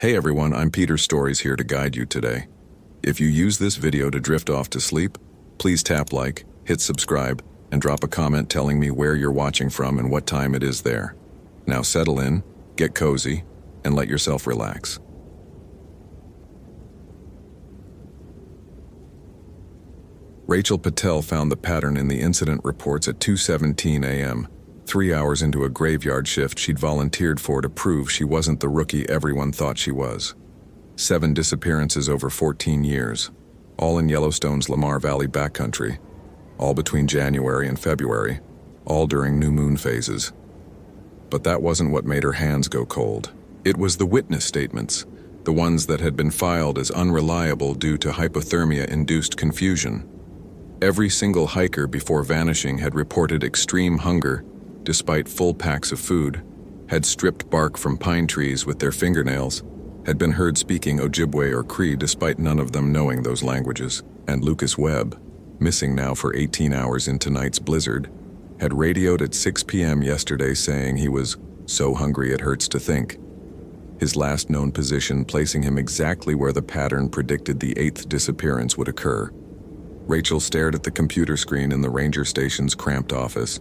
Hey everyone, I'm Peter Stories here to guide you today. If you use this video to drift off to sleep, please tap like, hit subscribe, and drop a comment telling me where you're watching from and what time it is there. Now settle in, get cozy, and let yourself relax. Rachel Patel found the pattern in the incident reports at 2:17 a.m., 3 hours into a graveyard shift she'd volunteered for to prove she wasn't the rookie everyone thought she was. 7 disappearances over 14 years, all in Yellowstone's Lamar Valley backcountry, all between January and February, all during new moon phases. But that wasn't what made her hands go cold. It was the witness statements, the ones that had been filed as unreliable due to hypothermia-induced confusion. Every single hiker before vanishing had reported extreme hunger, despite full packs of food, had stripped bark from pine trees with their fingernails, had been heard speaking Ojibwe or Cree despite none of them knowing those languages, and Lucas Webb, missing now for 18 hours in tonight's blizzard, had radioed at 6 p.m. yesterday saying he was so hungry it hurts to think. His last known position placing him exactly where the pattern predicted the 8th disappearance would occur. Rachel stared at the computer screen in the ranger station's cramped office,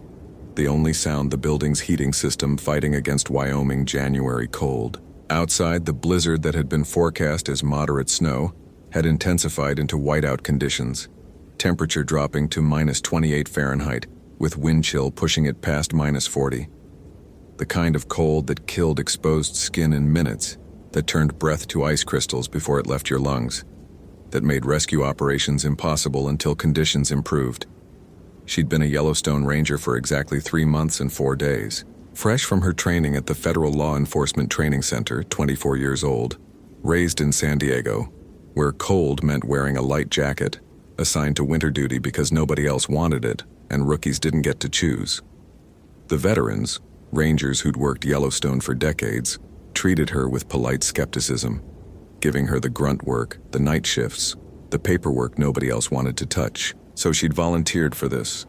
the only sound the building's heating system fighting against Wyoming January cold. Outside, the blizzard that had been forecast as moderate snow had intensified into whiteout conditions, temperature dropping to -28 Fahrenheit, with wind chill pushing it past -40. The kind of cold that killed exposed skin in minutes, that turned breath to ice crystals before it left your lungs, that made rescue operations impossible until conditions improved. She'd been a Yellowstone Ranger for exactly 3 months and 4 days. Fresh from her training at the Federal Law Enforcement Training Center, 24 years old, raised in San Diego, where cold meant wearing a light jacket, assigned to winter duty because nobody else wanted it, and rookies didn't get to choose. The veterans, Rangers who'd worked Yellowstone for decades, treated her with polite skepticism, giving her the grunt work, the night shifts, the paperwork nobody else wanted to touch. So she'd volunteered for this.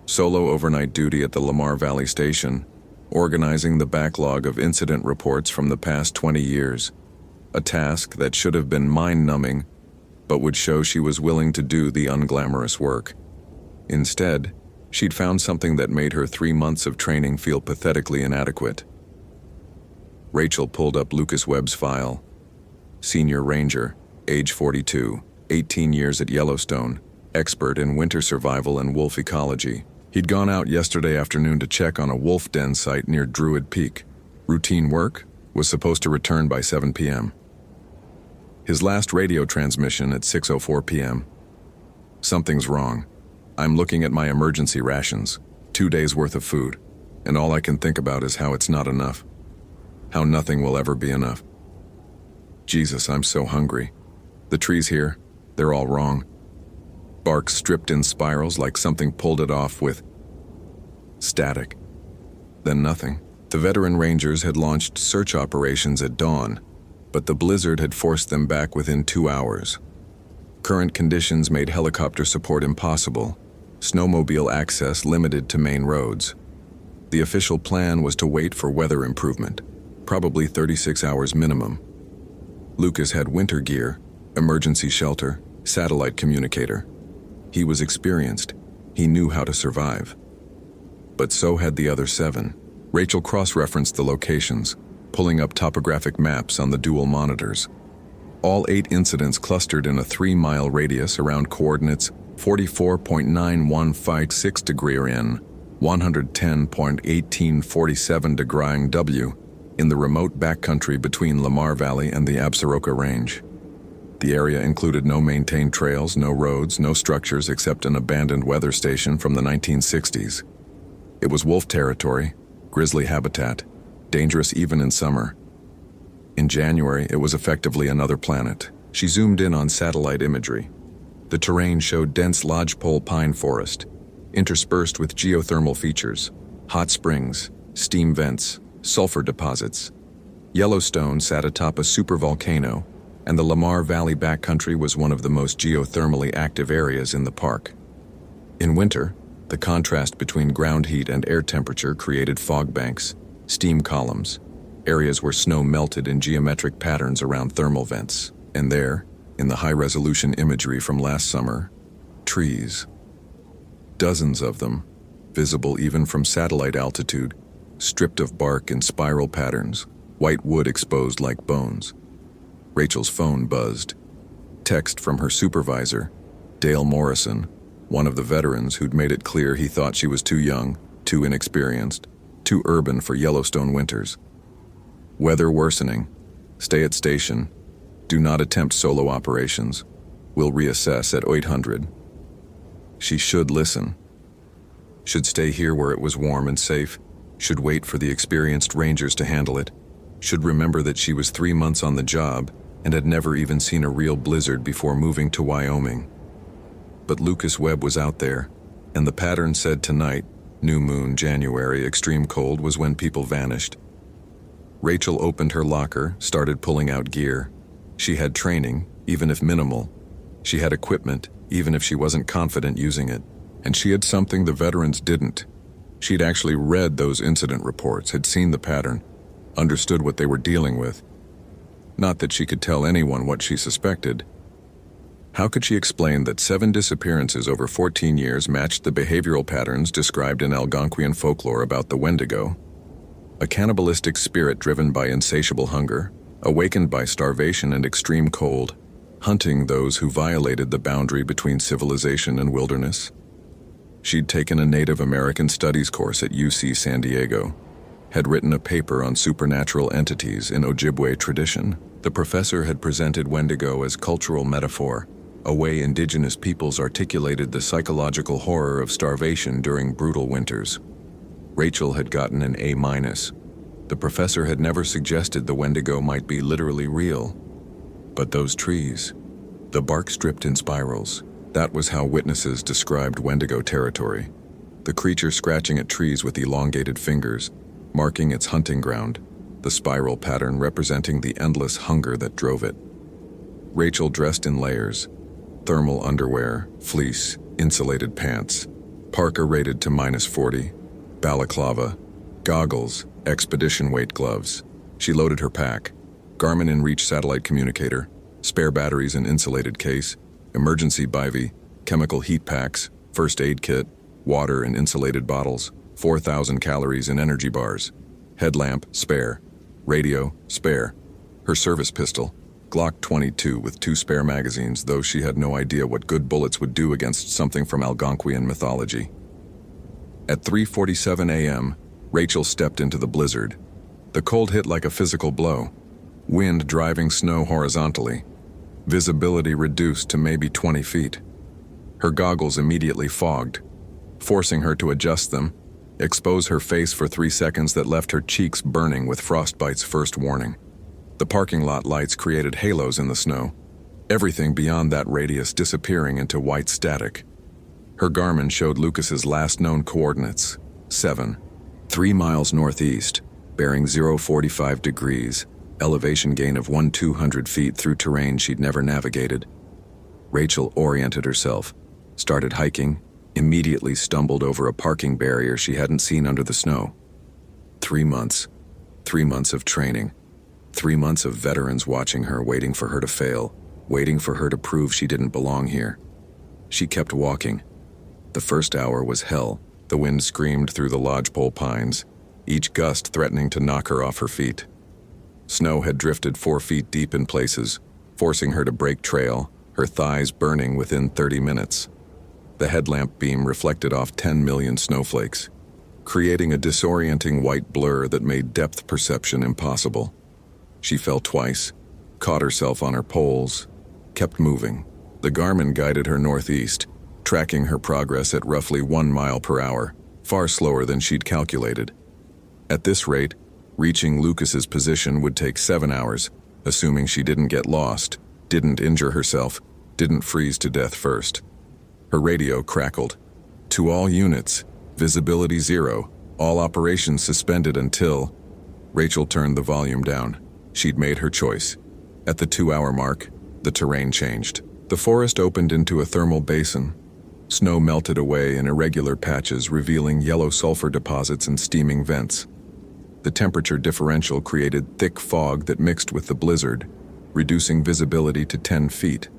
Solo overnight duty at the Lamar Valley Station, organizing the backlog of incident reports from the past 20 years, a task that should have been mind-numbing, but would show she was willing to do the unglamorous work. Instead, she'd found something that made her 3 months of training feel pathetically inadequate. Rachel pulled up Lucas Webb's file. Senior Ranger, age 42, 18 years at Yellowstone, expert in winter survival and wolf ecology. He'd gone out yesterday afternoon to check on a wolf den site near Druid Peak. Routine work, was supposed to return by 7 p.m. His last radio transmission at 6:04 p.m. Something's wrong. I'm looking at my emergency rations, 2 days worth of food, and all I can think about is how it's not enough. How nothing will ever be enough. Jesus, I'm so hungry. The trees here, they're all wrong. Bark stripped in spirals like something pulled it off with static. Then nothing. The veteran rangers had launched search operations at dawn, but the blizzard had forced them back within 2 hours. Current conditions made helicopter support impossible, snowmobile access limited to main roads. The official plan was to wait for weather improvement, probably 36 hours minimum. Lucas had winter gear, emergency shelter, satellite communicator. He was experienced. He knew how to survive. But so had the other 7. Rachel cross-referenced the locations, pulling up topographic maps on the dual monitors. All 8 incidents clustered in a 3-mile radius around coordinates 44.9156 degree N, 110.1847 degree W, in the remote backcountry between Lamar Valley and the Absaroka Range. The area included no maintained trails, no roads, no structures except an abandoned weather station from the 1960s. It was wolf territory, grizzly habitat, dangerous even in summer. In January, it was effectively another planet. She zoomed in on satellite imagery. The terrain showed dense lodgepole pine forest, interspersed with geothermal features, hot springs, steam vents, sulfur deposits. Yellowstone sat atop a supervolcano, and the Lamar Valley backcountry was one of the most geothermally active areas in the park. In winter, the contrast between ground heat and air temperature created fog banks, steam columns, areas where snow melted in geometric patterns around thermal vents. And there, in the high-resolution imagery from last summer, trees. Dozens of them, visible even from satellite altitude, stripped of bark in spiral patterns, white wood exposed like bones. Rachel's phone buzzed. Text from her supervisor, Dale Morrison, one of the veterans who'd made it clear he thought she was too young, too inexperienced, too urban for Yellowstone winters. Weather worsening. Stay at station. Do not attempt solo operations. We'll reassess at 800. She should listen. Should stay here where it was warm and safe. Should wait for the experienced rangers to handle it. Should remember that she was 3 months on the job and had never even seen a real blizzard before moving to Wyoming. But Lucas Webb was out there, and the pattern said tonight, new moon, January, extreme cold, was when people vanished. Rachel opened her locker, started pulling out gear. She had training, even if minimal. She had equipment, even if she wasn't confident using it. And she had something the veterans didn't. She'd actually read those incident reports, had seen the pattern, understood what they were dealing with. Not that she could tell anyone what she suspected. How could she explain that 7 disappearances over 14 years matched the behavioral patterns described in Algonquian folklore about the Wendigo? A cannibalistic spirit driven by insatiable hunger, awakened by starvation and extreme cold, hunting those who violated the boundary between civilization and wilderness. She'd taken a Native American Studies course at UC San Diego, had written a paper on supernatural entities in Ojibwe tradition. The professor had presented Wendigo as cultural metaphor, a way indigenous peoples articulated the psychological horror of starvation during brutal winters. Rachel had gotten an A-. The professor had never suggested the Wendigo might be literally real. But those trees, the bark stripped in spirals, that was how witnesses described Wendigo territory. The creature scratching at trees with elongated fingers, marking its hunting ground, the spiral pattern representing the endless hunger that drove it. Rachel dressed in layers, thermal underwear, fleece, insulated pants, parka rated to -40, balaclava, goggles, expedition weight gloves. She loaded her pack, Garmin InReach satellite communicator, spare batteries in insulated case, emergency bivy, chemical heat packs, first aid kit, water in insulated bottles, 4,000 calories in energy bars, headlamp, spare, radio, spare, her service pistol, Glock 22 with 2 spare magazines, though she had no idea what good bullets would do against something from Algonquian mythology. At 3:47 a.m., Rachel stepped into the blizzard. The cold hit like a physical blow, wind driving snow horizontally, visibility reduced to maybe 20 feet. Her goggles immediately fogged, forcing her to adjust them, expose her face for 3 seconds that left her cheeks burning with frostbite's first warning. The parking lot lights created halos in the snow, everything beyond that radius disappearing into white static. Her Garmin showed Lucas's last known coordinates, 3 miles northeast, bearing 045 degrees, elevation gain of 1,200 feet through terrain she'd never navigated. Rachel oriented herself, started hiking, immediately stumbled over a parking barrier she hadn't seen under the snow. 3 months. 3 months of training. 3 months of veterans watching her, waiting for her to fail, waiting for her to prove she didn't belong here. She kept walking. The first hour was hell. The wind screamed through the lodgepole pines, each gust threatening to knock her off her feet. Snow had drifted 4 feet deep in places, forcing her to break trail, her thighs burning within 30 minutes. The headlamp beam reflected off 10 million snowflakes, creating a disorienting white blur that made depth perception impossible. She fell twice, caught herself on her poles, kept moving. The Garmin guided her northeast, tracking her progress at roughly 1 mile per hour, far slower than she'd calculated. At this rate, reaching Lucas's position would take 7 hours, assuming she didn't get lost, didn't injure herself, didn't freeze to death first. Her radio crackled. To all units, visibility 0, all operations suspended until... Rachel turned the volume down. She'd made her choice. At the 2-hour mark, the terrain changed. The forest opened into a thermal basin. Snow melted away in irregular patches, revealing yellow sulfur deposits and steaming vents. The temperature differential created thick fog that mixed with the blizzard, reducing visibility to 10 feet.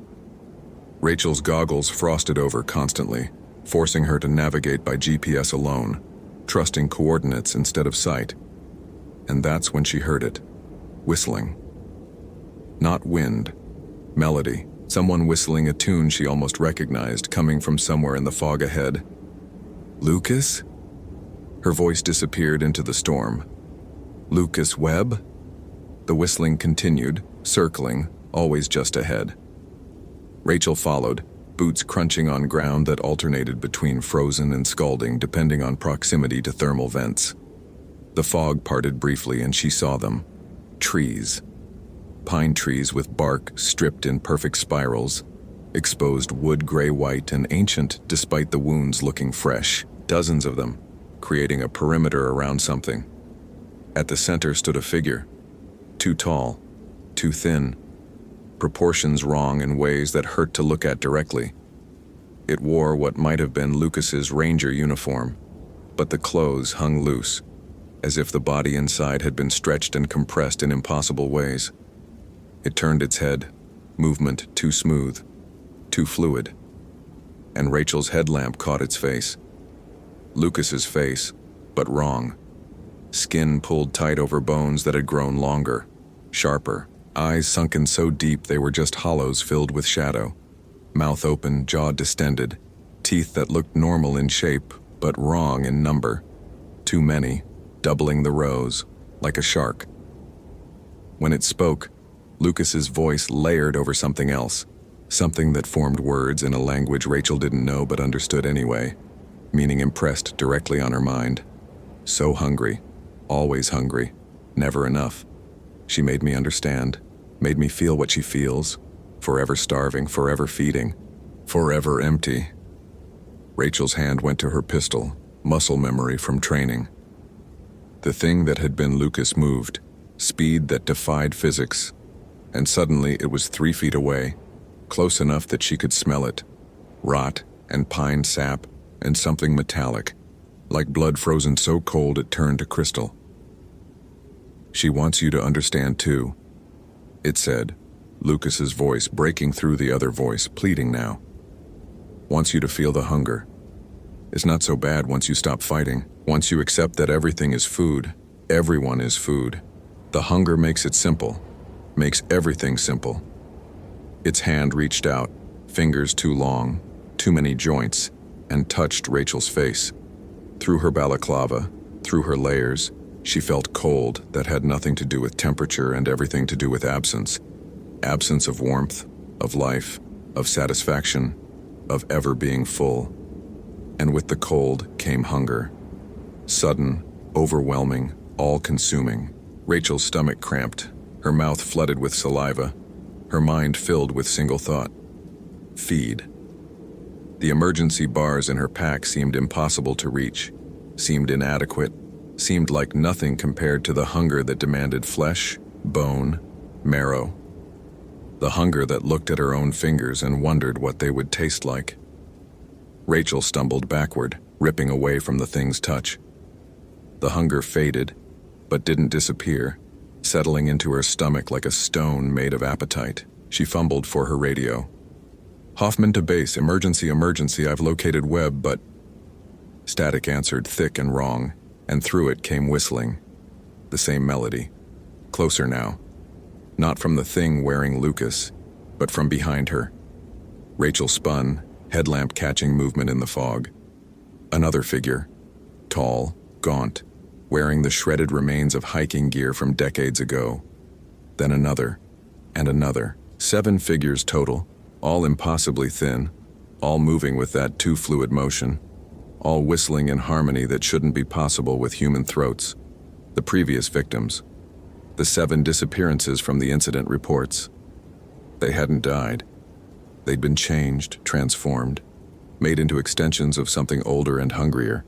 Rachel's goggles frosted over constantly, forcing her to navigate by GPS alone, trusting coordinates instead of sight. And that's when she heard it. Whistling. Not wind. Melody. Someone whistling a tune she almost recognized, coming from somewhere in the fog ahead. Lucas? Her voice disappeared into the storm. Lucas Webb? The whistling continued, circling, always just ahead. Rachel followed, boots crunching on ground that alternated between frozen and scalding depending on proximity to thermal vents. The fog parted briefly and she saw them. Trees. Pine trees with bark stripped in perfect spirals, exposed wood gray-white and ancient despite the wounds looking fresh, dozens of them, creating a perimeter around something. At the center stood a figure, too tall, too thin, proportions wrong in ways that hurt to look at directly. It wore what might have been Lucas's ranger uniform, but the clothes hung loose, as if the body inside had been stretched and compressed in impossible ways. It turned its head, movement too smooth, too fluid, and Rachel's headlamp caught its face. Lucas's face, but wrong. Skin pulled tight over bones that had grown longer, sharper, eyes sunken so deep they were just hollows filled with shadow. Mouth open, jaw distended, teeth that looked normal in shape, but wrong in number. Too many, doubling the rows, like a shark. When it spoke, Lucas's voice layered over something else, something that formed words in a language Rachel didn't know but understood anyway, meaning impressed directly on her mind. So hungry, always hungry, never enough. She made me understand, made me feel what she feels, forever starving, forever feeding, forever empty. Rachel's hand went to her pistol, muscle memory from training. The thing that had been Lucas moved, speed that defied physics, and suddenly it was 3 feet away, close enough that she could smell it. Rot and pine sap and something metallic, like blood frozen so cold it turned to crystal. She wants you to understand too, it said, Lucas's voice breaking through the other voice, pleading now. Wants you to feel the hunger. It's not so bad once you stop fighting, once you accept that everything is food, everyone is food. The hunger makes it simple, makes everything simple. Its hand reached out, fingers too long, too many joints, and touched Rachel's face. Through her balaclava, through her layers, she felt cold that had nothing to do with temperature and everything to do with absence. Absence of warmth, of life, of satisfaction, of ever being full. And with the cold came hunger. Sudden, overwhelming, all-consuming. Rachel's stomach cramped, her mouth flooded with saliva, her mind filled with single thought. Feed. The emergency bars in her pack seemed impossible to reach, seemed inadequate, seemed like nothing compared to the hunger that demanded flesh, bone, marrow. The hunger that looked at her own fingers and wondered what they would taste like. Rachel stumbled backward, ripping away from the thing's touch. The hunger faded, but didn't disappear, settling into her stomach like a stone made of appetite. She fumbled for her radio. Hoffman to base, emergency, emergency, I've located Webb, but... Static answered thick and wrong, and through it came whistling. The same melody. Closer now. Not from the thing wearing Lucas, but from behind her. Rachel spun, headlamp catching movement in the fog. Another figure. Tall, gaunt, wearing the shredded remains of hiking gear from decades ago. Then another, and another. 7 figures total, all impossibly thin, all moving with that too fluid motion, all whistling in harmony that shouldn't be possible with human throats. The previous victims. The 7 disappearances from the incident reports. They hadn't died. They'd been changed, transformed, made into extensions of something older and hungrier.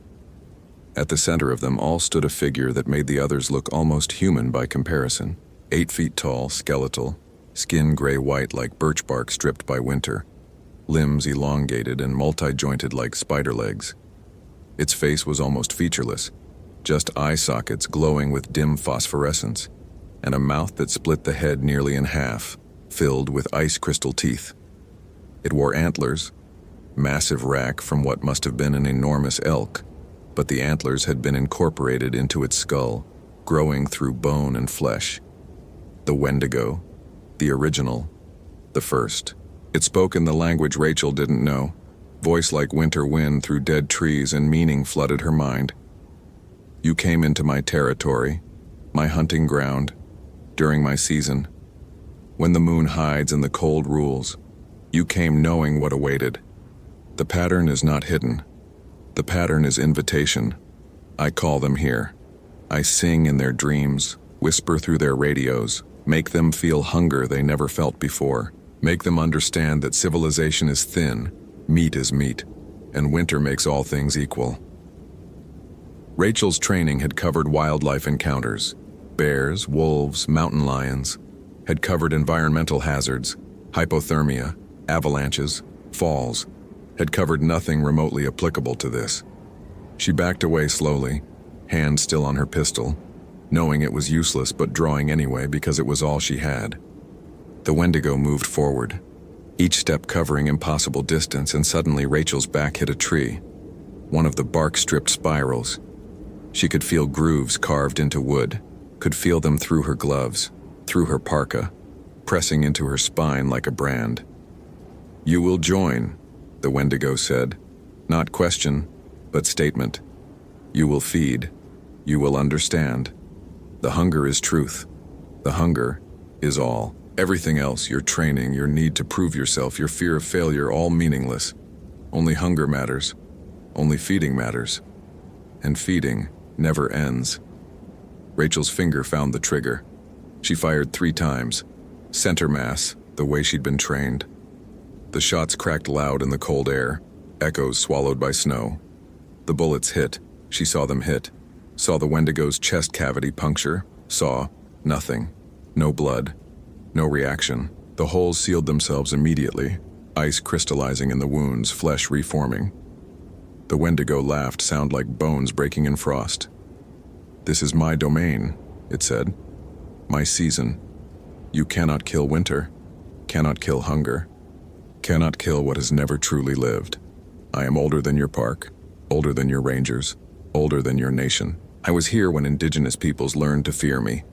At the center of them all stood a figure that made the others look almost human by comparison. 8 feet tall, skeletal, skin gray-white like birch bark stripped by winter, limbs elongated and multi-jointed like spider legs. Its face was almost featureless, just eye sockets glowing with dim phosphorescence, and a mouth that split the head nearly in half, filled with ice crystal teeth. It wore antlers, massive rack from what must have been an enormous elk, but the antlers had been incorporated into its skull, growing through bone and flesh. The Wendigo, the original, the first. It spoke in the language Rachel didn't know, voice like winter wind through dead trees, and meaning flooded her mind. You came into my territory, my hunting ground, during my season. When the moon hides and the cold rules, you came knowing what awaited. The pattern is not hidden. The pattern is invitation. I call them here. I sing in their dreams, whisper through their radios, make them feel hunger they never felt before, make them understand that civilization is thin, meat is meat, and winter makes all things equal. Rachel's training had covered wildlife encounters, bears, wolves, mountain lions, had covered environmental hazards, hypothermia, avalanches, falls, had covered nothing remotely applicable to this. She backed away slowly, hand still on her pistol, knowing it was useless but drawing anyway because it was all she had. The Wendigo moved forward, each step covering impossible distance, and suddenly Rachel's back hit a tree, one of the bark-stripped spirals. She could feel grooves carved into wood, could feel them through her gloves, through her parka, pressing into her spine like a brand. You will join, the Wendigo said, not question, but statement. You will feed, you will understand. The hunger is truth. The hunger is all. Everything else, your training, your need to prove yourself, your fear of failure, all meaningless. Only hunger matters. Only feeding matters. And feeding never ends. Rachel's finger found the trigger. She fired 3 times. Center mass, the way she'd been trained. The shots cracked loud in the cold air, echoes swallowed by snow. The bullets hit. She saw them hit. Saw the Wendigo's chest cavity puncture. Saw nothing. No blood. No reaction. The holes sealed themselves immediately, ice crystallizing in the wounds, flesh reforming. The Wendigo laughed, sound like bones breaking in frost. This is my domain, it said. My season. You cannot kill winter, cannot kill hunger, cannot kill what has never truly lived. I am older than your park, older than your rangers, older than your nation. I was here when indigenous peoples learned to fear me,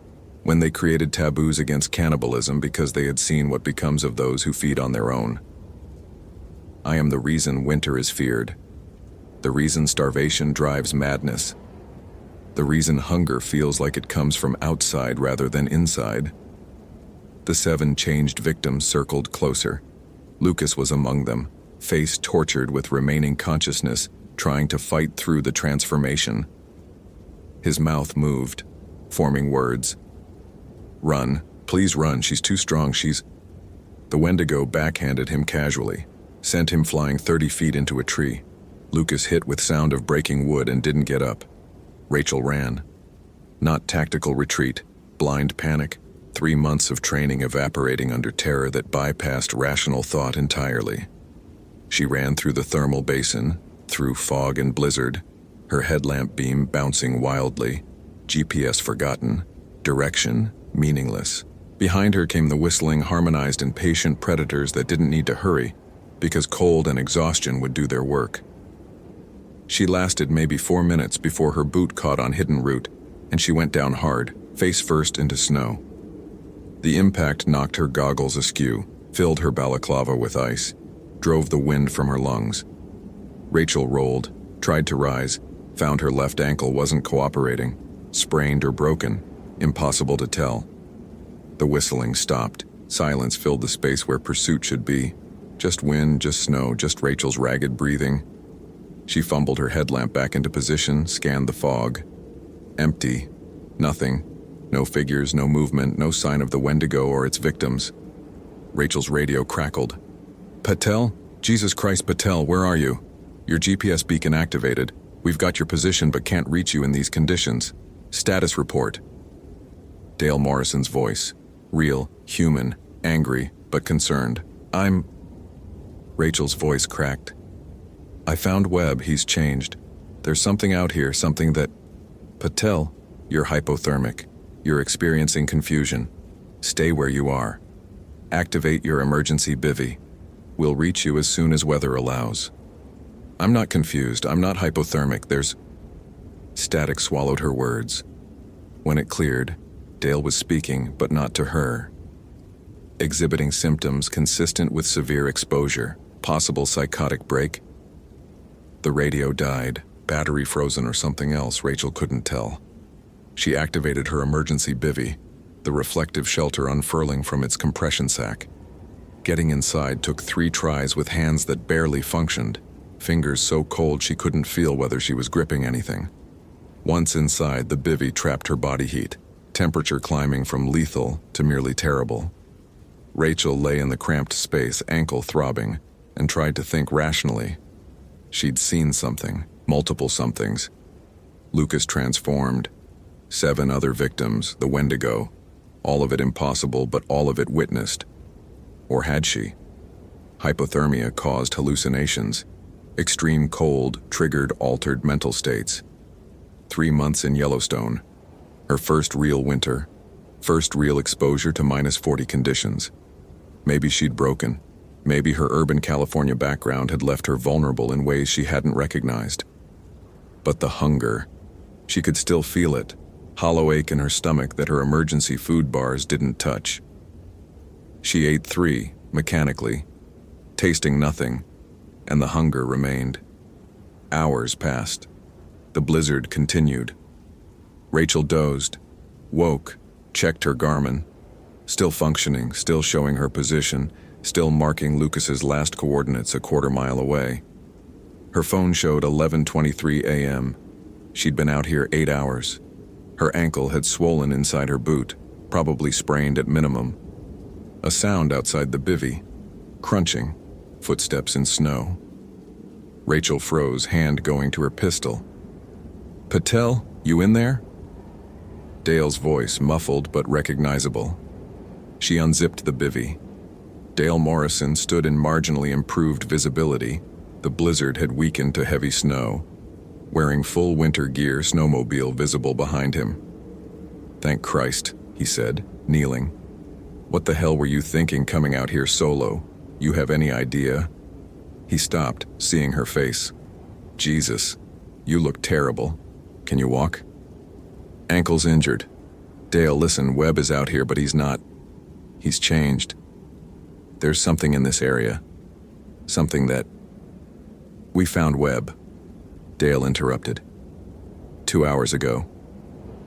when they created taboos against cannibalism because they had seen what becomes of those who feed on their own. I am the reason winter is feared, the reason starvation drives madness, the reason hunger feels like it comes from outside rather than inside. The 7 changed victims circled closer. Lucas was among them, face tortured with remaining consciousness, trying to fight through the transformation. His mouth moved, forming words. Run, please run, she's too strong, she's... The Wendigo backhanded him casually, sent him flying 30 feet into a tree. Lucas hit with sound of breaking wood and didn't get up. Rachel ran. Not tactical retreat, blind panic, 3 months of training evaporating under terror that bypassed rational thought entirely. She ran through the thermal basin, through fog and blizzard, her headlamp beam bouncing wildly, GPS forgotten, direction meaningless. Behind her came the whistling, harmonized, and patient predators that didn't need to hurry, because cold and exhaustion would do their work. She lasted maybe 4 minutes before her boot caught on hidden root, and she went down hard, face first into snow. The impact knocked her goggles askew, filled her balaclava with ice, drove the wind from her lungs. Rachel rolled, tried to rise, found her left ankle wasn't cooperating, sprained or broken, impossible to tell. The whistling stopped. Silence filled the space where pursuit should be. Just wind, just snow, just Rachel's ragged breathing. She fumbled her headlamp back into position, scanned the fog. Empty. Nothing. No figures, no movement, no sign of the Wendigo or its victims. Rachel's radio crackled. Patel? Jesus Christ, Patel, where are you? Your GPS beacon activated. We've got your position but can't reach you in these conditions. Status report. Dale Morrison's voice. Real, human, angry, but concerned. Rachel's voice cracked. I found Webb, he's changed. There's something out here, something that... Patel, you're hypothermic. You're experiencing confusion. Stay where you are. Activate your emergency bivy. We'll reach you as soon as weather allows. I'm not confused. I'm not hypothermic. There's... Static swallowed her words. When it cleared, Dale was speaking, but not to her. Exhibiting symptoms consistent with severe exposure. Possible psychotic break. The radio died, battery frozen or something else, Rachel couldn't tell. She activated her emergency bivy, the reflective shelter unfurling from its compression sack. Getting inside took 3 tries with hands that barely functioned, fingers so cold she couldn't feel whether she was gripping anything. Once inside, the bivy trapped her body heat, temperature climbing from lethal to merely terrible. Rachel lay in the cramped space, ankle throbbing, and tried to think rationally. She'd seen something, multiple somethings. Lucas transformed. 7 other victims, the Wendigo. All of it impossible, but all of it witnessed. Or had she? Hypothermia caused hallucinations. Extreme cold triggered altered mental states. 3 months in Yellowstone. Her first real winter. First real exposure to -40 conditions. Maybe she'd broken. Maybe her urban California background had left her vulnerable in ways she hadn't recognized. But the hunger. She could still feel it. Hollow ache in her stomach that her emergency food bars didn't touch. She ate 3, mechanically, tasting nothing, and the hunger remained. Hours passed. The blizzard continued. Rachel dozed, woke, checked her Garmin. Still functioning, still showing her position, still marking Lucas's last coordinates a quarter mile away. Her phone showed 11:23 a.m. She'd been out here 8 hours. Her ankle had swollen inside her boot, probably sprained at minimum. A sound outside the bivy. Crunching. Footsteps in snow. Rachel froze, hand going to her pistol. "Patel, you in there?" Dale's voice, muffled but recognizable. She unzipped the bivy. Dale Morrison stood in marginally improved visibility. The blizzard had weakened to heavy snow. Wearing full winter gear, snowmobile visible behind him. "Thank Christ," he said, kneeling. "What the hell were you thinking coming out here solo? You have any idea?" He stopped, seeing her face. "Jesus, you look terrible. Can you walk?" "Ankle's injured." "Dale, listen, Webb is out here, but he's not. He's changed. There's something in this area. Something that..." "We found Webb," Dale interrupted. 2 hours ago.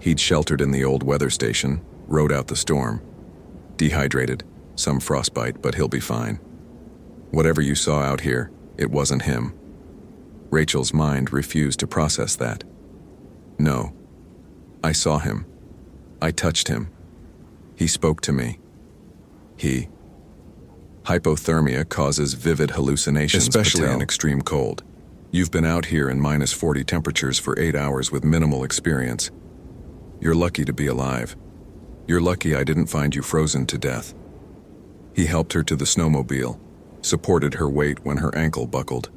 He'd sheltered in the old weather station, rode out the storm. Dehydrated, some frostbite, but he'll be fine. Whatever you saw out here, it wasn't him. Rachel's mind refused to process that. "No. I saw him. I touched him. He spoke to me. Hypothermia causes vivid hallucinations, especially in extreme cold. You've been out here in -40 temperatures for 8 hours with minimal experience. You're lucky to be alive. You're lucky I didn't find you frozen to death." He helped her to the snowmobile, supported her weight when her ankle buckled.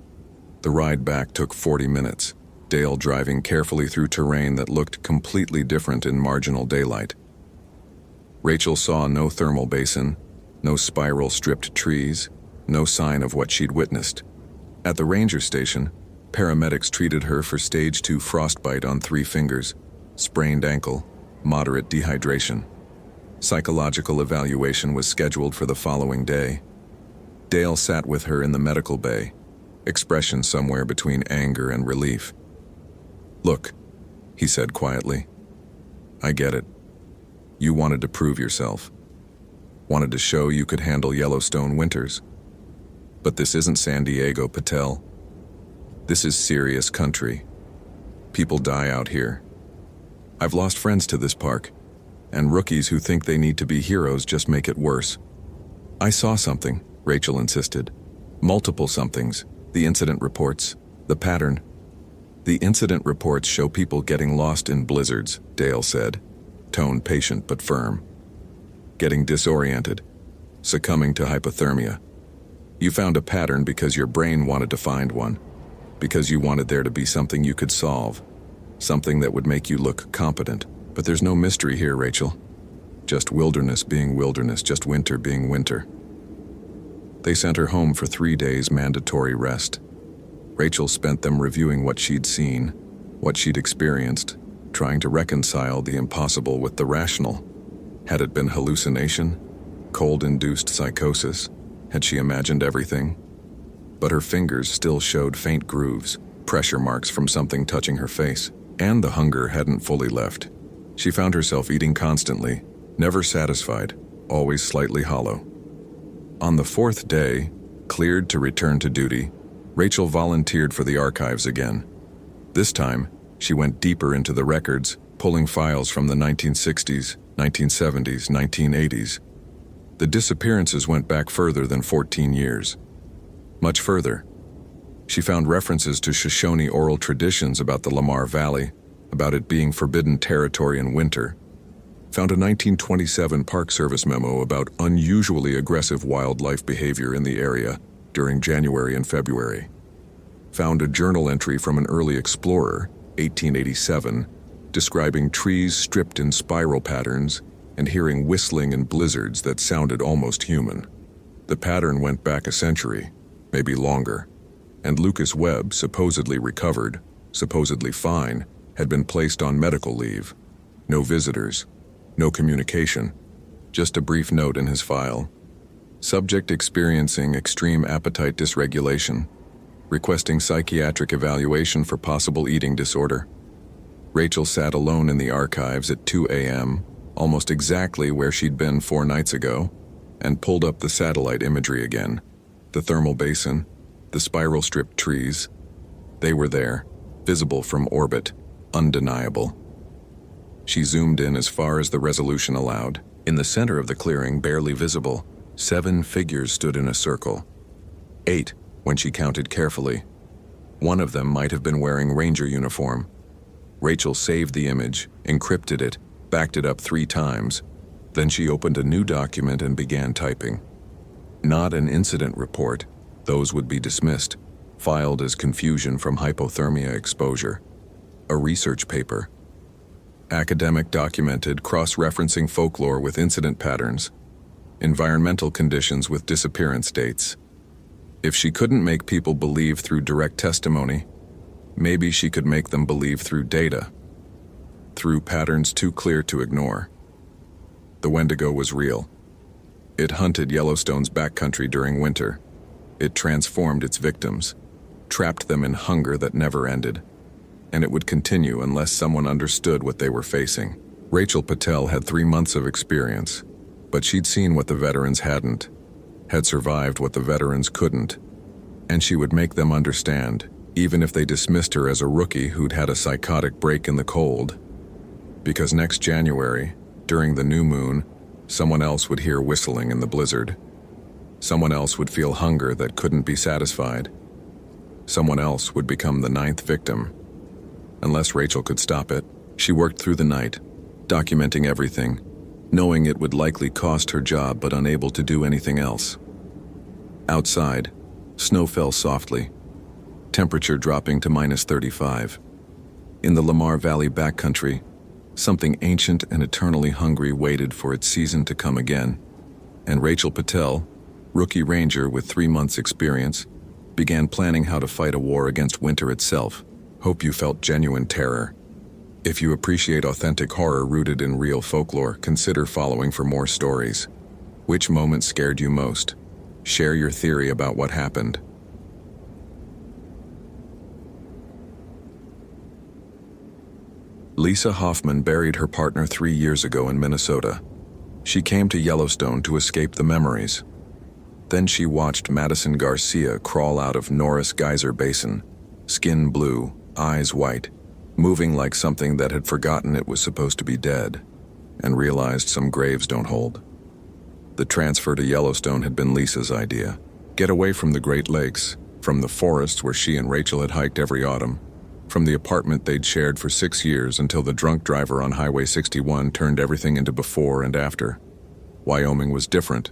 The ride back took 40 minutes, Dale driving carefully through terrain that looked completely different in marginal daylight. Rachel saw no thermal basin, no spiral-stripped trees, no sign of what she'd witnessed. At the ranger station, paramedics treated her for stage 2 frostbite on 3 fingers, sprained ankle, moderate dehydration. Psychological evaluation was scheduled for the following day. Dale sat with her in the medical bay, expression somewhere between anger and relief. "Look," he said quietly. "I get it. You wanted to prove yourself. Wanted to show you could handle Yellowstone winters. But this isn't San Diego, Patel. This is serious country. People die out here. I've lost friends to this park, and rookies who think they need to be heroes just make it worse." "I saw something," Rachel insisted. "Multiple somethings. The incident reports. The pattern." "The incident reports show people getting lost in blizzards," Dale said, tone patient but firm. "Getting disoriented, succumbing to hypothermia. You found a pattern because your brain wanted to find one, because you wanted there to be something you could solve. Something that would make you look competent. But there's no mystery here, Rachel. Just wilderness being wilderness, just winter being winter. They sent her home for 3 days mandatory rest. Rachel spent them reviewing what she'd seen, what she'd experienced, trying to reconcile the impossible with the rational. Had it been hallucination? Cold-induced psychosis? Had she imagined everything? But her fingers still showed faint grooves, pressure marks from something touching her face, and the hunger hadn't fully left. She found herself eating constantly, never satisfied, always slightly hollow. On the 4th day, cleared to return to duty, Rachel volunteered for the archives again. This time, she went deeper into the records, pulling files from the 1960s, 1970s, 1980s. The disappearances went back further than 14 years. Much further. She found references to Shoshone oral traditions about the Lamar Valley, about it being forbidden territory in winter. Found a 1927 Park Service memo about unusually aggressive wildlife behavior in the area during January and February. Found a journal entry from an early explorer, 1887, describing trees stripped in spiral patterns and hearing whistling and blizzards that sounded almost human. The pattern went back a century, maybe longer, and Lucas Webb, supposedly recovered, supposedly fine, had been placed on medical leave. No visitors, no communication, just a brief note in his file. Subject experiencing extreme appetite dysregulation, requesting psychiatric evaluation for possible eating disorder. Rachel sat alone in the archives at 2 a.m., almost exactly where she'd been 4 nights ago, and pulled up the satellite imagery again. The thermal basin, the spiral-stripped trees. They were there, visible from orbit, undeniable. She zoomed in as far as the resolution allowed. In the center of the clearing, barely visible, 7 figures stood in a circle. 8, when she counted carefully. One of them might have been wearing ranger uniform. Rachel saved the image, encrypted it, backed it up 3 times. Then she opened a new document and began typing. Not an incident report. Those would be dismissed, filed as confusion from hypothermia exposure. A research paper. Academic documented, cross-referencing folklore with incident patterns. Environmental conditions with disappearance dates. If she couldn't make people believe through direct testimony, maybe she could make them believe through data. Through patterns too clear to ignore. The Wendigo was real. It hunted Yellowstone's backcountry during winter. It transformed its victims, trapped them in hunger that never ended. And it would continue unless someone understood what they were facing. Rachel Patel had 3 months of experience, but she'd seen what the veterans hadn't, had survived what the veterans couldn't, and she would make them understand, even if they dismissed her as a rookie who'd had a psychotic break in the cold. Because next January, during the new moon, someone else would hear whistling in the blizzard. Someone else would feel hunger that couldn't be satisfied. Someone else would become the 9th victim. Unless Rachel could stop it, she worked through the night, documenting everything, knowing it would likely cost her job but unable to do anything else. Outside, snow fell softly, temperature dropping to -35. In the Lamar Valley backcountry, something ancient and eternally hungry waited for its season to come again, and Rachel Patel, rookie ranger with 3 months' experience, began planning how to fight a war against winter itself. Hope you felt genuine terror. If you appreciate authentic horror rooted in real folklore, consider following for more stories. Which moment scared you most? Share your theory about what happened. Lisa Hoffman buried her partner 3 years ago in Minnesota. She came to Yellowstone to escape the memories. Then she watched Madison Garcia crawl out of Norris Geyser Basin, skin blue, eyes white, moving like something that had forgotten it was supposed to be dead, and realized some graves don't hold. The transfer to Yellowstone had been Lisa's idea. Get away from the Great Lakes, from the forests where she and Rachel had hiked every autumn, from the apartment they'd shared for 6 years until the drunk driver on Highway 61 turned everything into before and after. Wyoming was different,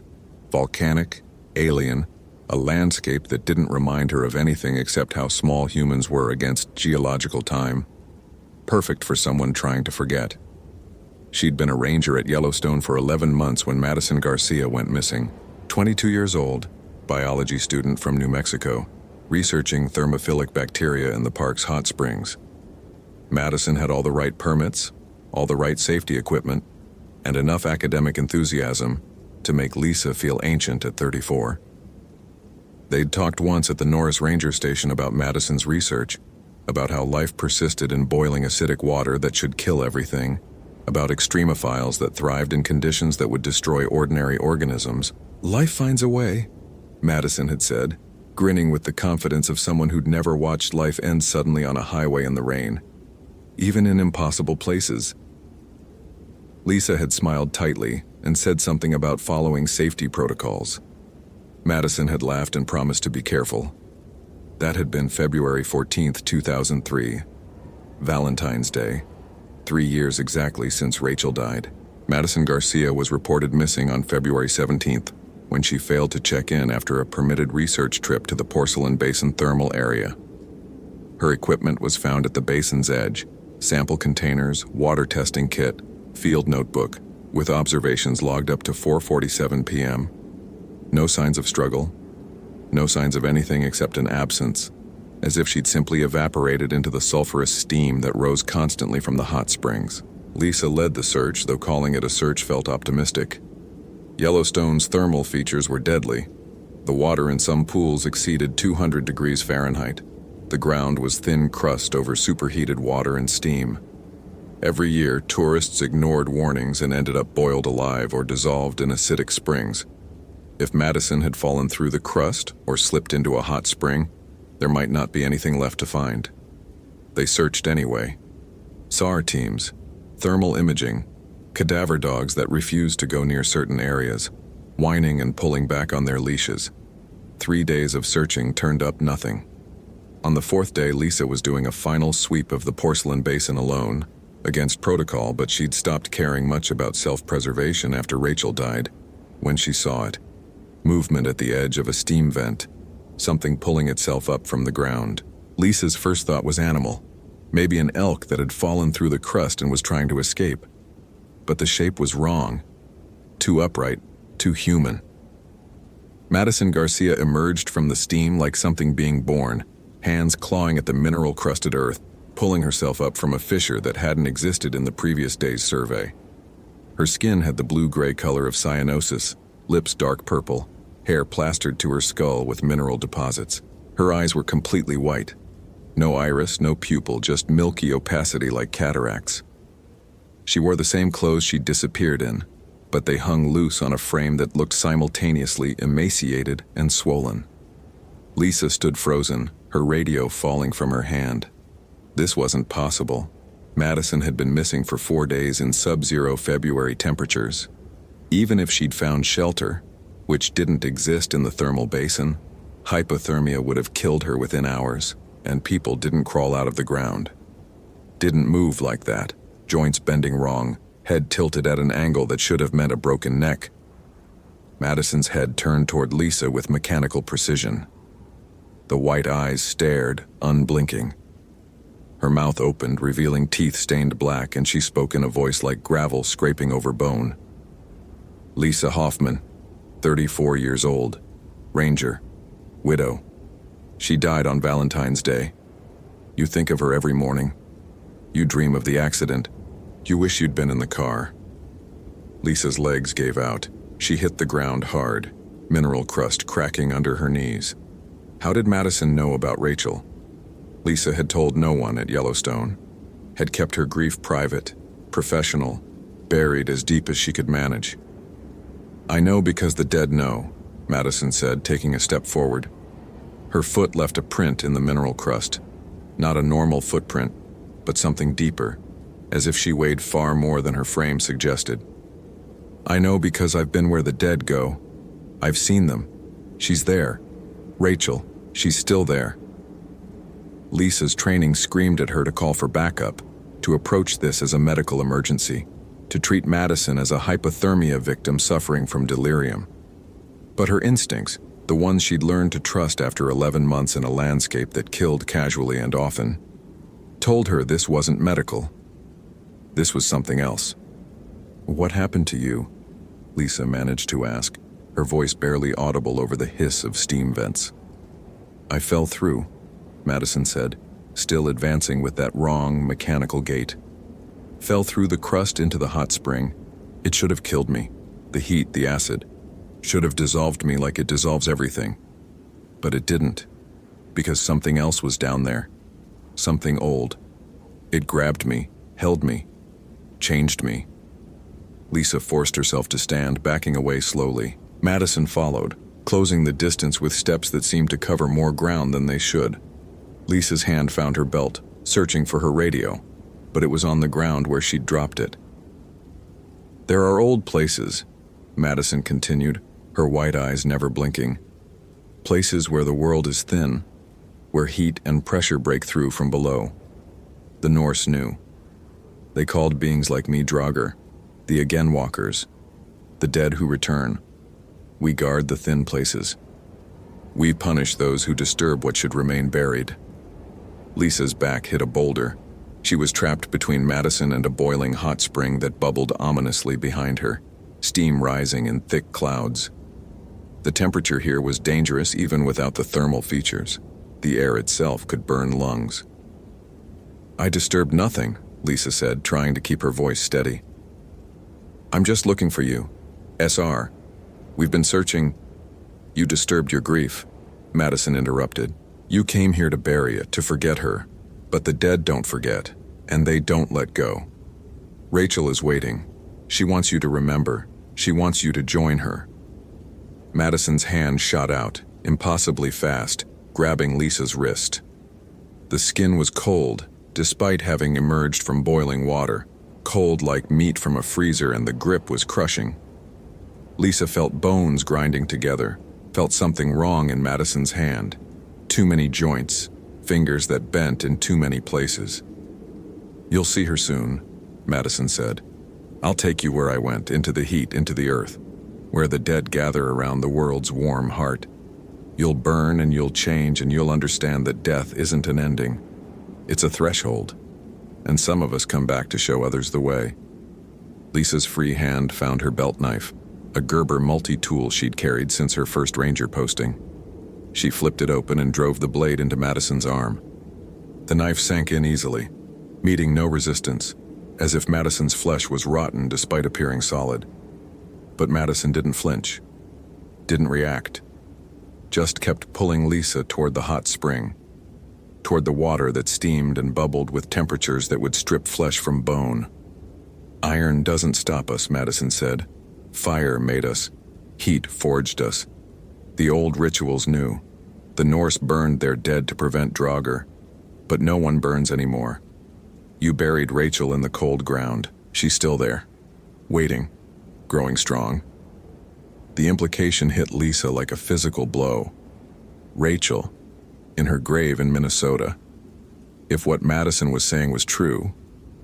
volcanic, alien, a landscape that didn't remind her of anything except how small humans were against geological time. perfect for someone trying to forget. She'd been a ranger at Yellowstone for 11 months when Madison Garcia went missing. 22 years old, biology student from New Mexico, researching thermophilic bacteria in the park's hot springs. Madison had all the right permits, all the right safety equipment, and enough academic enthusiasm to make Lisa feel ancient at 34. They'd talked once at the Norris Ranger Station about Madison's research, about how life persisted in boiling acidic water that should kill everything, about extremophiles that thrived in conditions that would destroy ordinary organisms. "Life finds a way," Madison had said, grinning with the confidence of someone who'd never watched life end suddenly on a highway in the rain, even in impossible places. Lisa had smiled tightly and said something about following safety protocols. Madison had laughed and promised to be careful. That had been February 14th, 2003, Valentine's Day, 3 years exactly since Rachel died. Madison Garcia was reported missing on February 17th when she failed to check in after a permitted research trip to the Porcelain Basin thermal area. Her equipment was found at the basin's edge: sample containers, water testing kit, field notebook, with observations logged up to 4:47 p.m. No signs of struggle, no signs of anything except an absence, as if she'd simply evaporated into the sulfurous steam that rose constantly from the hot springs. Lisa led the search, though calling it a search felt optimistic. Yellowstone's thermal features were deadly. The water in some pools exceeded 200 degrees Fahrenheit. The ground was thin crust over superheated water and steam. Every year, tourists ignored warnings and ended up boiled alive or dissolved in acidic springs. If Madison had fallen through the crust or slipped into a hot spring, there might not be anything left to find. They searched anyway. SAR teams, thermal imaging, cadaver dogs that refused to go near certain areas, whining and pulling back on their leashes. 3 days of searching turned up nothing. On the 4th day, Lisa was doing a final sweep of the Porcelain Basin alone, against protocol, but she'd stopped caring much about self-preservation after Rachel died, when she saw it. Movement at the edge of a steam vent, something pulling itself up from the ground. Lisa's first thought was animal, maybe an elk that had fallen through the crust and was trying to escape. But the shape was wrong. Too upright, too human. Madison Garcia emerged from the steam like something being born, hands clawing at the mineral-crusted earth, pulling herself up from a fissure that hadn't existed in the previous day's survey. Her skin had the blue-gray color of cyanosis, lips dark purple, hair plastered to her skull with mineral deposits. Her eyes were completely white. No iris, no pupil, just milky opacity like cataracts. She wore the same clothes she'd disappeared in, but they hung loose on a frame that looked simultaneously emaciated and swollen. Lisa stood frozen, her radio falling from her hand. This wasn't possible. Madison had been missing for 4 days in sub-zero February temperatures. Even if she'd found shelter, which didn't exist in the thermal basin, hypothermia would have killed her within hours, and people didn't crawl out of the ground. Didn't move like that, joints bending wrong, head tilted at an angle that should have meant a broken neck. Madison's head turned toward Lisa with mechanical precision. The white eyes stared, unblinking. Her mouth opened, revealing teeth stained black, and she spoke in a voice like gravel scraping over bone. Lisa Hoffman, 34 years old, ranger, widow. She died on Valentine's Day. You think of her every morning. You dream of the accident. You wish you'd been in the car. Lisa's legs gave out. She hit the ground hard, mineral crust cracking under her knees. How did Madison know about Rachel? Lisa had told no one at Yellowstone, had kept her grief private, professional, buried as deep as she could manage. "I know because the dead know," Madison said, taking a step forward. Her foot left a print in the mineral crust, not a normal footprint, but something deeper, as if she weighed far more than her frame suggested. "I know because I've been where the dead go. I've seen them. She's there. Rachel, she's still there." Lisa's training screamed at her to call for backup, to approach this as a medical emergency, to treat Madison as a hypothermia victim suffering from delirium. But her instincts, the ones she'd learned to trust after 11 months in a landscape that killed casually and often, told her this wasn't medical. This was something else. "What happened to you?" Lisa managed to ask, her voice barely audible over the hiss of steam vents. "I fell through," Madison said, still advancing with that wrong, mechanical gait. "Fell through the crust into the hot spring. It should have killed me. The heat, the acid, should have dissolved me like it dissolves everything. But it didn't, because something else was down there. Something old. It grabbed me, held me, changed me." Lisa forced herself to stand, backing away slowly. Madison followed, closing the distance with steps that seemed to cover more ground than they should. Lisa's hand found her belt, searching for her radio, but it was on the ground where she'd dropped it. "There are old places," Madison continued, her white eyes never blinking. "Places where the world is thin, where heat and pressure break through from below. The Norse knew. They called beings like me Draugr, the Again Walkers, the dead who return. We guard the thin places. We punish those who disturb what should remain buried." Lisa's back hit a boulder. She was trapped between Madison and a boiling hot spring that bubbled ominously behind her, steam rising in thick clouds. The temperature here was dangerous even without the thermal features. The air itself could burn lungs. "I disturbed nothing," Lisa said, trying to keep her voice steady. "I'm just looking for you. SR. We've been searching." "You disturbed your grief," Madison interrupted. "You came here to bury it, to forget her. But the dead don't forget, and they don't let go. Rachel is waiting. She wants you to remember. She wants you to join her." Madison's hand shot out, impossibly fast, grabbing Lisa's wrist. The skin was cold, despite having emerged from boiling water, cold like meat from a freezer, and the grip was crushing. Lisa felt bones grinding together, felt something wrong in Madison's hand. Too many joints, fingers that bent in too many places. "You'll see her soon," Madison said. "I'll take you where I went, into the heat, into the earth, where the dead gather around the world's warm heart. You'll burn and you'll change and you'll understand that death isn't an ending. It's a threshold, and some of us come back to show others the way." Lisa's free hand found her belt knife, a Gerber multi-tool she'd carried since her first ranger posting. She flipped it open and drove the blade into Madison's arm. The knife sank in easily, meeting no resistance, as if Madison's flesh was rotten despite appearing solid. But Madison didn't flinch, didn't react, just kept pulling Lisa toward the hot spring, toward the water that steamed and bubbled with temperatures that would strip flesh from bone. "Iron doesn't stop us," Madison said. "Fire made us. Heat forged us. The old rituals knew. The Norse burned their dead to prevent Draugr, but no one burns anymore. You buried Rachel in the cold ground. She's still there, waiting, growing strong." The implication hit Lisa like a physical blow. Rachel, in her grave in Minnesota. If what Madison was saying was true,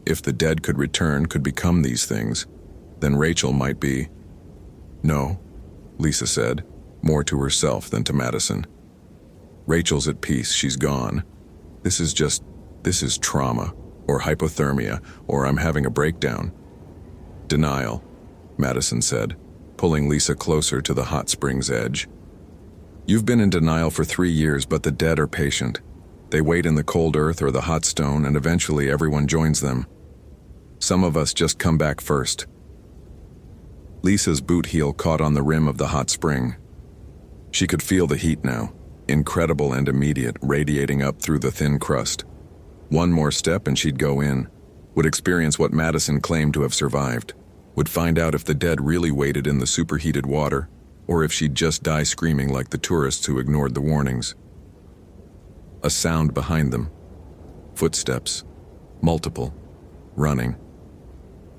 if the dead could return, could become these things, then Rachel might be... "No," Lisa said, more to herself than to Madison. "Rachel's at peace, she's gone. This is trauma, or hypothermia, or I'm having a breakdown." "Denial," Madison said, pulling Lisa closer to the hot spring's edge. "You've been in denial for 3 years, but the dead are patient. They wait in the cold earth or the hot stone, and eventually everyone joins them. Some of us just come back first." Lisa's boot heel caught on the rim of the hot spring. She could feel the heat now, incredible and immediate, radiating up through the thin crust. One more step and she'd go in, would experience what Madison claimed to have survived, would find out if the dead really waited in the superheated water, or if she'd just die screaming like the tourists who ignored the warnings. A sound behind them. Footsteps. Multiple. Running.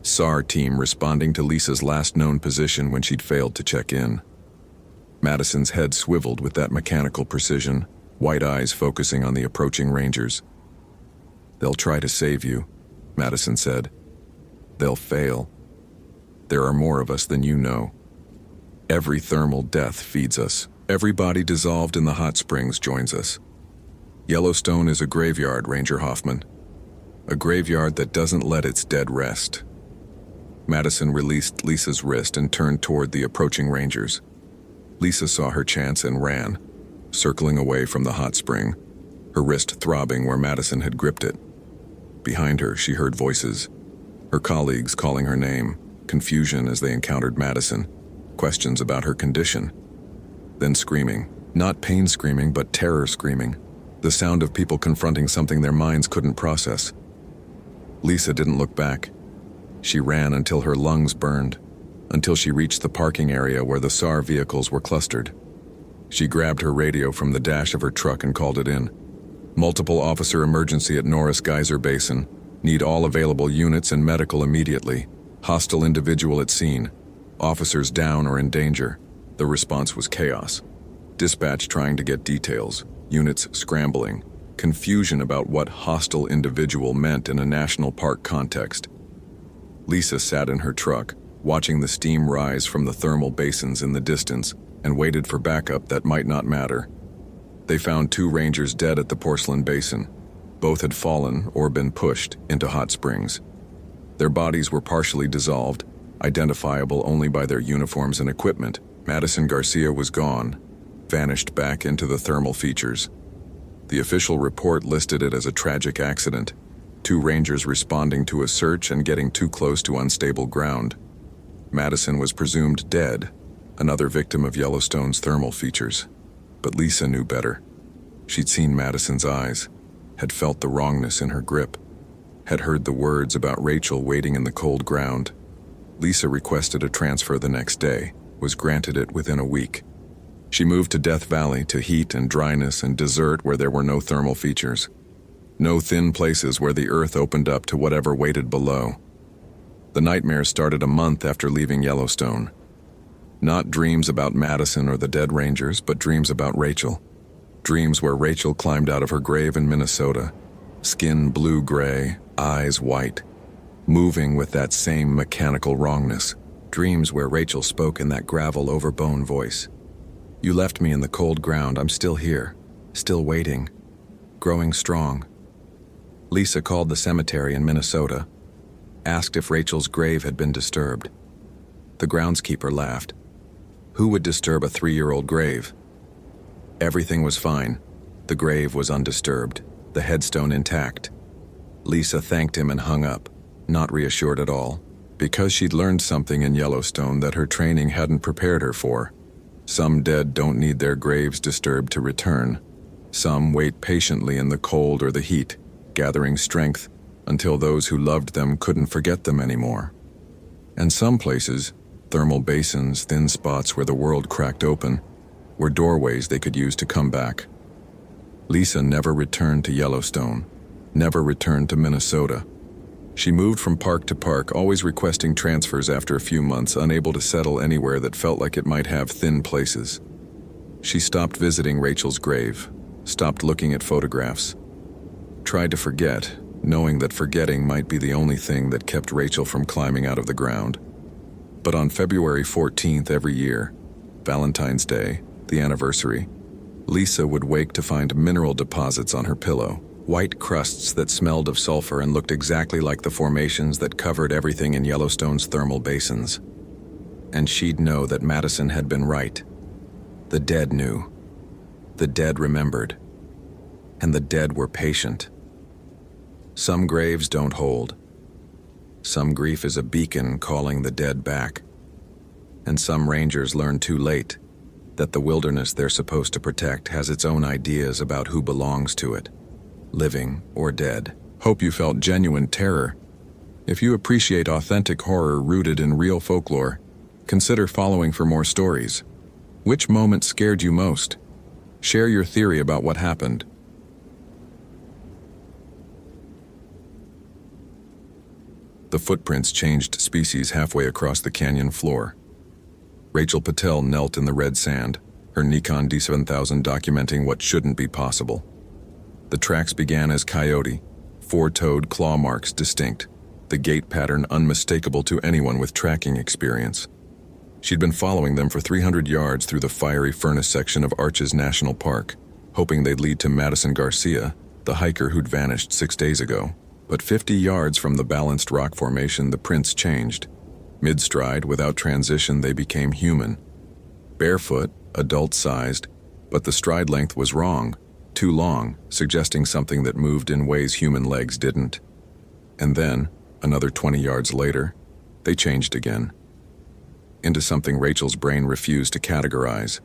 SAR team responding to Lisa's last known position when she'd failed to check in. Madison's head swiveled with that mechanical precision, white eyes focusing on the approaching rangers. "They'll try to save you," Madison said. "They'll fail. There are more of us than you know. Every thermal death feeds us. Every body dissolved in the hot springs joins us. Yellowstone is a graveyard, Ranger Hoffman. A graveyard that doesn't let its dead rest. Madison released Lisa's wrist and turned toward the approaching rangers. Lisa saw her chance and ran, circling away from the hot spring, her wrist throbbing where Madison had gripped it. Behind her, she heard voices, her colleagues calling her name, confusion as they encountered Madison, questions about her condition. Then screaming, not pain screaming, but terror screaming, the sound of people confronting something their minds couldn't process. Lisa didn't look back. She ran until her lungs burned, until she reached the parking area where the SAR vehicles were clustered. She grabbed her radio from the dash of her truck and called it in. Multiple officer emergency at Norris Geyser Basin. Need all available units and medical immediately. Hostile individual at scene. Officers down or in danger. The response was chaos. Dispatch trying to get details. Units scrambling. Confusion about what hostile individual meant in a national park context. Lisa sat in her truck, watching the steam rise from the thermal basins in the distance, and waited for backup that might not matter. They found 2 rangers dead at the Porcelain Basin. Both had fallen or been pushed into hot springs. Their bodies were partially dissolved, identifiable only by their uniforms and equipment. Madison Garcia was gone, vanished back into the thermal features. The official report listed it as a tragic accident, 2 rangers responding to a search and getting too close to unstable ground. Madison was presumed dead, another victim of Yellowstone's thermal features. But Lisa knew better. She'd seen Madison's eyes, had felt the wrongness in her grip, had heard the words about Rachel waiting in the cold ground. Lisa requested a transfer the next day, was granted it within a week. She moved to Death Valley to heat and dryness and desert where there were no thermal features. No thin places where the earth opened up to whatever waited below. The nightmare started a month after leaving Yellowstone. Not dreams about Madison or the dead rangers, but dreams about Rachel. Dreams where Rachel climbed out of her grave in Minnesota, skin blue-gray, eyes white, moving with that same mechanical wrongness. Dreams where Rachel spoke in that gravel-over-bone voice. You left me in the cold ground. I'm still here, still waiting, growing strong. Lisa called the cemetery in Minnesota, asked if Rachel's grave had been disturbed. The groundskeeper laughed. Who would disturb a 3-year-old grave? Everything was fine. The grave was undisturbed, the headstone intact. Lisa thanked him and hung up, not reassured at all, because she'd learned something in Yellowstone that her training hadn't prepared her for. Some dead don't need their graves disturbed to return. Some wait patiently in the cold or the heat, gathering strength until those who loved them couldn't forget them anymore. And some places, thermal basins, thin spots where the world cracked open, were doorways they could use to come back. Lisa never returned to Yellowstone, never returned to Minnesota. She moved from park to park, always requesting transfers after a few months, unable to settle anywhere that felt like it might have thin places. She stopped visiting Rachel's grave, stopped looking at photographs, tried to forget, knowing that forgetting might be the only thing that kept Rachel from climbing out of the ground. But on February 14th every year, Valentine's Day, the anniversary, Lisa would wake to find mineral deposits on her pillow, white crusts that smelled of sulfur and looked exactly like the formations that covered everything in Yellowstone's thermal basins. And she'd know that Madison had been right. The dead knew. The dead remembered. And the dead were patient. Some graves don't hold. Some grief is a beacon calling the dead back. And some rangers learn too late that the wilderness they're supposed to protect has its own ideas about who belongs to it, living or dead. Hope you felt genuine terror. If you appreciate authentic horror rooted in real folklore, consider following for more stories. Which moment scared you most? Share your theory about what happened. The footprints changed species halfway across the canyon floor. Rachel Patel knelt in the red sand, her Nikon D7000 documenting what shouldn't be possible. The tracks began as coyote, 4-toed claw marks distinct, the gait pattern unmistakable to anyone with tracking experience. She'd been following them for 300 yards through the fiery furnace section of Arches National Park, hoping they'd lead to Madison Garcia, the hiker who'd vanished 6 days ago. But 50 yards from the balanced rock formation, the prints changed. Mid-stride, without transition, they became human. Barefoot, adult-sized, but the stride length was wrong, too long, suggesting something that moved in ways human legs didn't. And then, another 20 yards later, they changed again. Into something Rachel's brain refused to categorize.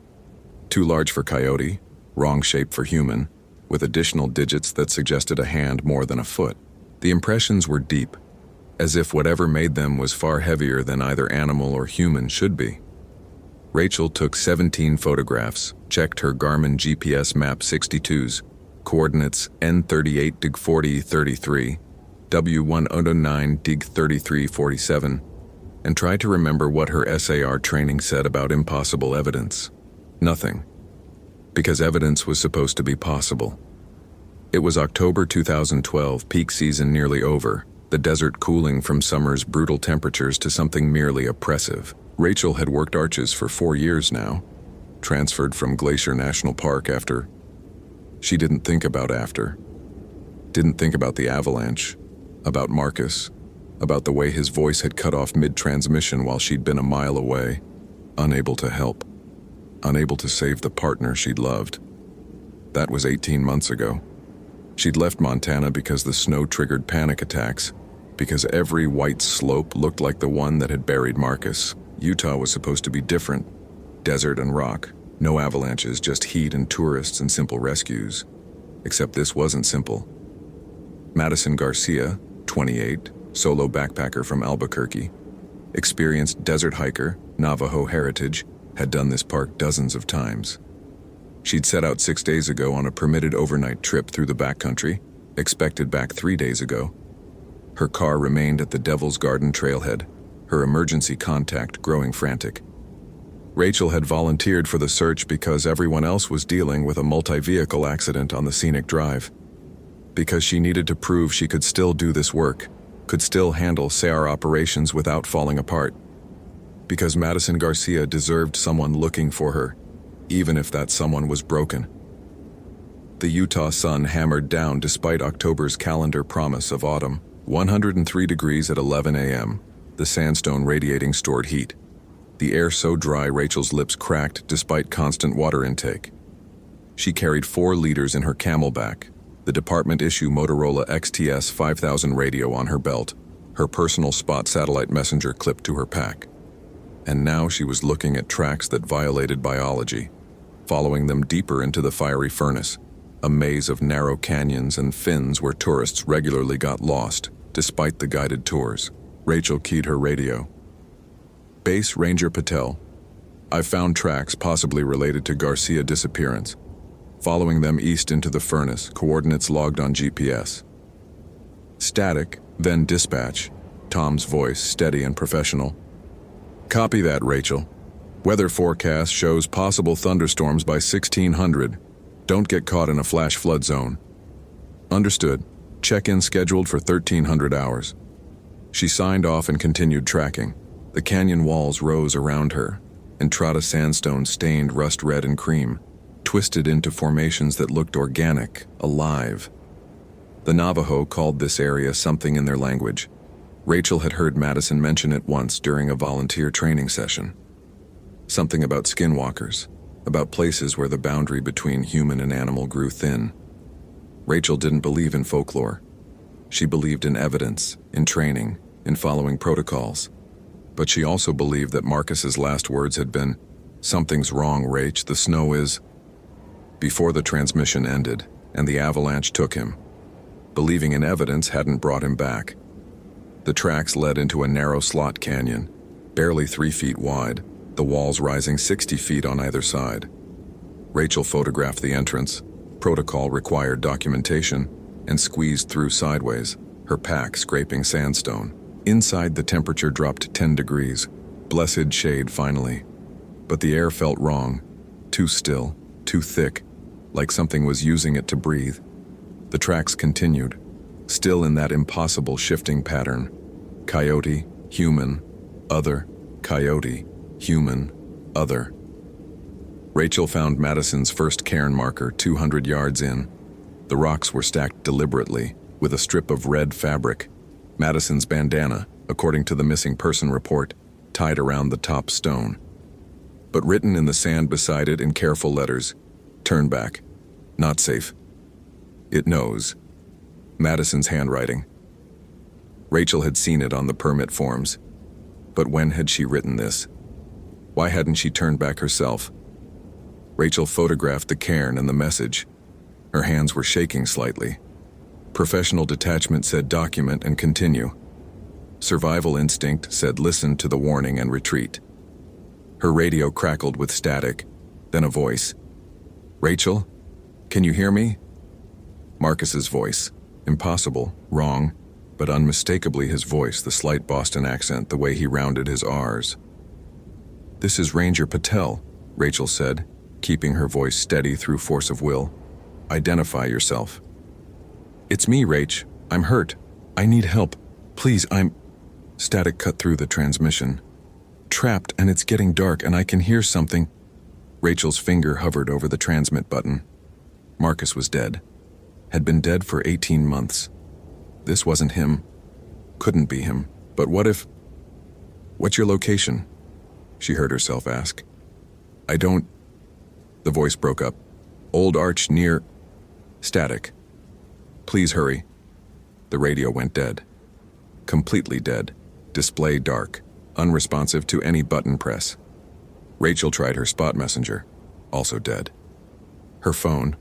Too large for coyote, wrong shape for human, with additional digits that suggested a hand more than a foot. The impressions were deep, as if whatever made them was far heavier than either animal or human should be. Rachel took 17 photographs, checked her Garmin GPS map 62's, coordinates N38 dig 4033, W109 dig 3347, and tried to remember what her SAR training said about impossible evidence. Nothing. Because evidence was supposed to be possible. It was October 2012, peak season nearly over, the desert cooling from summer's brutal temperatures to something merely oppressive. Rachel had worked arches for 4 years now, transferred from Glacier National Park after. She didn't think about after. Didn't think about the avalanche, about Marcus, about the way his voice had cut off mid-transmission while she'd been a mile away, unable to help, unable to save the partner she'd loved. That was 18 months ago. She'd left Montana because the snow triggered panic attacks, because every white slope looked like the one that had buried Marcus. Utah was supposed to be different. Desert and rock, no avalanches, just heat and tourists and simple rescues. Except this wasn't simple. Madison Garcia, 28, solo backpacker from Albuquerque, experienced desert hiker, Navajo heritage, had done this park dozens of times. She'd set out 6 days ago on a permitted overnight trip through the backcountry, expected back 3 days ago. Her car remained at the Devil's Garden trailhead, her emergency contact growing frantic. Rachel had volunteered for the search because everyone else was dealing with a multi-vehicle accident on the scenic drive. Because she needed to prove she could still do this work, could still handle SAR operations without falling apart. Because Madison Garcia deserved someone looking for her, even if that someone was broken. The Utah sun hammered down despite October's calendar promise of autumn. 103 degrees at 11 a.m., the sandstone radiating stored heat. The air so dry Rachel's lips cracked despite constant water intake. She carried 4 liters in her camelback, the department-issue Motorola XTS 5000 radio on her belt, her personal spot satellite messenger clipped to her pack. And now she was looking at tracks that violated biology, following them deeper into the fiery furnace, a maze of narrow canyons and fins where tourists regularly got lost, despite the guided tours. Rachel keyed her radio. Base Ranger Patel. I've found tracks possibly related to Garcia disappearance. Following them east into the furnace, coordinates logged on GPS. Static, then dispatch. Tom's voice, steady and professional. Copy that, Rachel. Weather forecast shows possible thunderstorms by 1600. Don't get caught in a flash flood zone. Understood. Check-in scheduled for 1300 hours. She signed off and continued tracking. The canyon walls rose around her, entrada sandstone stained rust red and cream, twisted into formations that looked organic, alive. The Navajo called this area something in their language. Rachel had heard Madison mention it once during a volunteer training session. Something about skinwalkers, about places where the boundary between human and animal grew thin. Rachel didn't believe in folklore. She believed in evidence, in training, in following protocols. But she also believed that Marcus's last words had been, "Something's wrong, Rach, the snow is..." Before the transmission ended, and the avalanche took him. Believing in evidence hadn't brought him back. The tracks led into a narrow slot canyon, barely 3 feet wide, the walls rising 60 feet on either side. Rachel photographed the entrance, protocol required documentation, and squeezed through sideways, her pack scraping sandstone. Inside, the temperature dropped 10 degrees, blessed shade finally. But the air felt wrong, too still, too thick, like something was using it to breathe. The tracks continued, still in that impossible shifting pattern. Coyote, human, other, coyote, human, other. Rachel found Madison's first cairn marker 200 yards in. The rocks were stacked deliberately, with a strip of red fabric, Madison's bandana, according to the missing person report, tied around the top stone. But written in the sand beside it in careful letters, "Turn back. Not safe." It knows. Madison's handwriting. Rachel had seen it on the permit forms. But when had she written this? Why hadn't she turned back herself? Rachel photographed the cairn and the message. Her hands were shaking slightly. Professional detachment said document and continue. Survival instinct said listen to the warning and retreat. Her radio crackled with static, then a voice. "Rachel, can you hear me?" Marcus's voice. Impossible, wrong, but unmistakably his voice, the slight Boston accent, the way he rounded his R's. "This is Ranger Patel," Rachel said, keeping her voice steady through force of will. "Identify yourself." "It's me, Rach. I'm hurt. I need help. Please, I'm—" Static cut through the transmission. "Trapped, and it's getting dark, and I can hear something." Rachel's finger hovered over the transmit button. Marcus was dead. Had been dead for 18 months. This wasn't him. Couldn't be him. But what if— "What's your location?" she heard herself ask. "I don't—" The voice broke up. "Old Arch near—" Static. "Please hurry." The radio went dead. Completely dead. Display dark. Unresponsive to any button press. Rachel tried her spot messenger. Also dead. Her phone.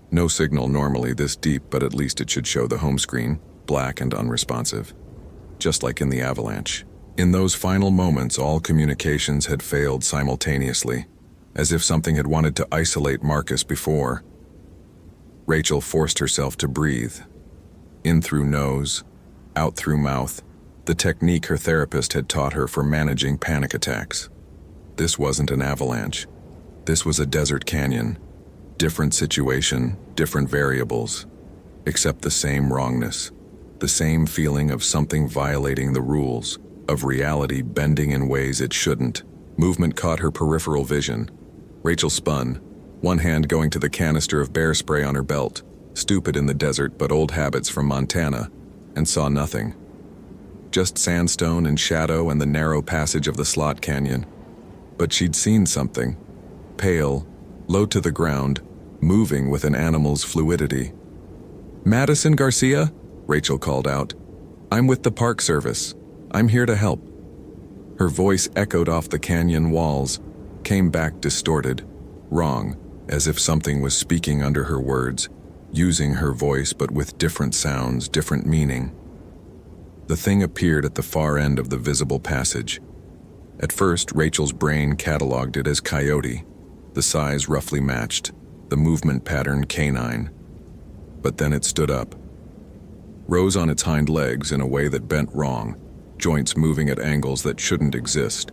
No signal normally this deep, but at least it should show the home screen, black and unresponsive. Just like in the avalanche. In those final moments, all communications had failed simultaneously, as if something had wanted to isolate Marcus before. Rachel forced herself to breathe. In through nose, out through mouth, the technique her therapist had taught her for managing panic attacks. This wasn't an avalanche. This was a desert canyon. Different situation, different variables, except the same wrongness, the same feeling of something violating the rules, of reality bending in ways it shouldn't. Movement caught her peripheral vision. Rachel spun, one hand going to the canister of bear spray on her belt, stupid in the desert but old habits from Montana, and saw nothing. Just sandstone and shadow and the narrow passage of the slot canyon. But she'd seen something, pale, low to the ground, moving with an animal's fluidity. "Madison Garcia?" Rachel called out. "I'm with the Park Service. I'm here to help." Her voice echoed off the canyon walls, came back distorted, wrong, as if something was speaking under her words, using her voice but with different sounds, different meaning. The thing appeared at the far end of the visible passage. At first, Rachel's brain cataloged it as coyote, the size roughly matched, the movement pattern canine. But then it stood up. Rose on its hind legs in a way that bent wrong, joints moving at angles that shouldn't exist,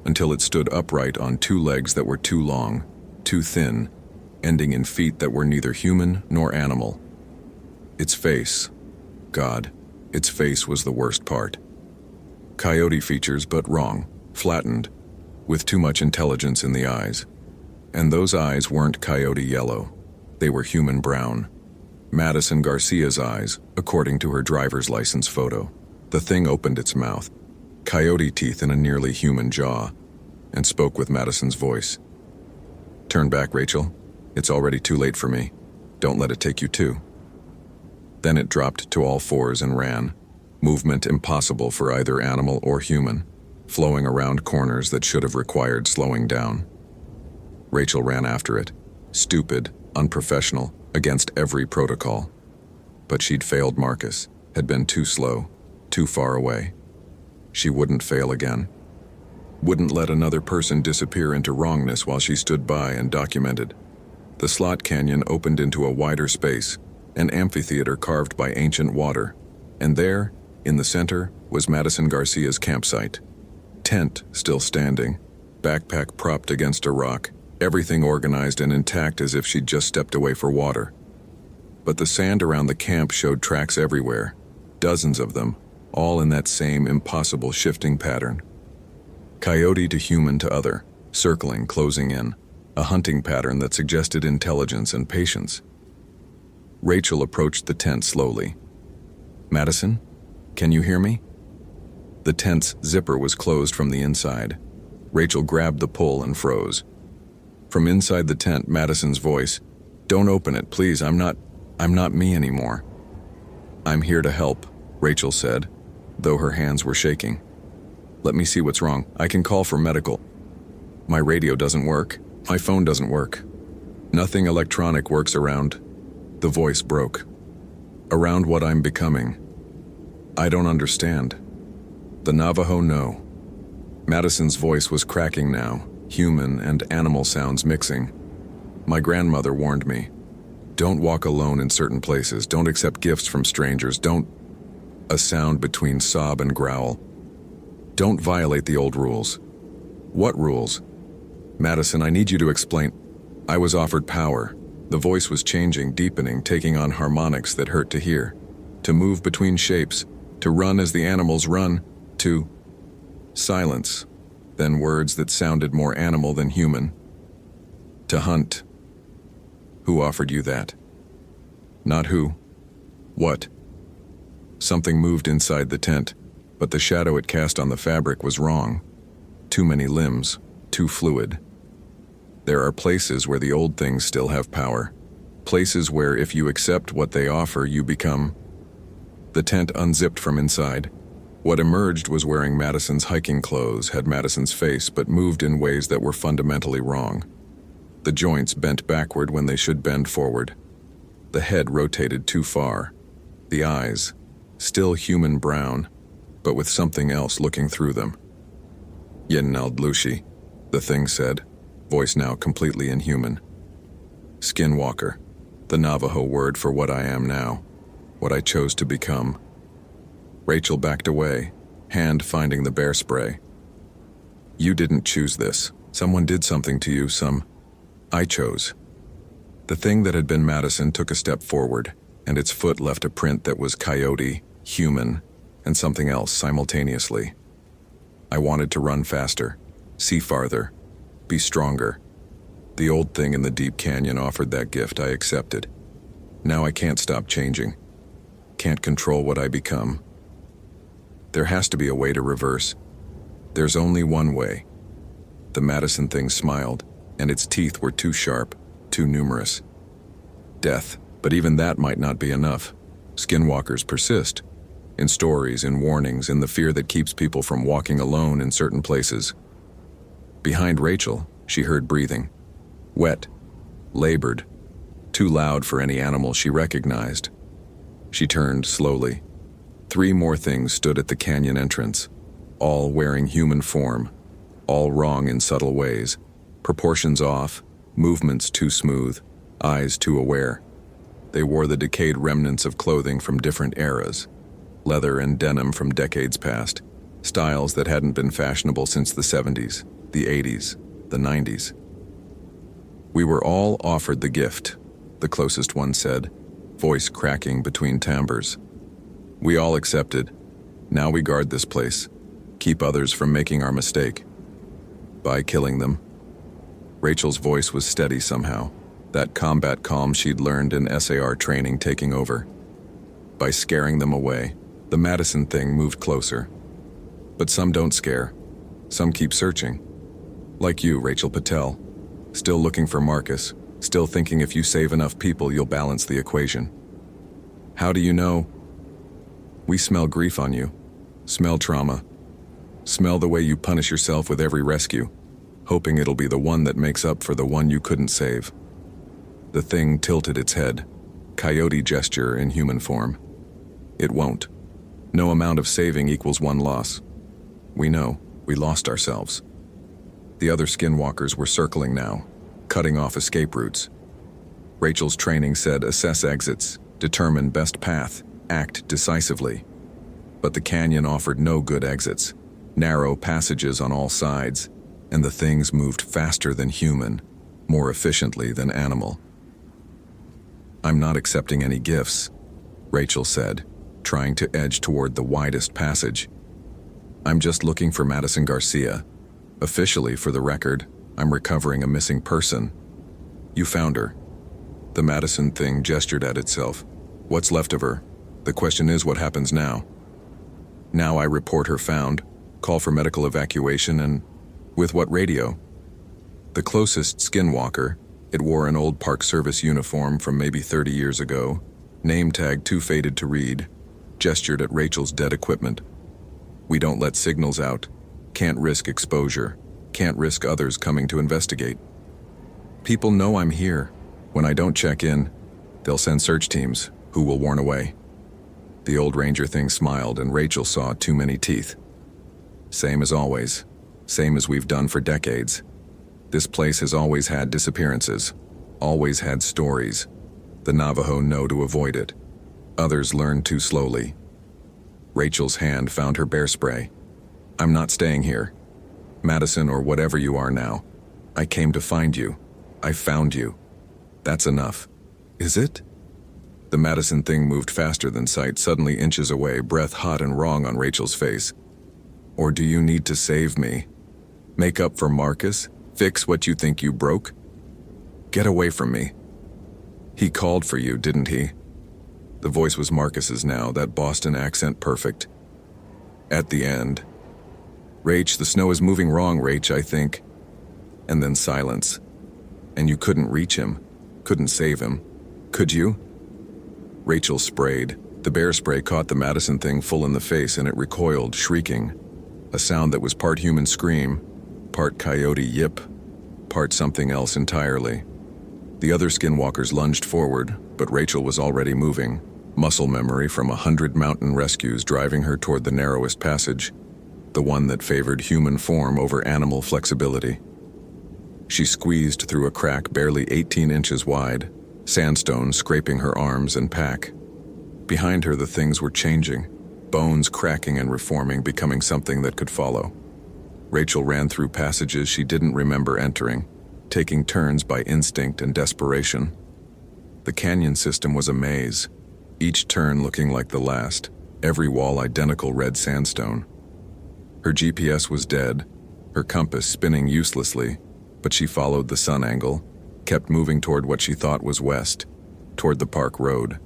until it stood upright on two legs that were too long, too thin, ending in feet that were neither human nor animal. Its face. God, its face was the worst part. Coyote features, but wrong, flattened, with too much intelligence in the eyes. And those eyes weren't coyote yellow. They were human brown. Madison Garcia's eyes, according to her driver's license photo. The thing opened its mouth, coyote teeth in a nearly human jaw, and spoke with Madison's voice. "Turn back, Rachel. It's already too late for me. Don't let it take you too." Then it dropped to all fours and ran, movement impossible for either animal or human, flowing around corners that should have required slowing down. Rachel ran after it, stupid, unprofessional, against every protocol. But she'd failed Marcus, had been too slow, too far away. She wouldn't fail again. Wouldn't let another person disappear into wrongness while she stood by and documented. The slot canyon opened into a wider space, an amphitheater carved by ancient water, and there, in the center, was Madison Garcia's campsite. Tent still standing, backpack propped against a rock, everything organized and intact as if she'd just stepped away for water. But the sand around the camp showed tracks everywhere, dozens of them, all in that same impossible shifting pattern. Coyote to human to other, circling, closing in, a hunting pattern that suggested intelligence and patience. Rachel approached the tent slowly. Madison? Can you hear me? The tent's zipper was closed from the inside. Rachel grabbed the pull and froze. From inside the tent, Madison's voice, "Don't open it, please, I'm not me anymore." "I'm here to help," Rachel said, though her hands were shaking. "Let me see what's wrong. I can call for medical. My radio doesn't work. My phone doesn't work. Nothing electronic works around." The voice broke. "Around what I'm becoming. I don't understand. The Navajo know." Madison's voice was cracking now, human and animal sounds mixing. "My grandmother warned me. Don't walk alone in certain places. Don't accept gifts from strangers. Don't—" A sound between sob and growl. "Don't violate the old rules." "What rules?" "Madison, I need you to explain." "I was offered power." The voice was changing, deepening, taking on harmonics that hurt to hear. "To move between shapes, to run as the animals run, to—" Silence, then words that sounded more animal than human. "To hunt." "Who offered you that?" "Not who. What?" Something moved inside the tent, but the shadow it cast on the fabric was wrong. Too many limbs, too fluid. There are places where the old things still have power. Places where if you accept what they offer, you become... The tent unzipped from inside. What emerged was wearing Madison's hiking clothes, had Madison's face, but moved in ways that were fundamentally wrong. The joints bent backward when they should bend forward. The head rotated too far. The eyes, still human brown, but with something else looking through them. "Yenaldlushi," the thing said, voice now completely inhuman. "Skinwalker," the Navajo word for what I am now, what I chose to become. Rachel backed away, hand finding the bear spray. "You didn't choose this. Someone did something to you, I chose." The thing that had been Madison took a step forward, and its foot left a print that was coyote, human, and something else simultaneously. "I wanted to run faster, see farther, be stronger. The old thing in the deep canyon offered that gift. I accepted. Now I can't stop changing. Can't control what I become. There has to be a way to reverse. There's only one way." The Madison thing smiled, and its teeth were too sharp, too numerous. "Death, but even that might not be enough. Skinwalkers persist. In stories, in warnings, in the fear that keeps people from walking alone in certain places." Behind Rachel, she heard breathing. Wet, labored, too loud for any animal she recognized. She turned slowly. 3 more things stood at the canyon entrance, all wearing human form, all wrong in subtle ways, proportions off, movements too smooth, eyes too aware. They wore the decayed remnants of clothing from different eras, leather and denim from decades past, styles that hadn't been fashionable since the 70s, the 80s, the 90s. "We were all offered the gift," the closest one said, voice cracking between timbres. "We all accepted. Now we guard this place, keep others from making our mistake. By killing them." Rachel's voice was steady somehow, that combat calm she'd learned in SAR training taking over. "By scaring them away." The Madison thing moved closer. "But some don't scare. Some keep searching. Like you, Rachel Patel. Still looking for Marcus, still thinking if you save enough people you'll balance the equation. How do you know? We smell grief on you. Smell trauma. Smell the way you punish yourself with every rescue, hoping it'll be the one that makes up for the one you couldn't save." The thing tilted its head, coyote gesture in human form. "It won't. No amount of saving equals one loss. We know, we lost ourselves." The other skinwalkers were circling now, cutting off escape routes. Rachel's training said assess exits, determine best path, act decisively. But the canyon offered no good exits, narrow passages on all sides, and the things moved faster than human, more efficiently than animal. "I'm not accepting any gifts," Rachel said, trying to edge toward the widest passage. "I'm just looking for Madison Garcia. Officially, for the record, I'm recovering a missing person." "You found her." The Madison thing gestured at itself. "What's left of her?" The question is, what happens now? Now I report her found, call for medical evacuation, and with what radio? The closest skinwalker, it wore an old Park Service uniform from maybe 30 years ago, name tag too faded to read, gestured at Rachel's dead equipment. We don't let signals out, can't risk exposure, can't risk others coming to investigate. People know I'm here. When I don't check in, they'll send search teams, who will warn away. The old ranger thing smiled, and Rachel saw too many teeth. Same as always, same as we've done for decades. This place has always had disappearances, always had stories. The Navajo know to avoid it. Others learn too slowly. Rachel's hand found her bear spray. I'm not staying here. Madison, or whatever you are now. I came to find you. I found you. That's enough. Is it? The Madison thing moved faster than sight, suddenly inches away, breath hot and wrong on Rachel's face. Or do you need to save me? Make up for Marcus? Fix what you think you broke? Get away from me. He called for you, didn't he? The voice was Marcus's now, that Boston accent perfect. At the end. Rach, the snow is moving wrong, Rach, I think. And then silence. And you couldn't reach him, couldn't save him. Could you? Rachel sprayed. The bear spray caught the Madison thing full in the face, and it recoiled, shrieking. A sound that was part human scream, part coyote yip, part something else entirely. The other skinwalkers lunged forward, but Rachel was already moving, muscle memory from 100 mountain rescues driving her toward the narrowest passage, the one that favored human form over animal flexibility. She squeezed through a crack barely 18 inches wide, sandstone scraping her arms and pack. Behind her, the things were changing, bones cracking and reforming, becoming something that could follow. Rachel ran through passages she didn't remember entering, taking turns by instinct and desperation. The canyon system was a maze, each turn looking like the last, every wall identical red sandstone. Her GPS was dead, her compass spinning uselessly, but she followed the sun angle, kept moving toward what she thought was west, toward the park road.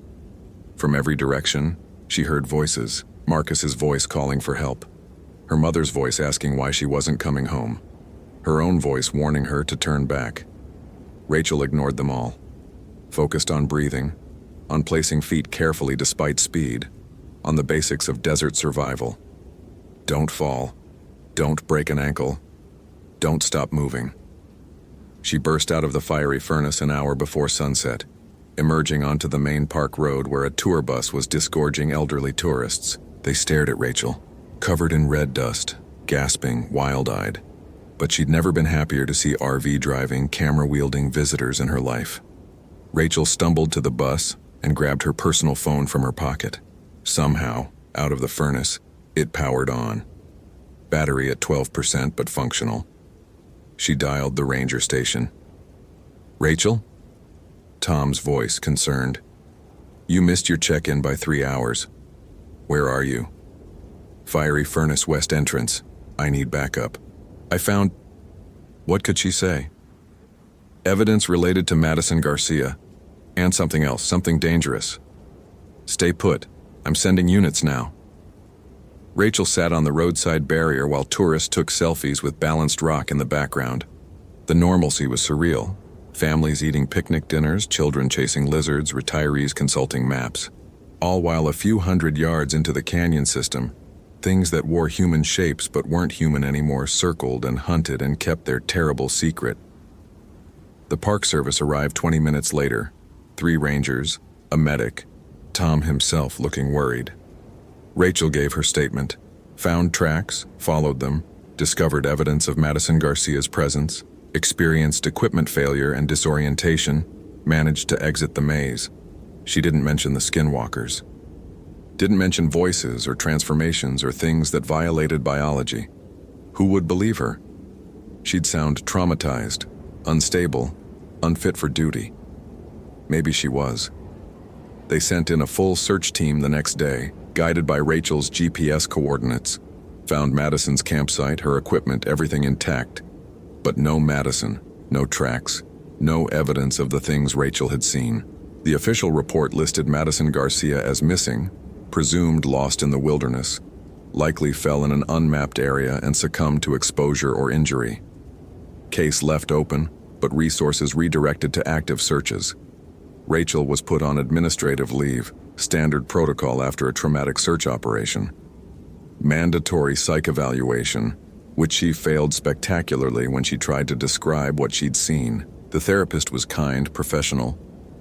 From every direction, she heard voices, Marcus's voice calling for help, her mother's voice asking why she wasn't coming home, her own voice warning her to turn back. Rachel ignored them all, focused on breathing, on placing feet carefully despite speed, on the basics of desert survival. Don't fall, don't break an ankle, don't stop moving. She burst out of the fiery furnace an hour before sunset, emerging onto the main park road where a tour bus was disgorging elderly tourists. They stared at Rachel, covered in red dust, gasping, wild-eyed. But she'd never been happier to see RV-driving, camera-wielding visitors in her life. Rachel stumbled to the bus and grabbed her personal phone from her pocket. Somehow, out of the furnace, it powered on. Battery at 12% but functional. She dialed the ranger station. Rachel? Tom's voice, concerned. You missed your check-in by 3 hours. Where are you? Fiery furnace west entrance. I need backup. I found... What could she say? Evidence related to Madison Garcia. And something else, something dangerous. Stay put. I'm sending units now. Rachel sat on the roadside barrier while tourists took selfies with balanced rock in the background. The normalcy was surreal. Families eating picnic dinners, children chasing lizards, retirees consulting maps. All while a few hundred yards into the canyon system, things that wore human shapes but weren't human anymore circled and hunted and kept their terrible secret. The Park Service arrived 20 minutes later. 3 rangers, a medic, Tom himself looking worried. Rachel gave her statement, found tracks, followed them, discovered evidence of Madison Garcia's presence, experienced equipment failure and disorientation, managed to exit the maze. She didn't mention the skinwalkers. Didn't mention voices or transformations or things that violated biology. Who would believe her? She'd sound traumatized, unstable, unfit for duty. Maybe she was. They sent in a full search team the next day, guided by Rachel's GPS coordinates. Found Madison's campsite, her equipment, everything intact. But no Madison, no tracks, no evidence of the things Rachel had seen. The official report listed Madison Garcia as missing, presumed lost in the wilderness, likely fell in an unmapped area and succumbed to exposure or injury. Case left open, but resources redirected to active searches. Rachel was put on administrative leave, standard protocol after a traumatic search operation. Mandatory psych evaluation, which she failed spectacularly when she tried to describe what she'd seen. The therapist was kind, professional,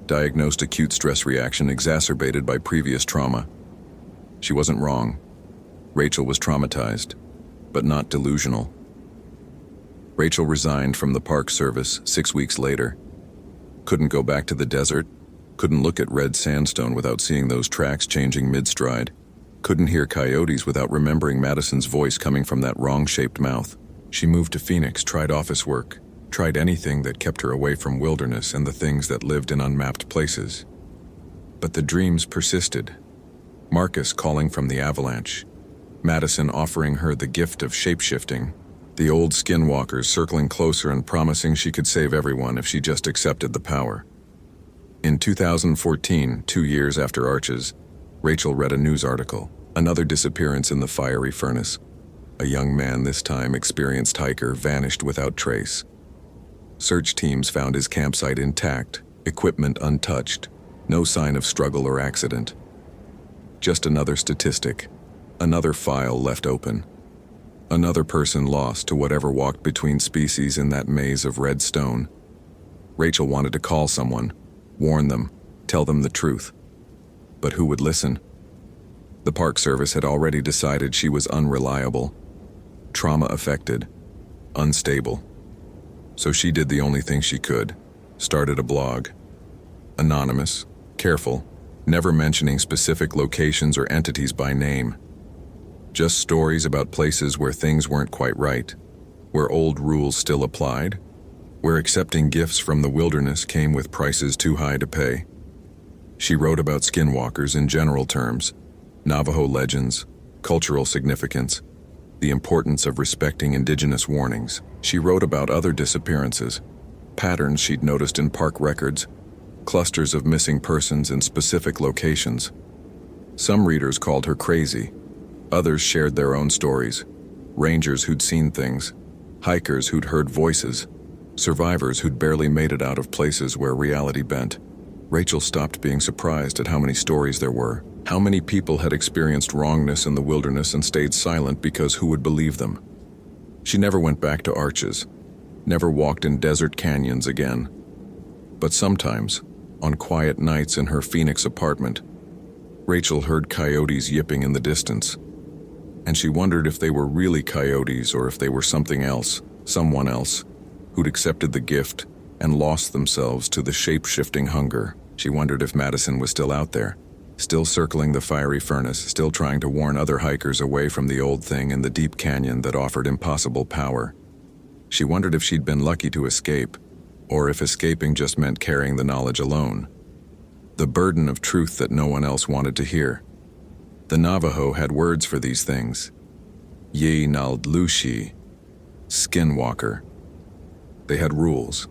diagnosed acute stress reaction exacerbated by previous trauma. She wasn't wrong. Rachel was traumatized, but not delusional. Rachel resigned from the Park Service 6 weeks later. Couldn't go back to the desert, couldn't look at red sandstone without seeing those tracks changing mid-stride, couldn't hear coyotes without remembering Madison's voice coming from that wrong-shaped mouth. She moved to Phoenix, tried office work, tried anything that kept her away from wilderness and the things that lived in unmapped places. But the dreams persisted. Marcus calling from the avalanche, Madison offering her the gift of shape-shifting, the old skinwalkers circling closer and promising she could save everyone if she just accepted the power. In 2014, 2 years after Arches, Rachel read a news article, another disappearance in the fiery furnace. A young man, this time experienced hiker, vanished without trace. Search teams found his campsite intact, equipment untouched, no sign of struggle or accident. Just another statistic, another file left open. Another person lost to whatever walked between species in that maze of red stone. Rachel wanted to call someone, warn them, tell them the truth. But who would listen? The Park Service had already decided she was unreliable, trauma-affected, unstable. So she did the only thing she could, started a blog. Anonymous, careful, never mentioning specific locations or entities by name. Just stories about places where things weren't quite right, where old rules still applied, where accepting gifts from the wilderness came with prices too high to pay. She wrote about skinwalkers in general terms, Navajo legends, cultural significance, the importance of respecting indigenous warnings. She wrote about other disappearances, patterns she'd noticed in park records, clusters of missing persons in specific locations. Some readers called her crazy. Others shared their own stories. Rangers who'd seen things, hikers who'd heard voices, survivors who'd barely made it out of places where reality bent. Rachel stopped being surprised at how many stories there were, how many people had experienced wrongness in the wilderness and stayed silent because who would believe them? She never went back to Arches, never walked in desert canyons again. But sometimes, on quiet nights in her Phoenix apartment, Rachel heard coyotes yipping in the distance. And she wondered if they were really coyotes or if they were something else, someone else, who'd accepted the gift and lost themselves to the shape-shifting hunger. She wondered if Madison was still out there, still circling the fiery furnace, still trying to warn other hikers away from the old thing in the deep canyon that offered impossible power. She wondered if she'd been lucky to escape, or if escaping just meant carrying the knowledge alone. The burden of truth that no one else wanted to hear. The Navajo had words for these things. Ye Naldlushi, skinwalker. They had rules.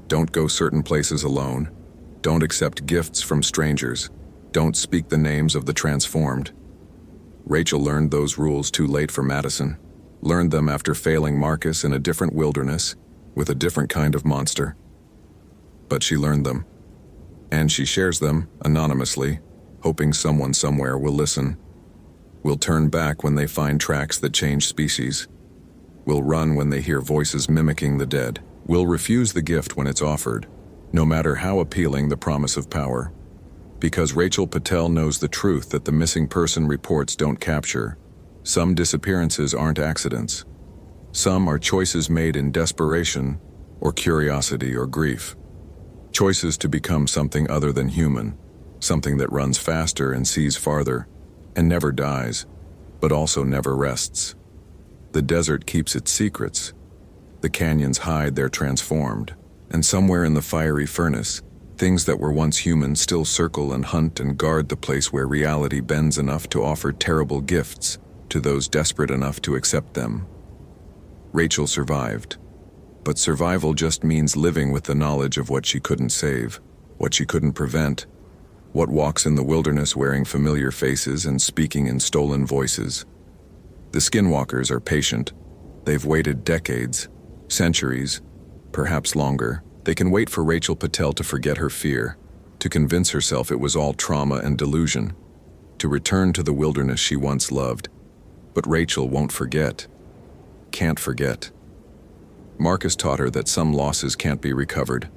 Don't go certain places alone. Don't accept gifts from strangers. Don't speak the names of the transformed. Rachel learned those rules too late for Madison. Learned them after failing Marcus in a different wilderness, with a different kind of monster. But she learned them. And she shares them, anonymously, hoping someone somewhere will listen. Will turn back when they find tracks that change species. Will run when they hear voices mimicking the dead. Will refuse the gift when it's offered, no matter how appealing the promise of power. Because Rachel Patel knows the truth that the missing person reports don't capture. Some disappearances aren't accidents. Some are choices made in desperation, or curiosity, or grief. Choices to become something other than human, something that runs faster and sees farther, and never dies, but also never rests. The desert keeps its secrets. The canyons hide their transformed, and somewhere in the fiery furnace, things that were once human still circle and hunt and guard the place where reality bends enough to offer terrible gifts to those desperate enough to accept them. Rachel survived, but survival just means living with the knowledge of what she couldn't save, what she couldn't prevent, What walks in the wilderness wearing familiar faces and speaking in stolen voices? The skinwalkers are patient. They've waited decades, centuries, perhaps longer. They can wait for Rachel Patel to forget her fear, to convince herself it was all trauma and delusion, to return to the wilderness she once loved. But Rachel won't forget. Can't forget. Marcus taught her that some losses can't be recovered.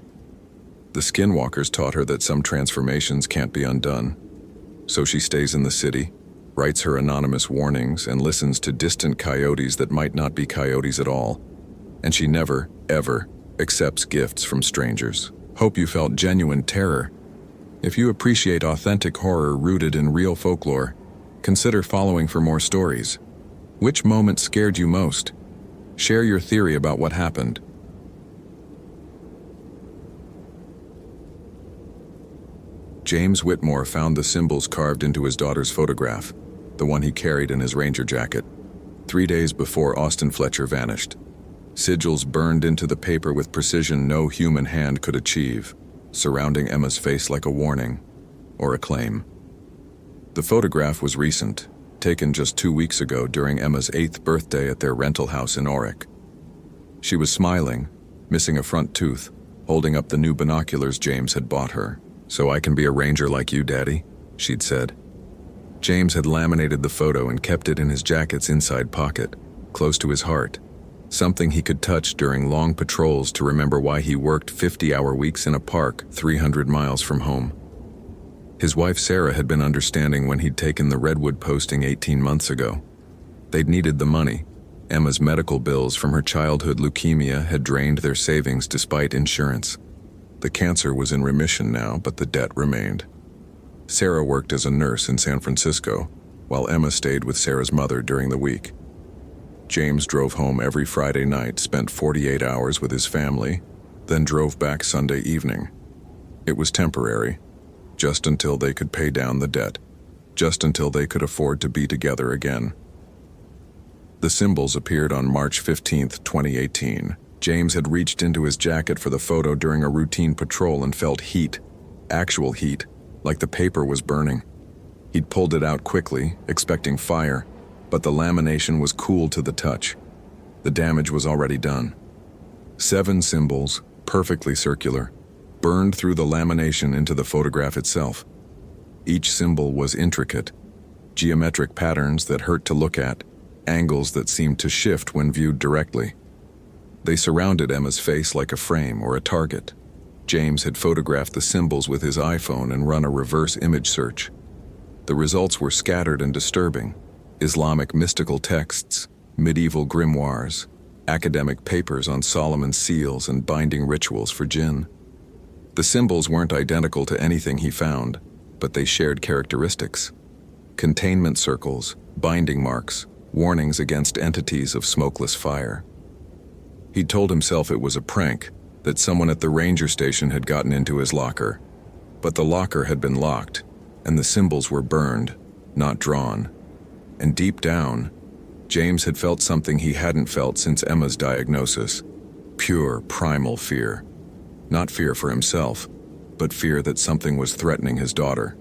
The skinwalkers taught her that some transformations can't be undone. So she stays in the city, writes her anonymous warnings, and listens to distant coyotes that might not be coyotes at all. And she never, ever accepts gifts from strangers. Hope you felt genuine terror. If you appreciate authentic horror rooted in real folklore, consider following for more stories. Which moment scared you most? Share your theory about what happened. James Whitmore found the symbols carved into his daughter's photograph, the one he carried in his ranger jacket, 3 days before Austin Fletcher vanished. Sigils burned into the paper with precision no human hand could achieve, surrounding Emma's face like a warning or a claim. The photograph was recent, taken just 2 weeks ago during Emma's 8th birthday at their rental house in Auric. She was smiling, missing a front tooth, holding up the new binoculars James had bought her. "So I can be a ranger like you, Daddy," she'd said. James had laminated the photo and kept it in his jacket's inside pocket, close to his heart, something he could touch during long patrols to remember why he worked 50-hour weeks in a park 300 miles from home. His wife Sarah had been understanding when he'd taken the Redwood posting 18 months ago. They'd needed the money. Emma's medical bills from her childhood leukemia had drained their savings despite insurance. The cancer was in remission now, but the debt remained. Sarah worked as a nurse in San Francisco, while Emma stayed with Sarah's mother during the week. James drove home every Friday night, spent 48 hours with his family, then drove back Sunday evening. It was temporary, just until they could pay down the debt, just until they could afford to be together again. The symbols appeared on March 15, 2018. James had reached into his jacket for the photo during a routine patrol and felt heat, actual heat, like the paper was burning. He'd pulled it out quickly, expecting fire, but the lamination was cool to the touch. The damage was already done. 7 symbols, perfectly circular, burned through the lamination into the photograph itself. Each symbol was intricate, geometric patterns that hurt to look at, angles that seemed to shift when viewed directly. They surrounded Emma's face like a frame or a target. James had photographed the symbols with his iPhone and run a reverse image search. The results were scattered and disturbing. Islamic mystical texts, medieval grimoires, academic papers on Solomon's seals and binding rituals for jinn. The symbols weren't identical to anything he found, but they shared characteristics. Containment circles, binding marks, warnings against entities of smokeless fire. He'd told himself it was a prank, that someone at the ranger station had gotten into his locker. But the locker had been locked, and the symbols were burned, not drawn. And deep down, James had felt something he hadn't felt since Emma's diagnosis. Pure, primal fear. Not fear for himself, but fear that something was threatening his daughter.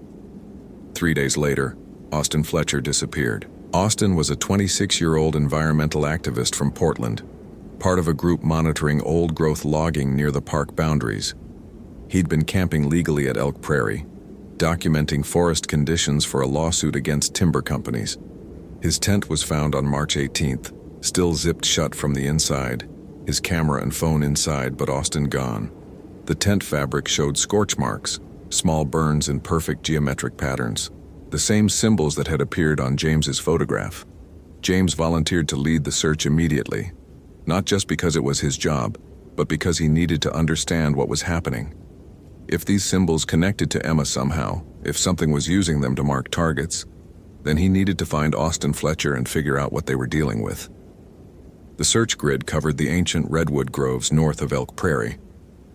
3 days later, Austin Fletcher disappeared. Austin was a 26-year-old environmental activist from Portland, part of a group monitoring old-growth logging near the park boundaries. He'd been camping legally at Elk Prairie, documenting forest conditions for a lawsuit against timber companies. His tent was found on March 18th, still zipped shut from the inside, his camera and phone inside, but Austin gone. The tent fabric showed scorch marks, small burns in perfect geometric patterns, the same symbols that had appeared on James's photograph. James volunteered to lead the search immediately, not just because it was his job, but because he needed to understand what was happening. If these symbols connected to Emma somehow, if something was using them to mark targets, then he needed to find Austin Fletcher and figure out what they were dealing with. The search grid covered the ancient redwood groves north of Elk Prairie,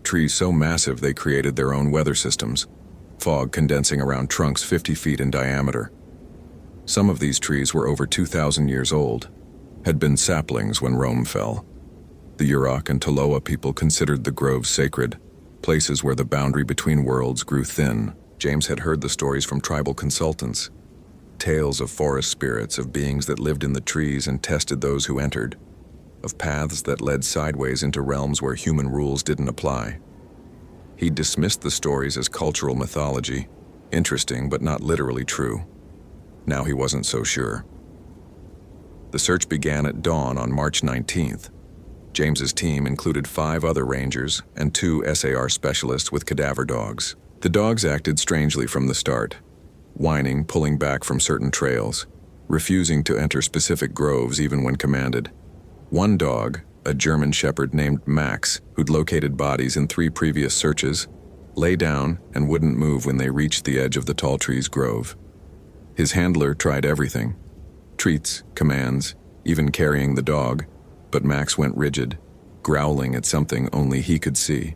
trees so massive they created their own weather systems, fog condensing around trunks 50 feet in diameter. Some of these trees were over 2,000 years old, had been saplings when Rome fell. The Yurok and Tolowa people considered the groves sacred, places where the boundary between worlds grew thin, James had heard the stories from tribal consultants, tales of forest spirits, of beings that lived in the trees and tested those who entered, of paths that led sideways into realms where human rules didn't apply. He dismissed the stories as cultural mythology, interesting but not literally true. Now he wasn't so sure. The search began at dawn on March 19th. James's team included 5 other rangers and 2 SAR specialists with cadaver dogs. The dogs acted strangely from the start, whining, pulling back from certain trails, refusing to enter specific groves even when commanded. One dog, a German shepherd named Max, who'd located bodies in 3 previous searches, lay down and wouldn't move when they reached the edge of the tall trees grove. His handler tried everything, treats, commands, even carrying the dog, but Max went rigid, growling at something only he could see.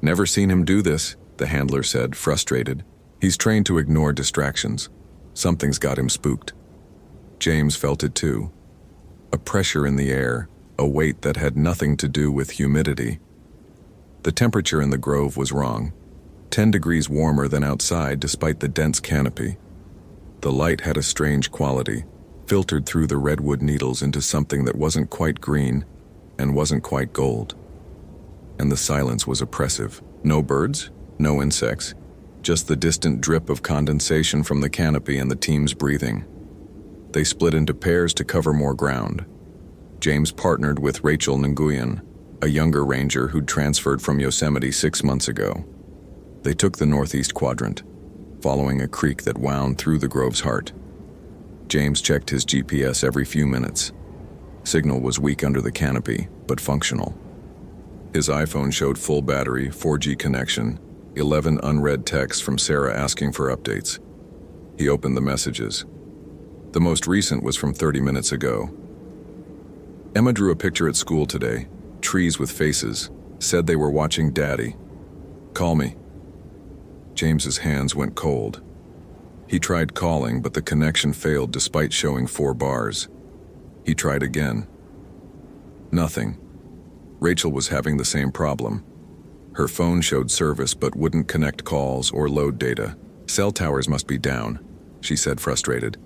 "Never seen him do this," the handler said, frustrated. "He's trained to ignore distractions. Something's got him spooked." James felt it too. A pressure in the air, a weight that had nothing to do with humidity. The temperature in the grove was wrong, 10 degrees warmer than outside despite the dense canopy. The light had a strange quality, filtered through the redwood needles into something that wasn't quite green and wasn't quite gold. And the silence was oppressive. No birds, no insects, just the distant drip of condensation from the canopy and the team's breathing. They split into pairs to cover more ground. James partnered with Rachel Nguyen, a younger ranger who'd transferred from Yosemite 6 months ago. They took the northeast quadrant, following a creek that wound through the grove's heart. James checked his GPS every few minutes. Signal was weak under the canopy, but functional. His iPhone showed full battery, 4G connection, 11 unread texts from Sarah asking for updates. He opened the messages. The most recent was from 30 minutes ago. "Emma drew a picture at school today, trees with faces, said they were watching Daddy. Call me." James's hands went cold. He tried calling, but the connection failed despite showing 4 bars. He tried again. Nothing. Rachel was having the same problem. Her phone showed service but wouldn't connect calls or load data. "Cell towers must be down," she said, frustrated.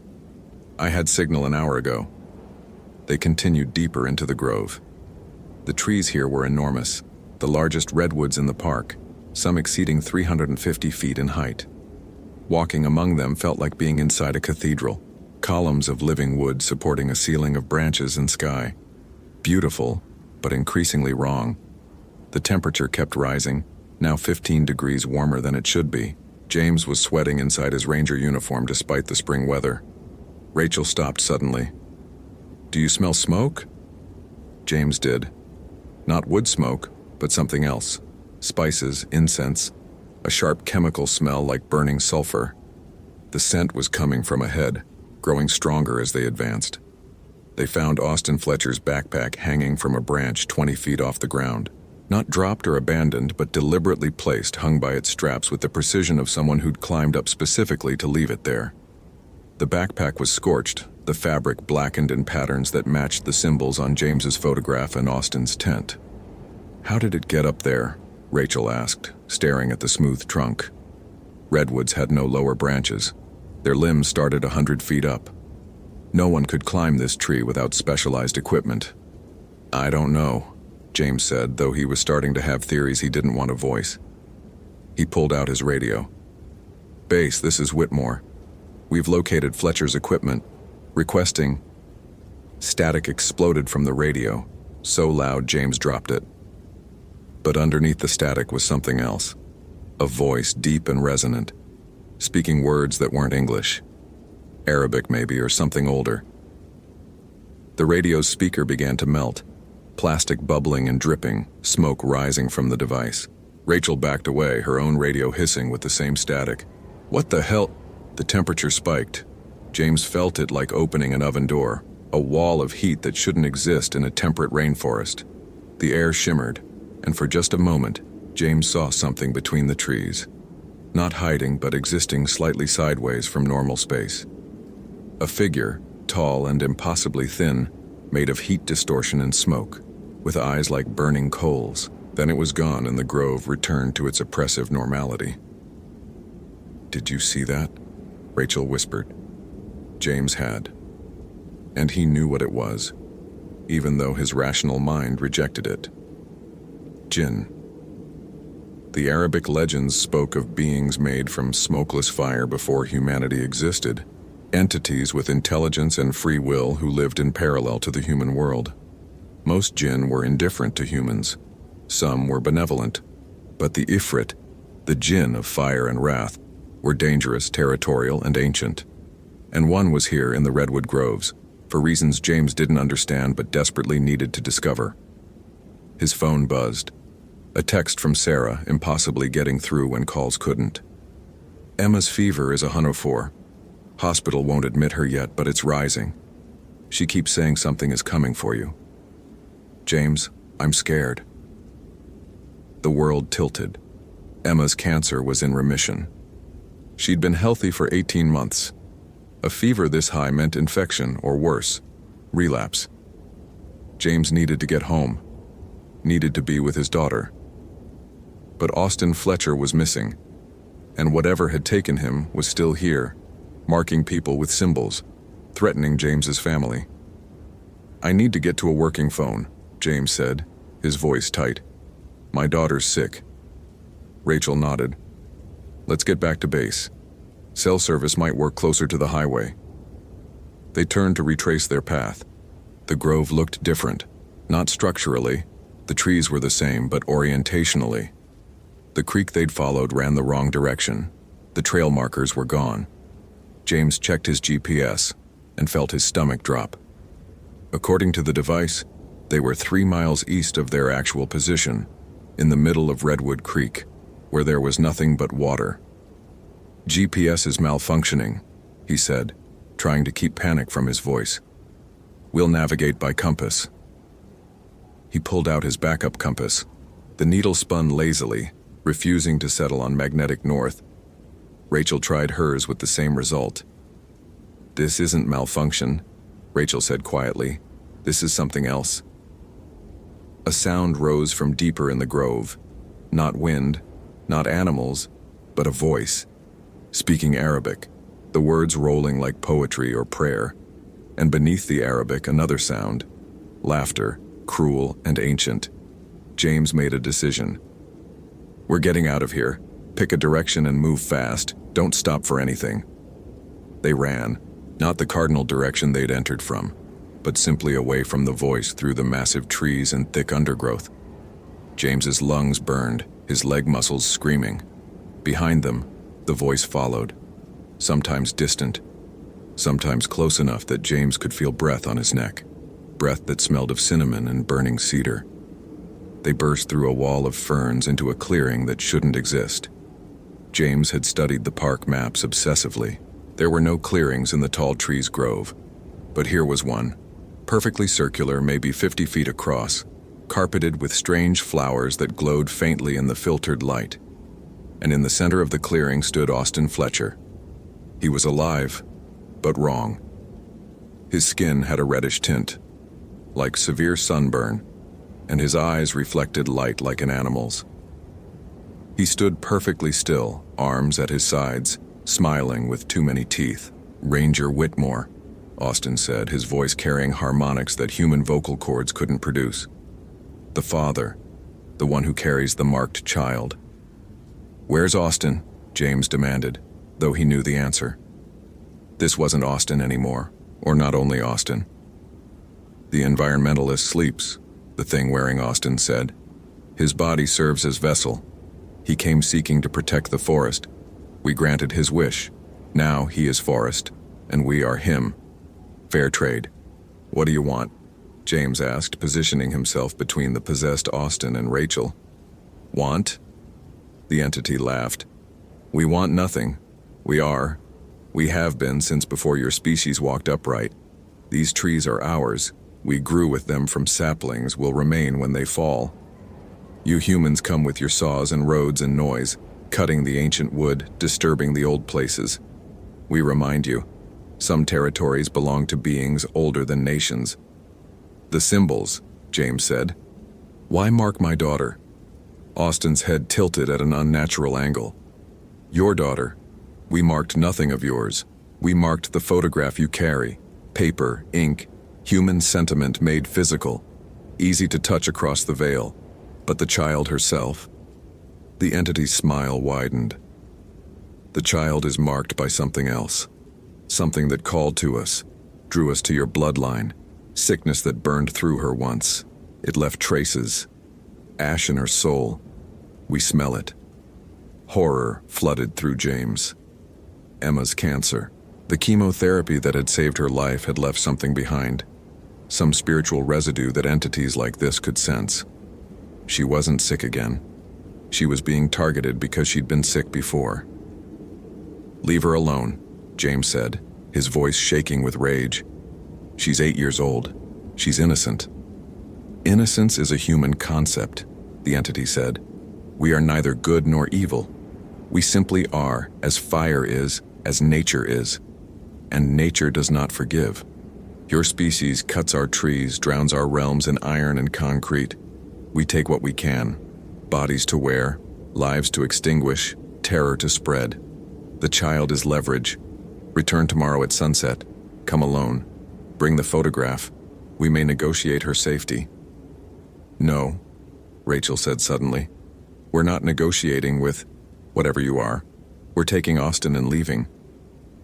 "I had signal an hour ago." They continued deeper into the grove. The trees here were enormous, the largest redwoods in the park, some exceeding 350 feet in height. Walking among them felt like being inside a cathedral, columns of living wood supporting a ceiling of branches and sky. Beautiful, but increasingly wrong. The temperature kept rising, now 15 degrees warmer than it should be. James was sweating inside his ranger uniform despite the spring weather. Rachel stopped suddenly. "Do you smell smoke?" James did. Not wood smoke, but something else. Spices, incense, a sharp chemical smell like burning sulfur. The scent was coming from ahead, growing stronger as they advanced. They found Austin Fletcher's backpack hanging from a branch 20 feet off the ground. Not dropped or abandoned, but deliberately placed, hung by its straps with the precision of someone who'd climbed up specifically to leave it there. The backpack was scorched, the fabric blackened in patterns that matched the symbols on James's photograph and Austin's tent. "How did it get up there?" Rachel asked, staring at the smooth trunk. Redwoods had no lower branches. Their limbs started 100 feet up. No one could climb this tree without specialized equipment. "I don't know," James said, though he was starting to have theories he didn't want to voice. He pulled out his radio. "Base, this is Whitmore. We've located Fletcher's equipment. Requesting..." Static exploded from the radio, so loud James dropped it. But underneath the static was something else. A voice deep and resonant, speaking words that weren't English. Arabic maybe, or something older. The radio's speaker began to melt, plastic bubbling and dripping, smoke rising from the device. Rachel backed away, her own radio hissing with the same static. "What the hell?" The temperature spiked. James felt it like opening an oven door, a wall of heat that shouldn't exist in a temperate rainforest. The air shimmered, and for just a moment, James saw something between the trees. Not hiding, but existing slightly sideways from normal space. A figure, tall and impossibly thin, made of heat distortion and smoke, with eyes like burning coals. Then it was gone and the grove returned to its oppressive normality. "Did you see that?" Rachel whispered. James had. And he knew what it was, even though his rational mind rejected it. Jinn. The Arabic legends spoke of beings made from smokeless fire before humanity existed, entities with intelligence and free will who lived in parallel to the human world. Most jinn were indifferent to humans. Some were benevolent. But the Ifrit, the jinn of fire and wrath, were dangerous, territorial, and ancient. And one was here in the redwood groves, for reasons James didn't understand but desperately needed to discover. His phone buzzed. A text from Sarah, impossibly getting through when calls couldn't. "Emma's fever is 104. Hospital won't admit her yet, but it's rising. She keeps saying something is coming for you. James, I'm scared." The world tilted. Emma's cancer was in remission. She'd been healthy for 18 months. A fever this high meant infection, or worse, relapse. James needed to get home, needed to be with his daughter. But Austin Fletcher was missing, and whatever had taken him was still here, marking people with symbols, threatening James's family. "I need to get to a working phone," James said, his voice tight. "My daughter's sick." Rachel nodded. "Let's get back to base. Cell service might work closer to the highway." They turned to retrace their path. The grove looked different, not structurally. The trees were the same, but orientationally. The creek they'd followed ran the wrong direction. The trail markers were gone. James checked his GPS and felt his stomach drop. According to the device, they were 3 miles east of their actual position, in the middle of Redwood Creek, where there was nothing but water. "GPS is malfunctioning," he said, trying to keep panic from his voice. "We'll navigate by compass." He pulled out his backup compass. The needle spun lazily, refusing to settle on magnetic north. Rachel tried hers with the same result. "This isn't malfunction," Rachel said quietly. "This is something else." A sound rose from deeper in the grove. Not wind, not animals, but a voice, speaking Arabic, the words rolling like poetry or prayer. And beneath the Arabic, another sound, laughter, cruel and ancient. James made a decision. "We're getting out of here. Pick a direction and move fast. Don't stop for anything." They ran, not the cardinal direction they'd entered from, but simply away from the voice through the massive trees and thick undergrowth. James's lungs burned, his leg muscles screaming. Behind them, the voice followed, sometimes distant, sometimes close enough that James could feel breath on his neck, breath that smelled of cinnamon and burning cedar. They burst through a wall of ferns into a clearing that shouldn't exist. James had studied the park maps obsessively. There were no clearings in the tall trees grove, but here was one, perfectly circular, maybe 50 feet across, carpeted with strange flowers that glowed faintly in the filtered light. And in the center of the clearing stood Austin Fletcher. He was alive, but wrong. His skin had a reddish tint, like severe sunburn, and his eyes reflected light like an animal's. He stood perfectly still, arms at his sides, smiling with too many teeth. "Ranger Whitmore," Austin said, his voice carrying harmonics that human vocal cords couldn't produce. "The father, the one who carries the marked child." "Where's Austin?" James demanded, though he knew the answer. This wasn't Austin anymore, or not only Austin. "The environmentalist sleeps," the thing wearing Austin said. "His body serves as vessel. He came seeking to protect the forest. We granted his wish. Now he is forest, and we are him. Fair trade. What do you want?" James asked, positioning himself between the possessed Austin and Rachel. "Want?" The entity laughed. "We want nothing. We are. We have been since before your species walked upright. These trees are ours. We grew with them from saplings, will remain when they fall. You humans come with your saws and roads and noise, cutting the ancient wood, disturbing the old places. We remind you, some territories belong to beings older than nations." "The symbols," James said. "Why mark my daughter?" Austin's head tilted at an unnatural angle. "Your daughter. We marked nothing of yours. We marked the photograph you carry. Paper, ink, human sentiment made physical. Easy to touch across the veil. But the child herself? The entity's smile widened. The child is marked by something else. Something that called to us, drew us to your bloodline. Sickness that burned through her once. It left traces. Ash in her soul. We smell it. Horror flooded through James. Emma's cancer. The chemotherapy that had saved her life had left something behind. Some spiritual residue that entities like this could sense. She wasn't sick again. She was being targeted because she'd been sick before. "Leave her alone," James said, his voice shaking with rage. "She's 8 years old. She's innocent." "Innocence is a human concept," the entity said. "We are neither good nor evil. We simply are, as fire is, as nature is. And nature does not forgive. Your species cuts our trees, drowns our realms in iron and concrete. We take what we can. Bodies to wear, lives to extinguish, terror to spread. The child is leverage. Return tomorrow at sunset. Come alone. Bring the photograph. We may negotiate her safety." "No," Rachel said suddenly. "We're not negotiating with whatever you are. We're taking Austin and leaving."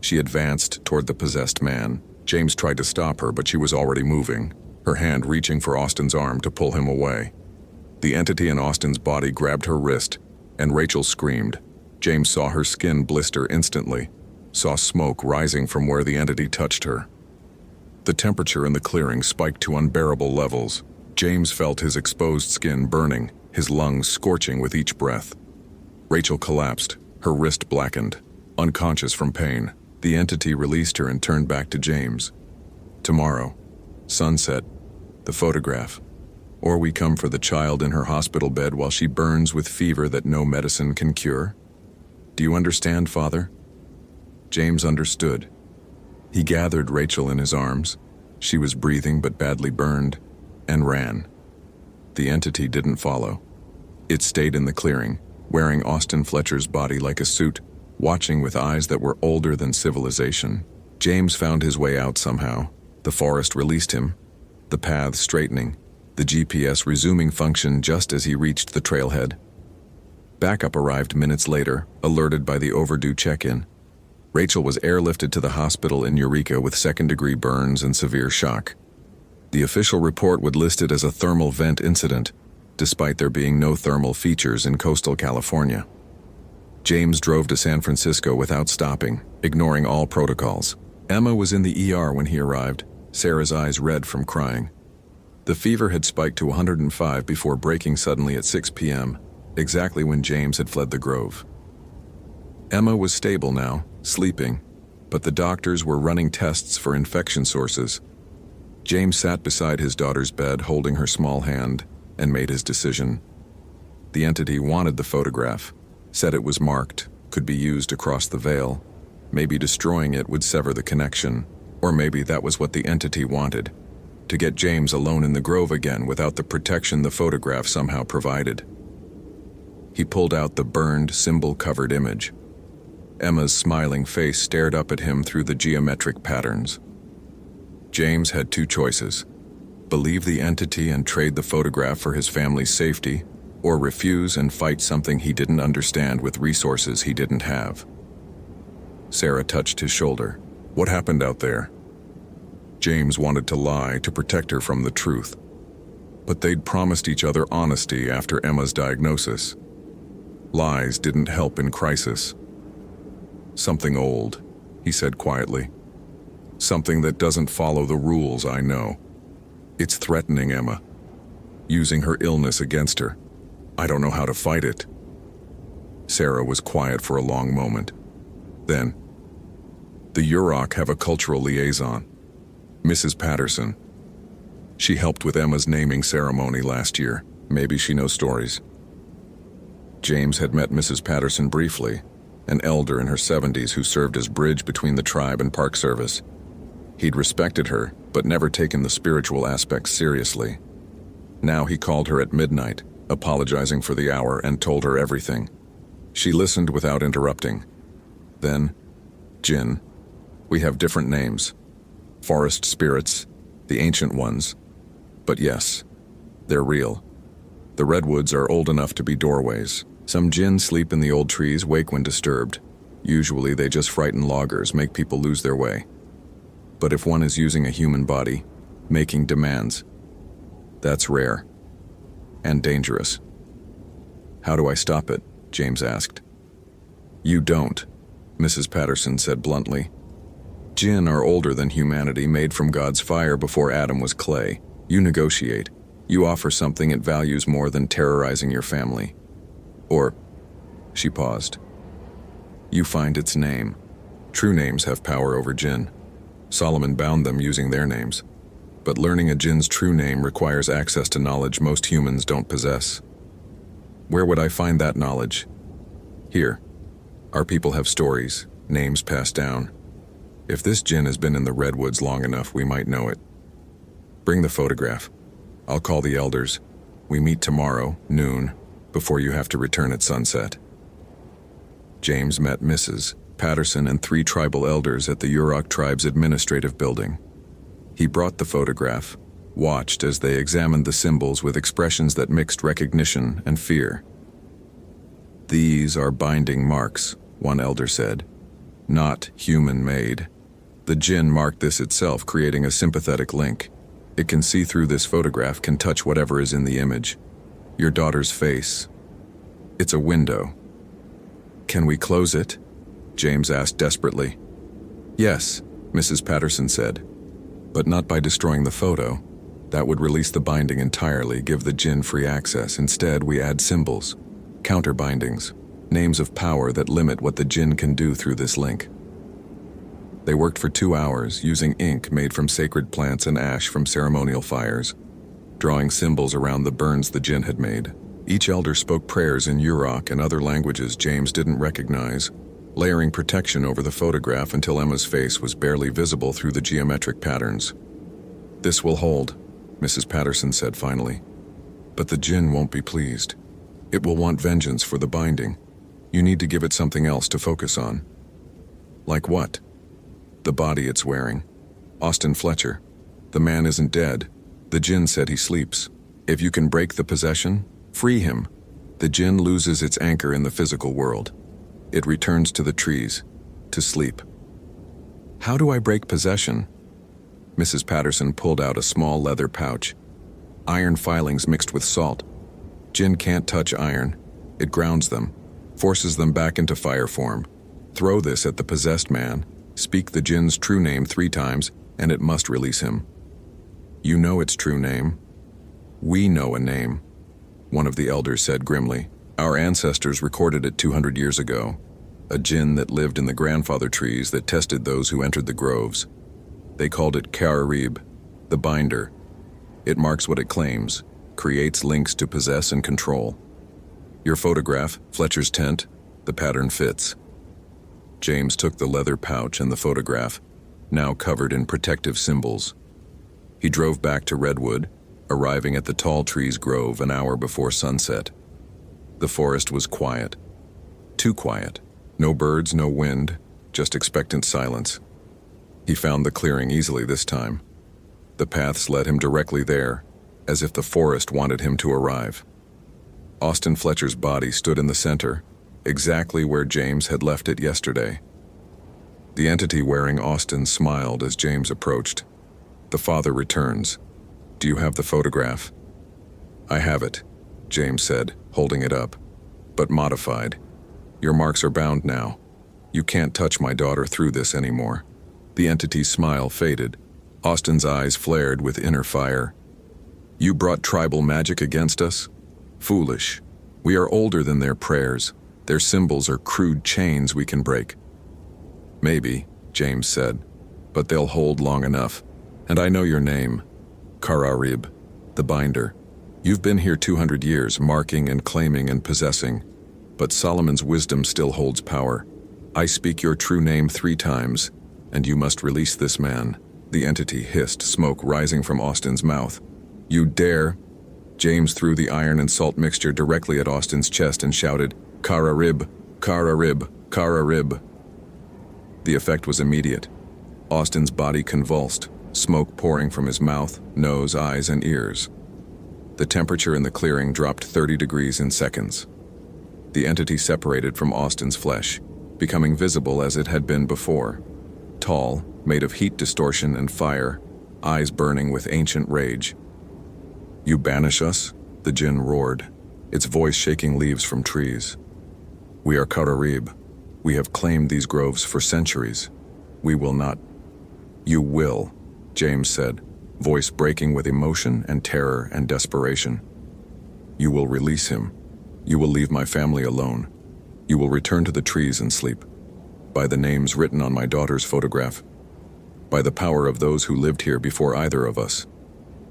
She advanced toward the possessed man. James tried to stop her, but she was already moving, her hand reaching for Austin's arm to pull him away. The entity in Austin's body grabbed her wrist, and Rachel screamed. James saw her skin blister instantly, saw smoke rising from where the entity touched her. The temperature in the clearing spiked to unbearable levels. James felt his exposed skin burning, his lungs scorching with each breath. Rachel collapsed, her wrist blackened, unconscious from pain. The entity released her and turned back to James. "Tomorrow, sunset, the photograph. Or we come for the child in her hospital bed while she burns with fever that no medicine can cure. Do you understand, Father?" James understood. He gathered Rachel in his arms. She was breathing but badly burned, and ran. The entity didn't follow. It stayed in the clearing, wearing Austin Fletcher's body like a suit, watching with eyes that were older than civilization. James found his way out somehow. The forest released him, the path straightening, the GPS resuming function just as he reached the trailhead. Backup arrived minutes later, alerted by the overdue check-in. Rachel was airlifted to the hospital in Eureka with second-degree burns and severe shock. The official report would list it as a thermal vent incident, despite there being no thermal features in coastal California. James drove to San Francisco without stopping, ignoring all protocols. Emma was in the ER when he arrived, Sarah's eyes red from crying. The fever had spiked to 105 before breaking suddenly at 6 p.m., exactly when James had fled the Grove. Emma was stable now, sleeping, but the doctors were running tests for infection sources. James sat beside his daughter's bed, holding her small hand, and made his decision. The entity wanted the photograph, said it was marked, could be used across the veil. Maybe destroying it would sever the connection, or maybe that was what the entity wanted, to get James alone in the Grove again without the protection the photograph somehow provided. He pulled out the burned, symbol-covered image. Emma's smiling face stared up at him through the geometric patterns. James had two choices: believe the entity and trade the photograph for his family's safety, or refuse and fight something he didn't understand with resources he didn't have. Sarah touched his shoulder. "What happened out there?" James wanted to lie to protect her from the truth. But they'd promised each other honesty after Emma's diagnosis. Lies didn't help in crisis. "Something old," he said quietly. "Something that doesn't follow the rules I know. It's threatening Emma, using her illness against her. I don't know how to fight it." Sarah was quiet for a long moment. Then, "The Yurok have a cultural liaison, Mrs. Patterson. She helped with Emma's naming ceremony last year. Maybe she knows stories." James had met Mrs. Patterson briefly, an elder in her 70s who served as bridge between the tribe and Park Service. He'd respected her, but never taken the spiritual aspects seriously. Now he called her at midnight, apologizing for the hour, and told her everything. She listened without interrupting. Then, Jinn. We have different names. Forest spirits, the ancient ones. But yes, they're real. The redwoods are old enough to be doorways. Some jinn sleep in the old trees, wake when disturbed. Usually they just frighten loggers, make people lose their way. But if one is using a human body, making demands, that's rare and dangerous. How do I stop it? James asked. You don't, Mrs. Patterson said bluntly. Jinn are older than humanity, made from God's fire before Adam was clay. You negotiate. You offer something it values more than terrorizing your family. Or, she paused. You find its name. True names have power over jinn. Solomon bound them using their names. But learning a jinn's true name requires access to knowledge most humans don't possess. Where would I find that knowledge? Here. Our people have stories, names passed down. If this jinn has been in the redwoods long enough, we might know it. Bring the photograph. I'll call the elders. We meet tomorrow, noon, before you have to return at sunset. James met Mrs. Patterson and 3 tribal elders at the Yurok tribe's administrative building. He brought the photograph, watched as they examined the symbols with expressions that mixed recognition and fear. These are binding marks, one elder said, not human-made. The jinn marked this itself, creating a sympathetic link. It can see through this photograph, can touch whatever is in the image. Your daughter's face. It's a window. Can we close it? James asked desperately. Yes, Mrs. Patterson said, but not by destroying the photo. That would release the binding entirely, give the jinn free access. Instead, we add symbols, counter-bindings, names of power that limit what the jinn can do through this link. They worked for 2 hours, using ink made from sacred plants and ash from ceremonial fires, drawing symbols around the burns the jinn had made. Each elder spoke prayers in Yurok and other languages James didn't recognize, layering protection over the photograph until Emma's face was barely visible through the geometric patterns. This will hold, Mrs. Patterson said finally. But the jinn won't be pleased. It will want vengeance for the binding. You need to give it something else to focus on. Like what? The body it's wearing. Austin Fletcher. The man isn't dead. The jinn said he sleeps. If you can break the possession, free him. The jinn loses its anchor in the physical world. It returns to the trees, to sleep. How do I break possession? Mrs. Patterson pulled out a small leather pouch. Iron filings mixed with salt. Jinn can't touch iron. It grounds them, forces them back into fire form. Throw this at the possessed man, speak the jinn's true name 3 times, and it must release him. You know its true name. We know a name, one of the elders said grimly. Our ancestors recorded it 200 years ago. A jinn that lived in the grandfather trees that tested those who entered the groves. They called it Kararib, the binder. It marks what it claims, creates links to possess and control. Your photograph, Fletcher's tent, the pattern fits. James took the leather pouch and the photograph, now covered in protective symbols. He drove back to Redwood, arriving at the tall trees grove an hour before sunset. The forest was quiet. Too quiet. No birds, no wind, just expectant silence. He found the clearing easily this time. The paths led him directly there, as if the forest wanted him to arrive. Austin Fletcher's body stood in the center, exactly where James had left it yesterday. The entity wearing Austin smiled as James approached. The father returns. Do you have the photograph? I have it, James said, holding it up, but modified. Your marks are bound now. You can't touch my daughter through this anymore. The entity's smile faded. Austin's eyes flared with inner fire. You brought tribal magic against us? Foolish. We are older than their prayers. Their symbols are crude chains we can break. Maybe, James said, but they'll hold long enough. And I know your name. Kararib, the binder. You've been here 200 years, marking and claiming and possessing. But Solomon's wisdom still holds power. I speak your true name 3 times, and you must release this man. The entity hissed, smoke rising from Austin's mouth. You dare? James threw the iron and salt mixture directly at Austin's chest and shouted, Kararib, Kararib, Kararib. The effect was immediate. Austin's body convulsed, smoke pouring from his mouth, nose, eyes, and ears. The temperature in the clearing dropped 30 degrees in seconds. The entity separated from Austin's flesh, becoming visible as it had been before. Tall, made of heat distortion and fire, eyes burning with ancient rage. "You banish us?" the jinn roared, its voice shaking leaves from trees. "We are Kararib. We have claimed these groves for centuries. We will not." "You will," James said, voice breaking with emotion and terror and desperation. "You will release him. You will leave my family alone. You will return to the trees and sleep. By the names written on my daughter's photograph. By the power of those who lived here before either of us.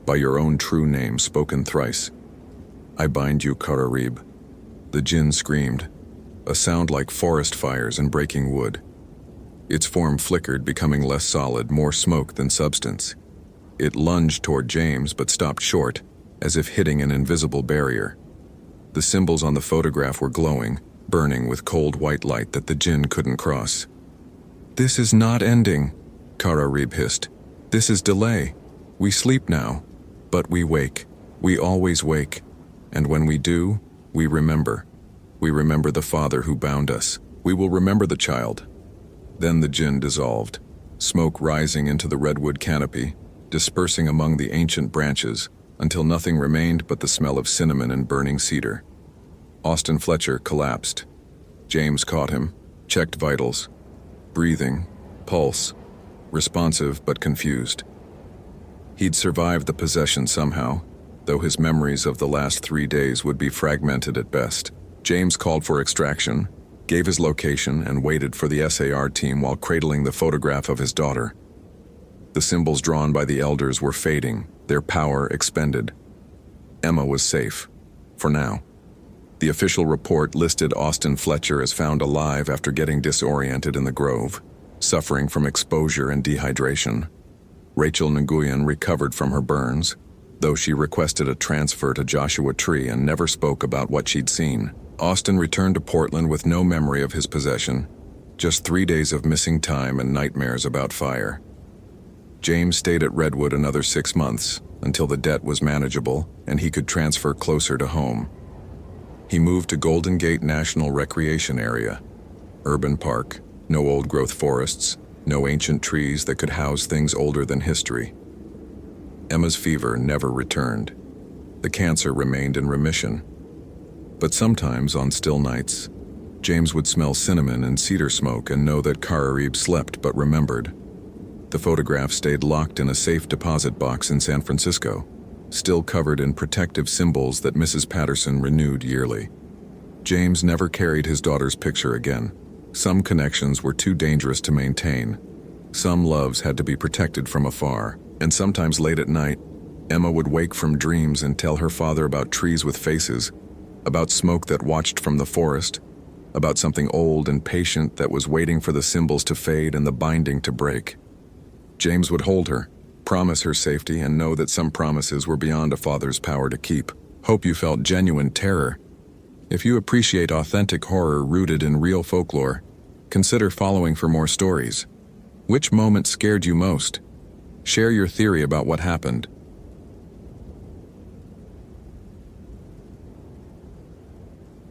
By your own true name spoken thrice. I bind you, Kararib." The jinn screamed, a sound like forest fires and breaking wood. Its form flickered, becoming less solid, more smoke than substance. It lunged toward James but stopped short, as if hitting an invisible barrier. The symbols on the photograph were glowing, burning with cold white light that the jinn couldn't cross. "This is not ending," Kararib hissed. "This is delay. We sleep now, but we wake. We always wake. And when we do, we remember. We remember the father who bound us. We will remember the child." Then the jinn dissolved, smoke rising into the redwood canopy, dispersing among the ancient branches, until nothing remained but the smell of cinnamon and burning cedar. Austin Fletcher collapsed. James caught him, checked vitals. Breathing, pulse, responsive but confused. He'd survived the possession somehow, though his memories of the last 3 days would be fragmented at best. James called for extraction, gave his location, and waited for the SAR team while cradling the photograph of his daughter. The symbols drawn by the elders were fading, their power expended. Emma was safe, for now. The official report listed Austin Fletcher as found alive after getting disoriented in the grove, suffering from exposure and dehydration. Rachel Nguyen recovered from her burns, though she requested a transfer to Joshua Tree and never spoke about what she'd seen. Austin returned to Portland with no memory of his possession, just 3 days of missing time and nightmares about fire. James stayed at Redwood another 6 months, until the debt was manageable and he could transfer closer to home. He moved to Golden Gate National Recreation Area. Urban park, no old-growth forests, no ancient trees that could house things older than history. Emma's fever never returned. The cancer remained in remission. But sometimes, on still nights, James would smell cinnamon and cedar smoke and know that Kararib slept but remembered. The photograph stayed locked in a safe deposit box in San Francisco, still covered in protective symbols that Mrs. Patterson renewed yearly. James never carried his daughter's picture again. Some connections were too dangerous to maintain. Some loves had to be protected from afar. And sometimes late at night, Emma would wake from dreams and tell her father about trees with faces, about smoke that watched from the forest, about something old and patient that was waiting for the symbols to fade and the binding to break. James would hold her, promise her safety, and know that some promises were beyond a father's power to keep. Hope you felt genuine terror. If you appreciate authentic horror rooted in real folklore, consider following for more stories. Which moment scared you most? Share your theory about what happened.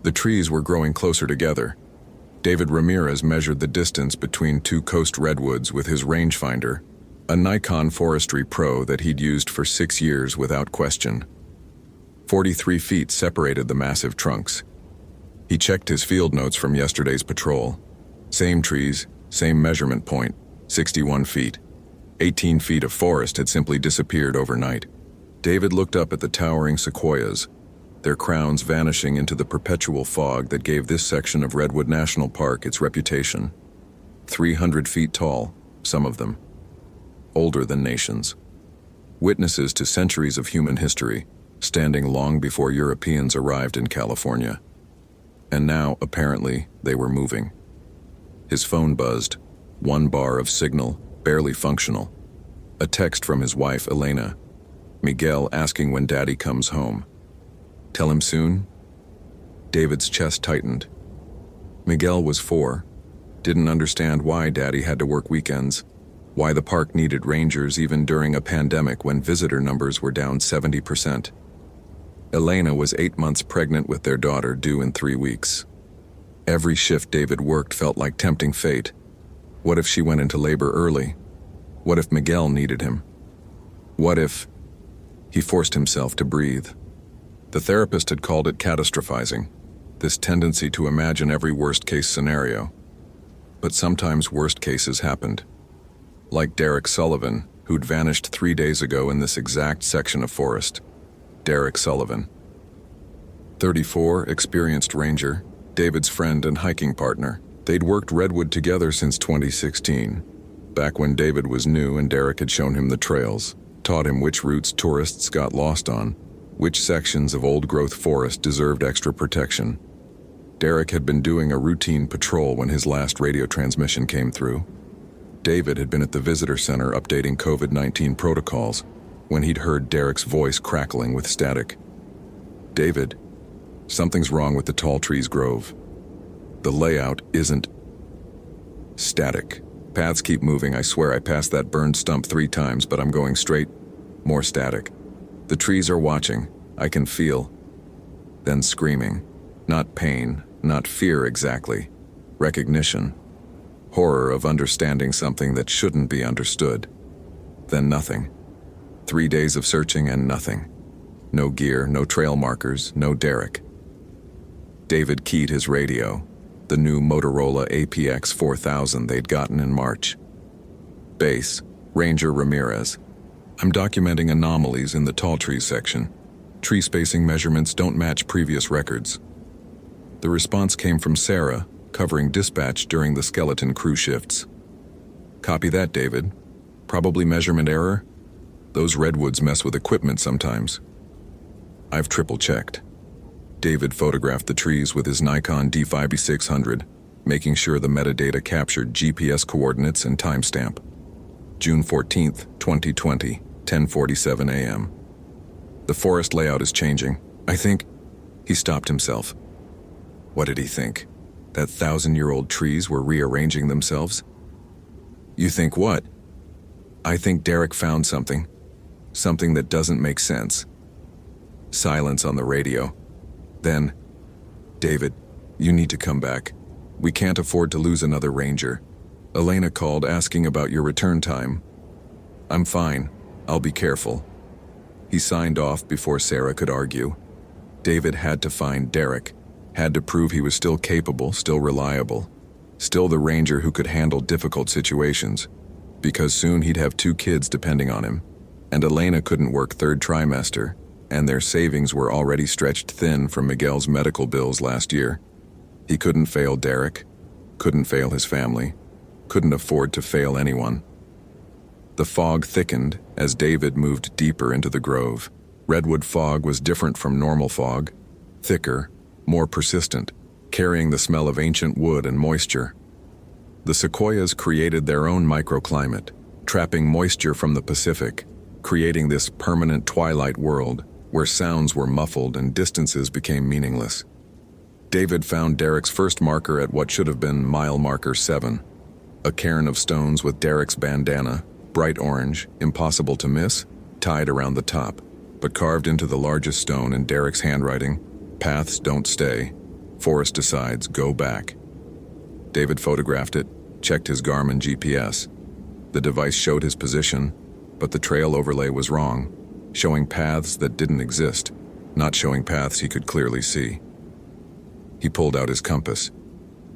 The trees were growing closer together. David Ramirez measured the distance between 2 coast redwoods with his rangefinder, a Nikon Forestry Pro that he'd used for 6 years without question. 43 feet separated the massive trunks. He checked his field notes from yesterday's patrol. Same trees, same measurement point, 61 feet. 18 feet of forest had simply disappeared overnight. David looked up at the towering sequoias, their crowns vanishing into the perpetual fog that gave this section of Redwood National Park its reputation. 300 feet tall, some of them. Older than nations. Witnesses to centuries of human history, standing long before Europeans arrived in California. And now, apparently, they were moving. His phone buzzed, 1 bar of signal, barely functional. A text from his wife, Elena. Miguel asking when Daddy comes home. Tell him soon? David's chest tightened. Miguel was 4. Didn't understand why Daddy had to work weekends, why the park needed rangers even during a pandemic when visitor numbers were down 70%. Elena was 8 months pregnant with their daughter due in 3 weeks. Every shift David worked felt like tempting fate. What if she went into labor early? What if Miguel needed him? What if... He forced himself to breathe. The therapist had called it catastrophizing, this tendency to imagine every worst-case scenario. But sometimes worst cases happened. Like Derek Sullivan, who'd vanished 3 days ago in this exact section of forest. Derek Sullivan. 34, experienced ranger, David's friend and hiking partner. They'd worked Redwood together since 2016, back when David was new and Derek had shown him the trails, taught him which routes tourists got lost on, which sections of old-growth forest deserved extra protection. Derek had been doing a routine patrol when his last radio transmission came through. David had been at the visitor center updating COVID-19 protocols when he'd heard Derek's voice crackling with static. "David, something's wrong with the Tall Trees Grove. The layout isn't static. Paths keep moving. I swear I passed that burned stump 3 times, but I'm going straight. More static. The trees are watching. I can feel." Then screaming. Not pain, not fear exactly. Recognition. Horror of understanding something that shouldn't be understood. Then nothing. 3 days of searching and nothing. No gear, no trail markers, no Derek. David keyed his radio, the new Motorola APX 4000 they'd gotten in March. "Base, Ranger Ramirez. I'm documenting anomalies in the tall trees section. Tree spacing measurements don't match previous records." The response came from Sarah, covering dispatch during the skeleton crew shifts. "Copy that, David. Probably measurement error. Those redwoods mess with equipment sometimes." "I've triple-checked." David photographed the trees with his Nikon D5600, making sure the metadata captured GPS coordinates and timestamp. June 14th, 2020, 10:47 a.m. "The forest layout is changing. I think..." He stopped himself. What did he think? That 1,000-year-old trees were rearranging themselves? "You think what?" "I think Derek found something. Something that doesn't make sense." Silence on the radio. Then, "David, you need to come back. We can't afford to lose another ranger. Elena called asking about your return time." "I'm fine. I'll be careful." He signed off before Sarah could argue. David had to find Derek, had to prove he was still capable, still reliable, still the ranger who could handle difficult situations, because soon he'd have 2 kids depending on him, and Elena couldn't work 3rd trimester, and their savings were already stretched thin from Miguel's medical bills last year. He couldn't fail Derek, couldn't fail his family, couldn't afford to fail anyone. The fog thickened as David moved deeper into the grove. Redwood fog was different from normal fog, thicker, more persistent, carrying the smell of ancient wood and moisture. The sequoias created their own microclimate, trapping moisture from the Pacific, creating this permanent twilight world where sounds were muffled and distances became meaningless. David found Derek's first marker at what should have been mile marker 7, a cairn of stones with Derek's bandana, bright orange, impossible to miss, tied around the top, but carved into the largest stone in Derek's handwriting: "Paths don't stay. Forest decides, go back." David photographed it, checked his Garmin GPS. The device showed his position, but the trail overlay was wrong, showing paths that didn't exist, not showing paths he could clearly see. He pulled out his compass.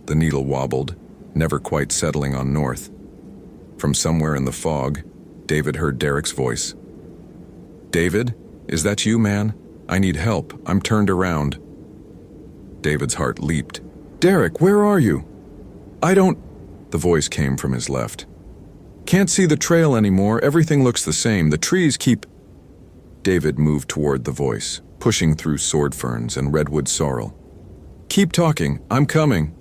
The needle wobbled, never quite settling on north. From somewhere in the fog, David heard Derek's voice. "David, is that you, man? I need help. I'm turned around." David's heart leaped. "Derek, where are you?" "I don't..." The voice came from his left. "Can't see the trail anymore. Everything looks the same. The trees keep..." David moved toward the voice, pushing through sword ferns and redwood sorrel. "Keep talking. I'm coming."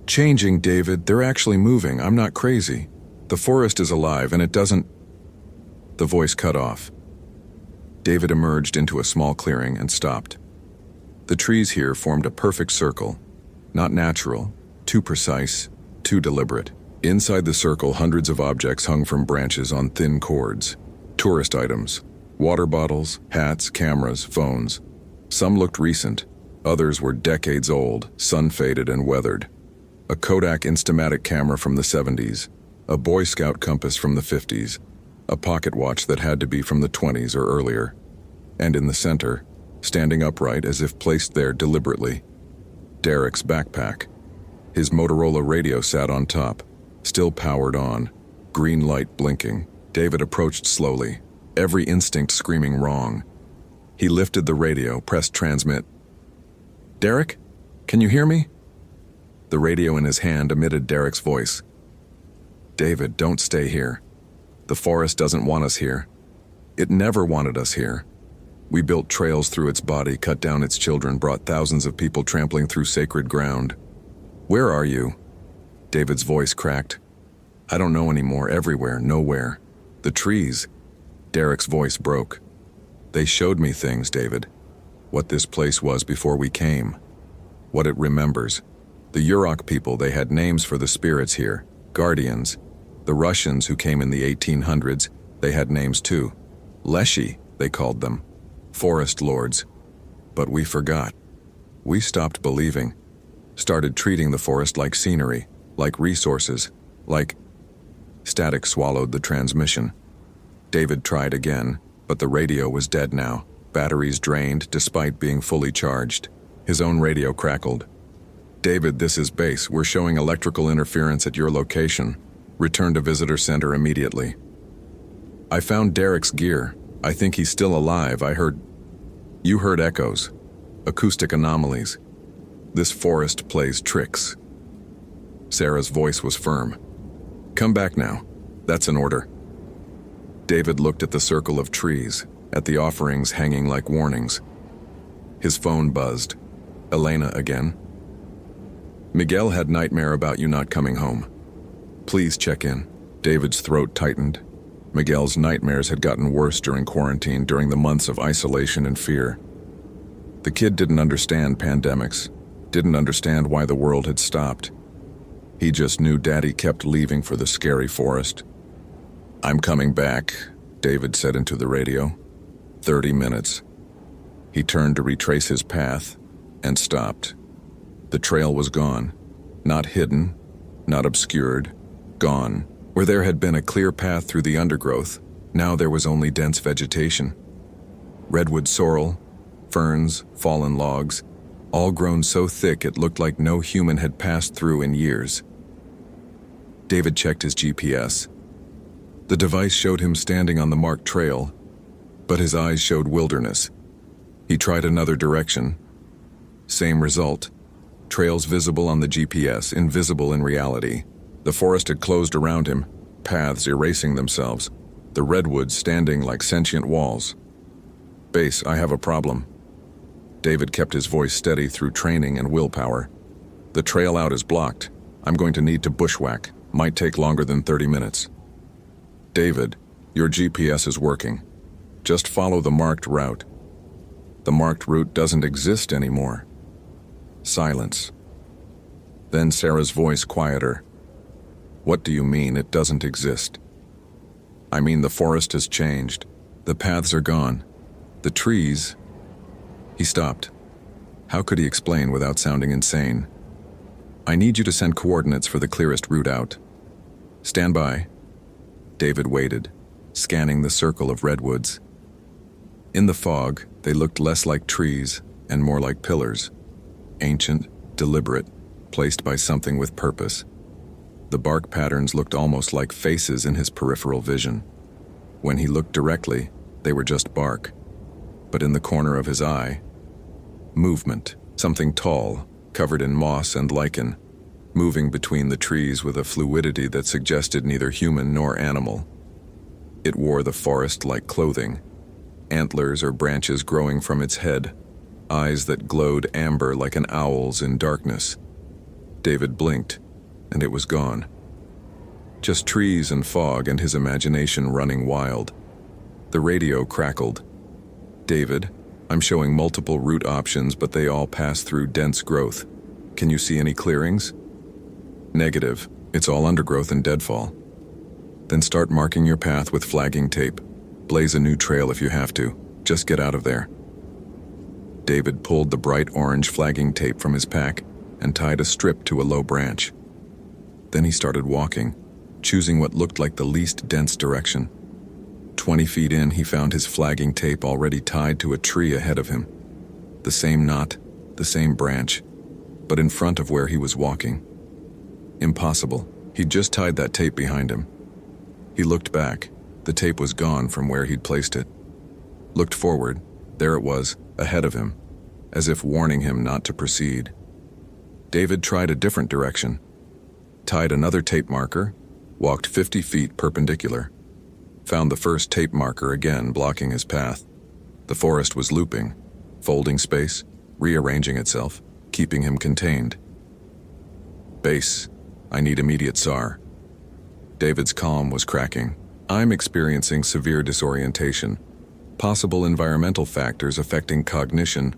"Changing, David. They're actually moving. I'm not crazy. The forest is alive and it doesn't..." The voice cut off. David emerged into a small clearing and stopped. The trees here formed a perfect circle. Not natural, too precise, too deliberate. Inside the circle, hundreds of objects hung from branches on thin cords. Tourist items, water bottles, hats, cameras, phones. Some looked recent, others were decades old, sun-faded and weathered. A Kodak Instamatic camera from the 70s, a Boy Scout compass from the 50s, a pocket watch that had to be from the 20s or earlier. And in the center, standing upright as if placed there deliberately, Derek's backpack. His Motorola radio sat on top, still powered on, green light blinking. David approached slowly, every instinct screaming wrong. He lifted the radio, pressed transmit. "Derek? Can you hear me?" The radio in his hand emitted Derek's voice. "David, don't stay here. The forest doesn't want us here. It never wanted us here. We built trails through its body, cut down its children, brought thousands of people trampling through sacred ground. Where are you?" David's voice cracked. "I don't know anymore. Everywhere, nowhere. The trees." Derek's voice broke. "They showed me things, David. What this place was before we came. What it remembers. The Yurok people, they had names for the spirits here. Guardians. The Russians who came in the 1800s, they had names too. Leshy, they called them. Forest lords. But we forgot. We stopped believing. Started treating the forest like scenery, like resources, like..." Static swallowed the transmission. David tried again, but the radio was dead now, batteries drained despite being fully charged. His own radio crackled. "David, this is base. We're showing electrical interference at your location. Return to visitor center immediately." "I found Derek's gear. I think he's still alive. I heard..." "You heard echoes. Acoustic anomalies. This forest plays tricks." Sarah's voice was firm. "Come back now. That's an order." David looked at the circle of trees, at the offerings hanging like warnings. His phone buzzed. Elena again. "Miguel had nightmare about you not coming home. Please check in." David's throat tightened. Miguel's nightmares had gotten worse during quarantine, during the months of isolation and fear. The kid didn't understand pandemics, didn't understand why the world had stopped. He just knew Daddy kept leaving for the scary forest. "I'm coming back," David said into the radio. 30 minutes. He turned to retrace his path and stopped. The trail was gone. Not hidden, not obscured. Gone. Where there had been a clear path through the undergrowth, now there was only dense vegetation. Redwood sorrel, ferns, fallen logs, all grown so thick it looked like no human had passed through in years. David checked his GPS. The device showed him standing on the marked trail, but his eyes showed wilderness. He tried another direction. Same result. Trails visible on the GPS, invisible in reality. The forest had closed around him, paths erasing themselves, the redwoods standing like sentient walls. "Base, I have a problem." David kept his voice steady through training and willpower. "The trail out is blocked. I'm going to need to bushwhack. Might take longer than 30 minutes. "David, your GPS is working. Just follow the marked route." "The marked route doesn't exist anymore." Silence. Then Sarah's voice quieter. "What do you mean it doesn't exist?" "I mean the forest has changed. The paths are gone. The trees..." He stopped. How could he explain without sounding insane? "I need you to send coordinates for the clearest route out." "Stand by." David waited, scanning the circle of redwoods. In the fog, they looked less like trees and more like pillars. Ancient, deliberate, placed by something with purpose. The bark patterns looked almost like faces in his peripheral vision. When he looked directly, they were just bark. But in the corner of his eye, movement, something tall, covered in moss and lichen, moving between the trees with a fluidity that suggested neither human nor animal. It wore the forest like clothing, antlers or branches growing from its head, eyes that glowed amber like an owl's in darkness. David blinked, and it was gone. Just trees and fog and his imagination running wild. The radio crackled. "David, I'm showing multiple route options, but they all pass through dense growth. Can you see any clearings?" "Negative. It's all undergrowth and deadfall. Then start marking your path with flagging tape. Blaze a new trail if you have to. Just get out of there. David pulled the bright orange flagging tape from his pack and tied a strip to a low branch. Then he started walking, choosing what looked like the least dense direction. 20 feet in, he found his flagging tape already tied to a tree ahead of him. The same knot, the same branch, but in front of where he was walking. Impossible. He'd just tied that tape behind him. He looked back. The tape was gone from where he'd placed it. Looked forward. There it was, ahead of him, as if warning him not to proceed. David tried a different direction, tied another tape marker, walked 50 feet perpendicular, found the first tape marker again blocking his path. The forest was looping, folding space, rearranging itself, keeping him contained. Base, I need immediate SAR. David's calm was cracking. I'm experiencing severe disorientation. Possible environmental factors affecting cognition.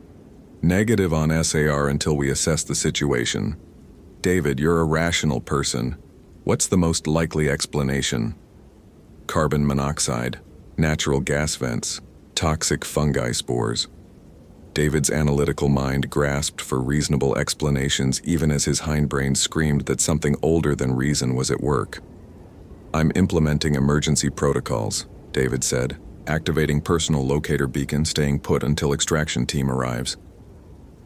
Negative on SAR until we assess the situation. David, you're a rational person. What's the most likely explanation? Carbon monoxide, natural gas vents, toxic fungi spores. David's analytical mind grasped for reasonable explanations even as his hindbrain screamed that something older than reason was at work. I'm implementing emergency protocols, David said, activating personal locator beacon, staying put until extraction team arrives.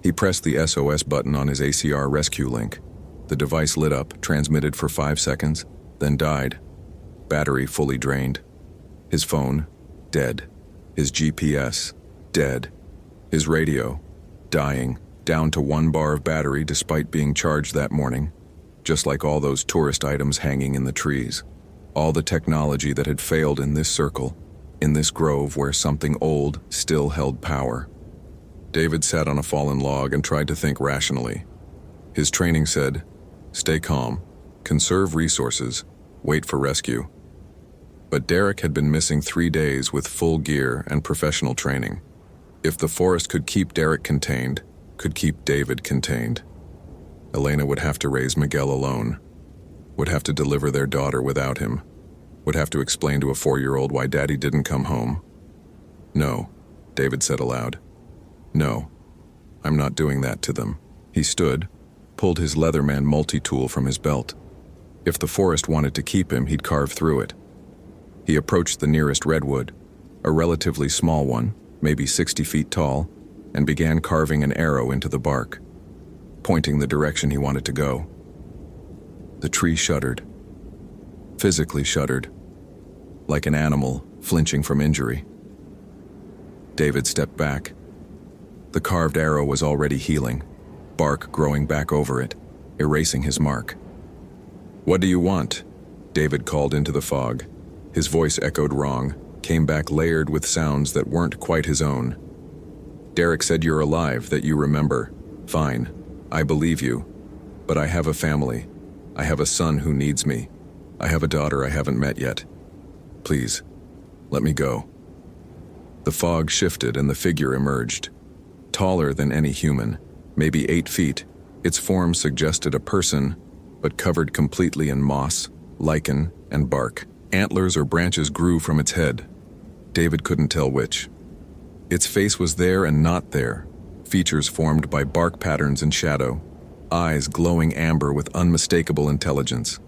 He pressed the SOS button on his ACR rescue link. The device lit up, transmitted for 5 seconds, then died. Battery fully drained. His phone, dead. His GPS, dead. His radio, dying, down to 1 bar of battery despite being charged that morning, just like all those tourist items hanging in the trees. All the technology that had failed in this circle, in this grove where something old still held power. David sat on a fallen log and tried to think rationally. His training said, stay calm, conserve resources, wait for rescue. But Derek had been missing 3 days with full gear and professional training. If the forest could keep Derek contained, could keep David contained. Elena would have to raise Miguel alone, would have to deliver their daughter without him, would have to explain to a 4-year-old why Daddy didn't come home. No, David said aloud. No, I'm not doing that to them. He stood, pulled his Leatherman multi-tool from his belt. If the forest wanted to keep him, he'd carve through it. He approached the nearest redwood, a relatively small one, maybe 60 feet tall, and began carving an arrow into the bark, pointing the direction he wanted to go. The tree shuddered, physically shuddered, like an animal flinching from injury. David stepped back. The carved arrow was already healing, bark growing back over it, erasing his mark. What do you want? David called into the fog. His voice echoed wrong, came back layered with sounds that weren't quite his own. Derek said you're alive, that you remember. Fine, I believe you. But I have a family. I have a son who needs me. I have a daughter I haven't met yet. Please, let me go. The fog shifted and the figure emerged. Taller than any human, maybe 8 feet, its form suggested a person, but covered completely in moss, lichen, and bark. Antlers or branches grew from its head. David couldn't tell which. Its face was there and not there, features formed by bark patterns and shadow, eyes glowing amber with unmistakable intelligence.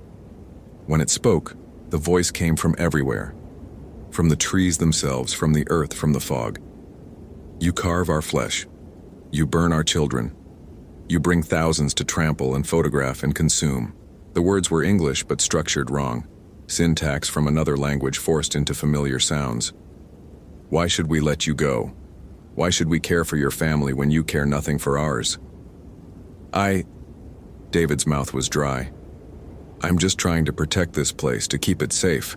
When it spoke, the voice came from everywhere. From the trees themselves, from the earth, from the fog. You carve our flesh. You burn our children. You bring thousands to trample and photograph and consume. The words were English but structured wrong. Syntax from another language forced into familiar sounds. Why should we let you go? Why should we care for your family when you care nothing for ours? David's mouth was dry. I'm just trying to protect this place, to keep it safe.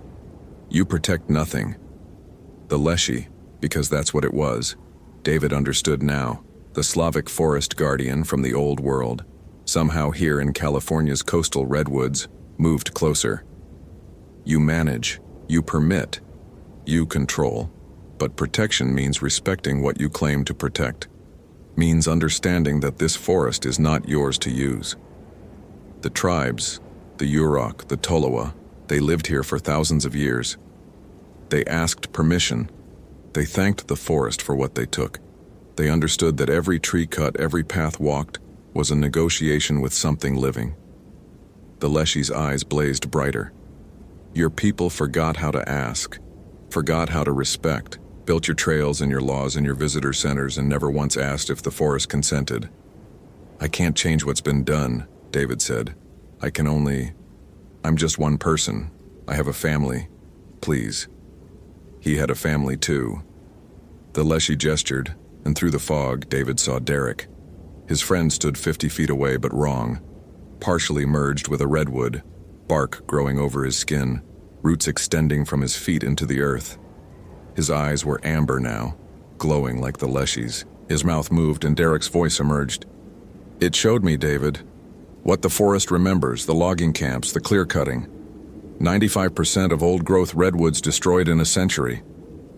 You protect nothing. The Leshy, because that's what it was. David understood now. The Slavic forest guardian from the old world, somehow here in California's coastal redwoods, moved closer. You manage, you permit, you control, but protection means respecting what you claim to protect, means understanding that this forest is not yours to use. The tribes, The Yurok, the Tolowa, they lived here for thousands of years. They asked permission. They thanked the forest for what they took. They understood that every tree cut, every path walked, was a negotiation with something living. The Leshy's eyes blazed brighter. Your people forgot how to ask, forgot how to respect, built your trails and your laws and your visitor centers and never once asked if the forest consented. I can't change what's been done, David said. I'm just one person. I have a family. Please. He had a family too. The Leshy gestured, and through the fog, David saw Derek. His friend stood 50 feet away, but wrong. Partially merged with a redwood, bark growing over his skin, roots extending from his feet into the earth. His eyes were amber now, glowing like the Leshy's. His mouth moved and Derek's voice emerged. It showed me, David, what the forest remembers, the logging camps, the clear-cutting. 95% of old-growth redwoods destroyed in a century.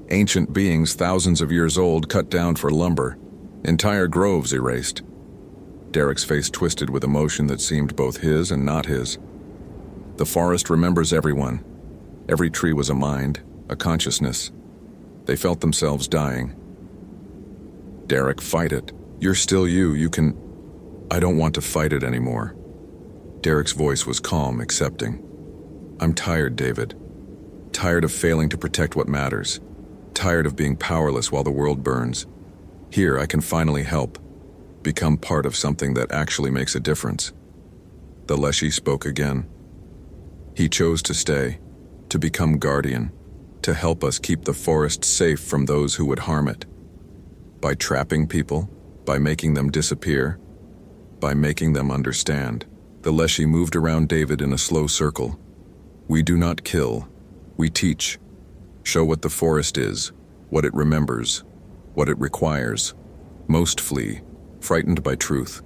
Ancient beings thousands of years old cut down for lumber. Entire groves erased. Derek's face twisted with emotion that seemed both his and not his. The forest remembers everyone. Every tree was a mind, a consciousness. They felt themselves dying. Derek, fight it. You're still you. You can... I don't want to fight it anymore. Derek's voice was calm, accepting. I'm tired, David. Tired of failing to protect what matters. Tired of being powerless while the world burns. Here, I can finally help. Become part of something that actually makes a difference. The Leshy spoke again. He chose to stay, to become guardian, to help us keep the forest safe from those who would harm it. By trapping people, by making them disappear, by making them understand. The Leshy moved around David in a slow circle. We do not kill, we teach. Show what the forest is, what it remembers, what it requires. Most flee, frightened by truth.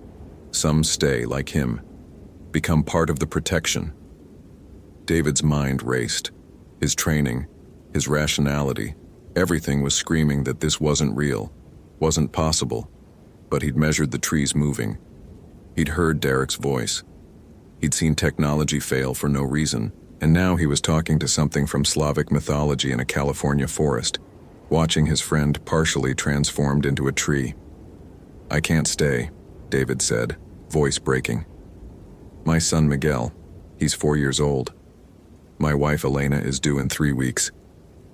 Some stay, like him, become part of the protection. David's mind raced. His training, his rationality, everything was screaming that this wasn't real, wasn't possible. But he'd measured the trees moving. He'd heard Derek's voice. He'd seen technology fail for no reason, and now he was talking to something from Slavic mythology in a California forest, watching his friend partially transformed into a tree. I can't stay, David said, voice breaking. My son Miguel, he's 4 years old. My wife Elena is due in 3 weeks.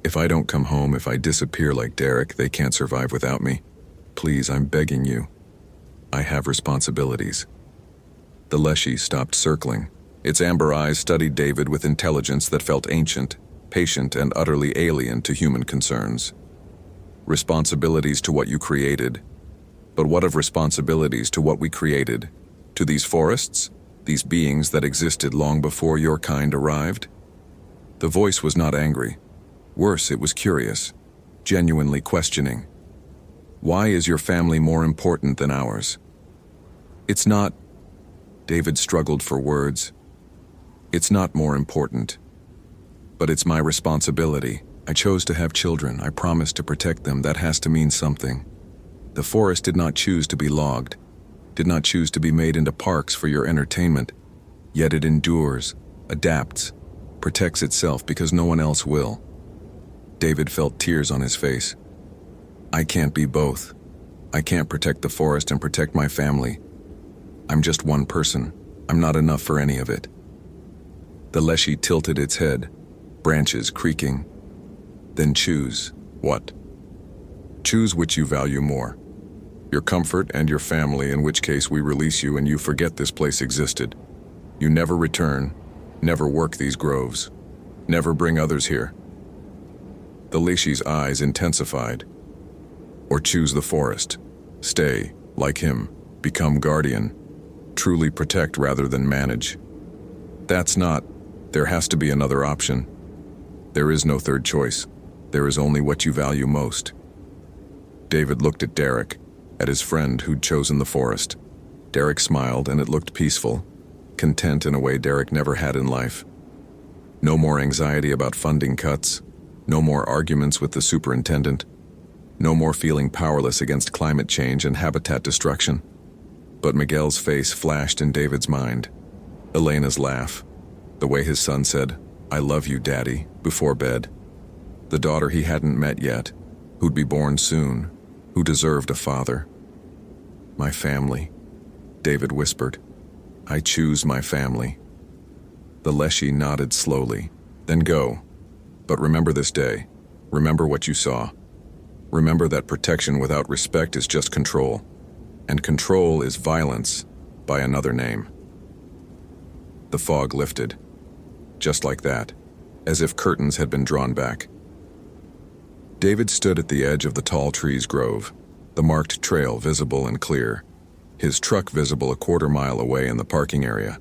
If I don't come home, if I disappear like Derek, they can't survive without me. Please, I'm begging you. I have responsibilities. The Leshy stopped circling. Its amber eyes studied David with intelligence that felt ancient, patient, and utterly alien to human concerns. Responsibilities to what you created. But what of responsibilities to what we created? To these forests? These beings that existed long before your kind arrived? The voice was not angry. Worse, it was curious, genuinely questioning. Why is your family more important than ours? It's not... David struggled for words. It's not more important. But it's my responsibility. I chose to have children. I promised to protect them. That has to mean something. The forest did not choose to be logged, did not choose to be made into parks for your entertainment. Yet it endures, adapts, protects itself because no one else will. David felt tears on his face. I can't be both. I can't protect the forest and protect my family. I'm just one person. I'm not enough for any of it. The Leshy tilted its head, branches creaking. Then choose. What? Choose which you value more. Your comfort and your family, in which case we release you and you forget this place existed. You never return, never work these groves, never bring others here. The Leshy's eyes intensified. Or choose the forest. Stay, like him, become guardian. Truly protect rather than manage. That's not. There has to be another option. There is no third choice. There is only what you value most. David looked at Derek, at his friend who'd chosen the forest. Derek smiled and it looked peaceful, content in a way Derek never had in life. No more anxiety about funding cuts, no more arguments with the superintendent, no more feeling powerless against climate change and habitat destruction. But Miguel's face flashed in David's mind. Elena's laugh, The way his son said, "I love you, Daddy," before bed. The daughter he hadn't met yet, who'd be born soon, who deserved a father. "My family," David whispered. "I choose my family." The Leshy nodded slowly. "Then go. But remember this day. Remember what you saw. Remember that protection without respect is just control. And control is violence by another name." The fog lifted. Just like that, as if curtains had been drawn back. David stood at the edge of the tall trees grove, the marked trail visible and clear, his truck visible a quarter-mile away in the parking area.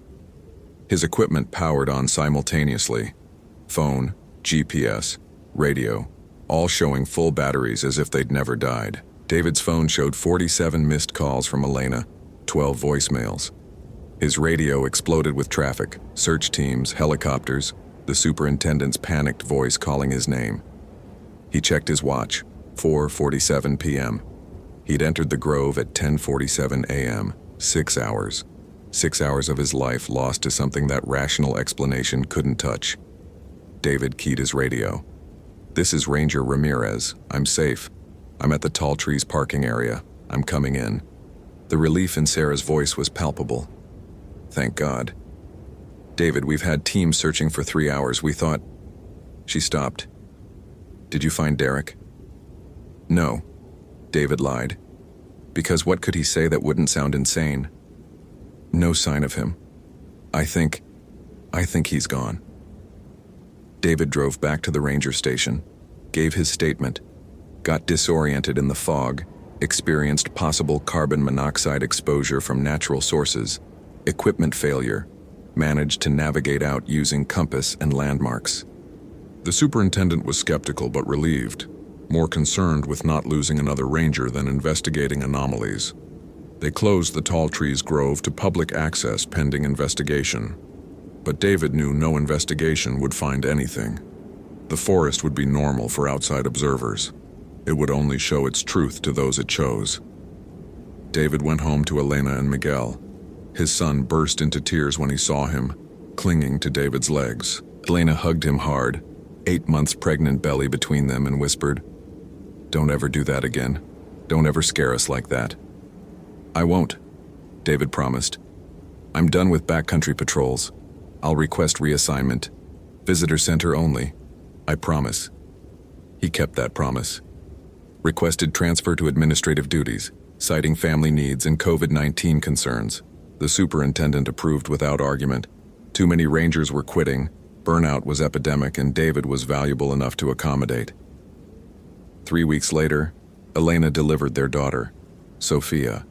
His equipment powered on simultaneously, phone, GPS, radio, all showing full batteries as if they'd never died. David's phone showed 47 missed calls from Elena, 12 voicemails. His radio exploded with traffic, search teams, helicopters, the superintendent's panicked voice calling his name. He checked his watch, 4:47 p.m. He'd entered the grove at 10:47 a.m., 6 hours. 6 hours of his life lost to something that rational explanation couldn't touch. David keyed his radio. "This is Ranger Ramirez. I'm safe. I'm at the tall trees parking area. I'm coming in." The relief in Sarah's voice was palpable. "Thank God." "David, we've had teams searching for 3 hours. We thought..." She stopped. "Did you find Derek?" "No," David lied. Because what could he say that wouldn't sound insane? "No sign of him. I think he's gone." David drove back to the ranger station, gave his statement, got disoriented in the fog, experienced possible carbon monoxide exposure from natural sources, equipment failure, managed to navigate out using compass and landmarks. The superintendent was skeptical but relieved, more concerned with not losing another ranger than investigating anomalies. They closed the tall trees grove to public access pending investigation. But David knew no investigation would find anything. The forest would be normal for outside observers. It would only show its truth to those it chose. David went home to Elena and Miguel. His son burst into tears when he saw him, clinging to David's legs. Elena hugged him hard, 8 months pregnant belly between them, and whispered, "Don't ever do that again. Don't ever scare us like that." "I won't," David promised. "I'm done with backcountry patrols. I'll request reassignment. Visitor center only. I promise." He kept that promise. Requested transfer to administrative duties, citing family needs and COVID-19 concerns. The superintendent approved without argument. Too many rangers were quitting, burnout was epidemic, and David was valuable enough to accommodate. 3 weeks later, Elena delivered their daughter, Sophia.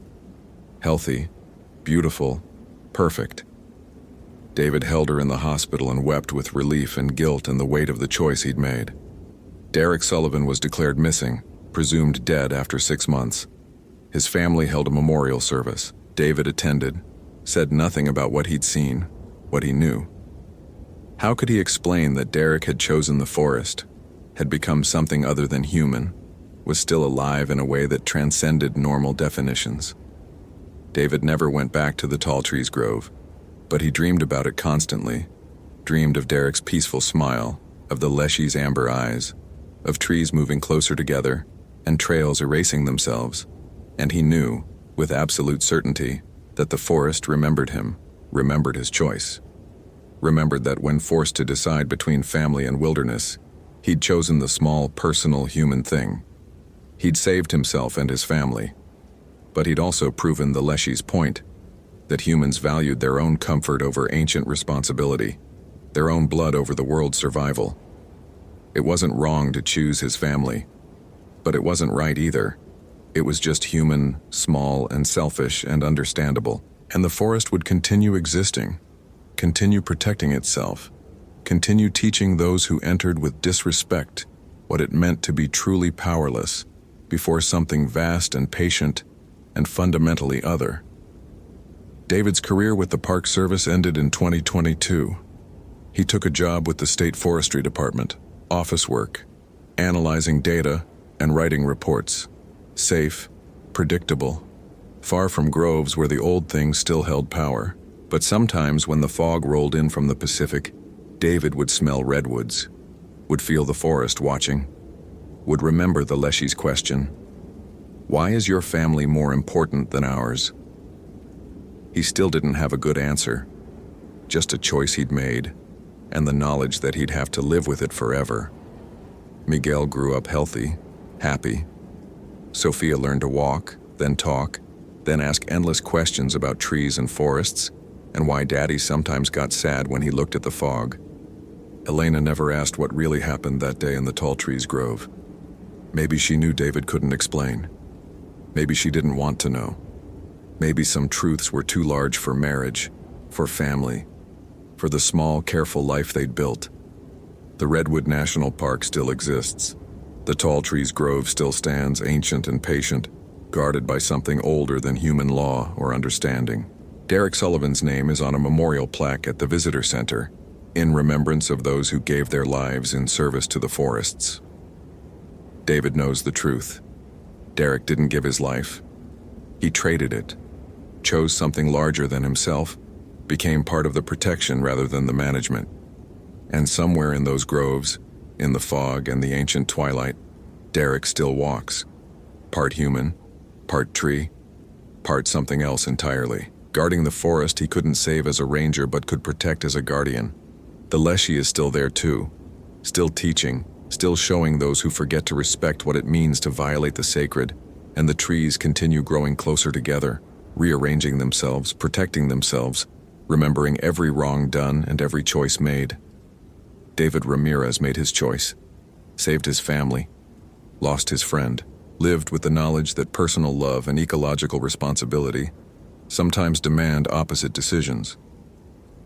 Healthy, beautiful, perfect. David held her in the hospital and wept with relief and guilt and the weight of the choice he'd made. Derek Sullivan was declared missing, presumed dead after 6 months. His family held a memorial service. David attended, said nothing about what he'd seen, what he knew. How could he explain that Derek had chosen the forest, had become something other than human, was still alive in a way that transcended normal definitions? David never went back to the tall trees grove, but he dreamed about it constantly, dreamed of Derek's peaceful smile, of the Leshy's amber eyes, of trees moving closer together and trails erasing themselves, and he knew, with absolute certainty, that the forest remembered him, remembered his choice, remembered that when forced to decide between family and wilderness, he'd chosen the small, personal, human thing. He'd saved himself and his family, but he'd also proven the Leshy's point, that humans valued their own comfort over ancient responsibility, their own blood over the world's survival. It wasn't wrong to choose his family, but it wasn't right either. It was just human, small, and selfish, and understandable. And the forest would continue existing, continue protecting itself, continue teaching those who entered with disrespect what it meant to be truly powerless before something vast and patient and fundamentally other. David's career with the Park Service ended in 2022. He took a job with the State Forestry Department, office work, analyzing data and writing reports. Safe, predictable, far from groves where the old things still held power. But sometimes when the fog rolled in from the Pacific, David would smell redwoods, would feel the forest watching, would remember the Leshy's question, "Why is your family more important than ours?" He still didn't have a good answer, just a choice he'd made, and the knowledge that he'd have to live with it forever. Miguel grew up healthy, happy. Sophia learned to walk, then talk, then ask endless questions about trees and forests, and why Daddy sometimes got sad when he looked at the fog. Elena never asked what really happened that day in the tall trees grove. Maybe she knew David couldn't explain. Maybe she didn't want to know. Maybe some truths were too large for marriage, for family, for the small, careful life they'd built. The Redwood National Park still exists. The tall trees grove still stands ancient and patient, guarded by something older than human law or understanding. Derek Sullivan's name is on a memorial plaque at the Visitor Center, in remembrance of those who gave their lives in service to the forests. David knows the truth. Derek didn't give his life. He traded it, chose something larger than himself, became part of the protection rather than the management. And somewhere in those groves, in the fog and the ancient twilight, Derek still walks. Part human, part tree, part something else entirely. Guarding the forest he couldn't save as a ranger but could protect as a guardian. The Leshy is still there too, still teaching, still showing those who forget to respect what it means to violate the sacred, and the trees continue growing closer together, rearranging themselves, protecting themselves, remembering every wrong done and every choice made. David Ramirez made his choice, saved his family, lost his friend, lived with the knowledge that personal love and ecological responsibility sometimes demand opposite decisions.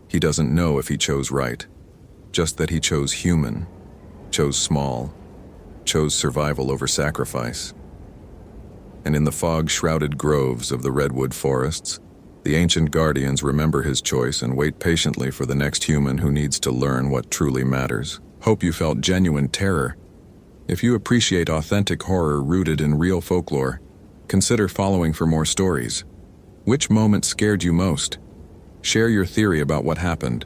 He doesn't know if he chose right, just that he chose human, chose small, chose survival over sacrifice. And in the fog-shrouded groves of the redwood forests, the ancient guardians remember his choice and wait patiently for the next human who needs to learn what truly matters. Hope you felt genuine terror. If you appreciate authentic horror rooted in real folklore, consider following for more stories. Which moment scared you most? Share your theory about what happened.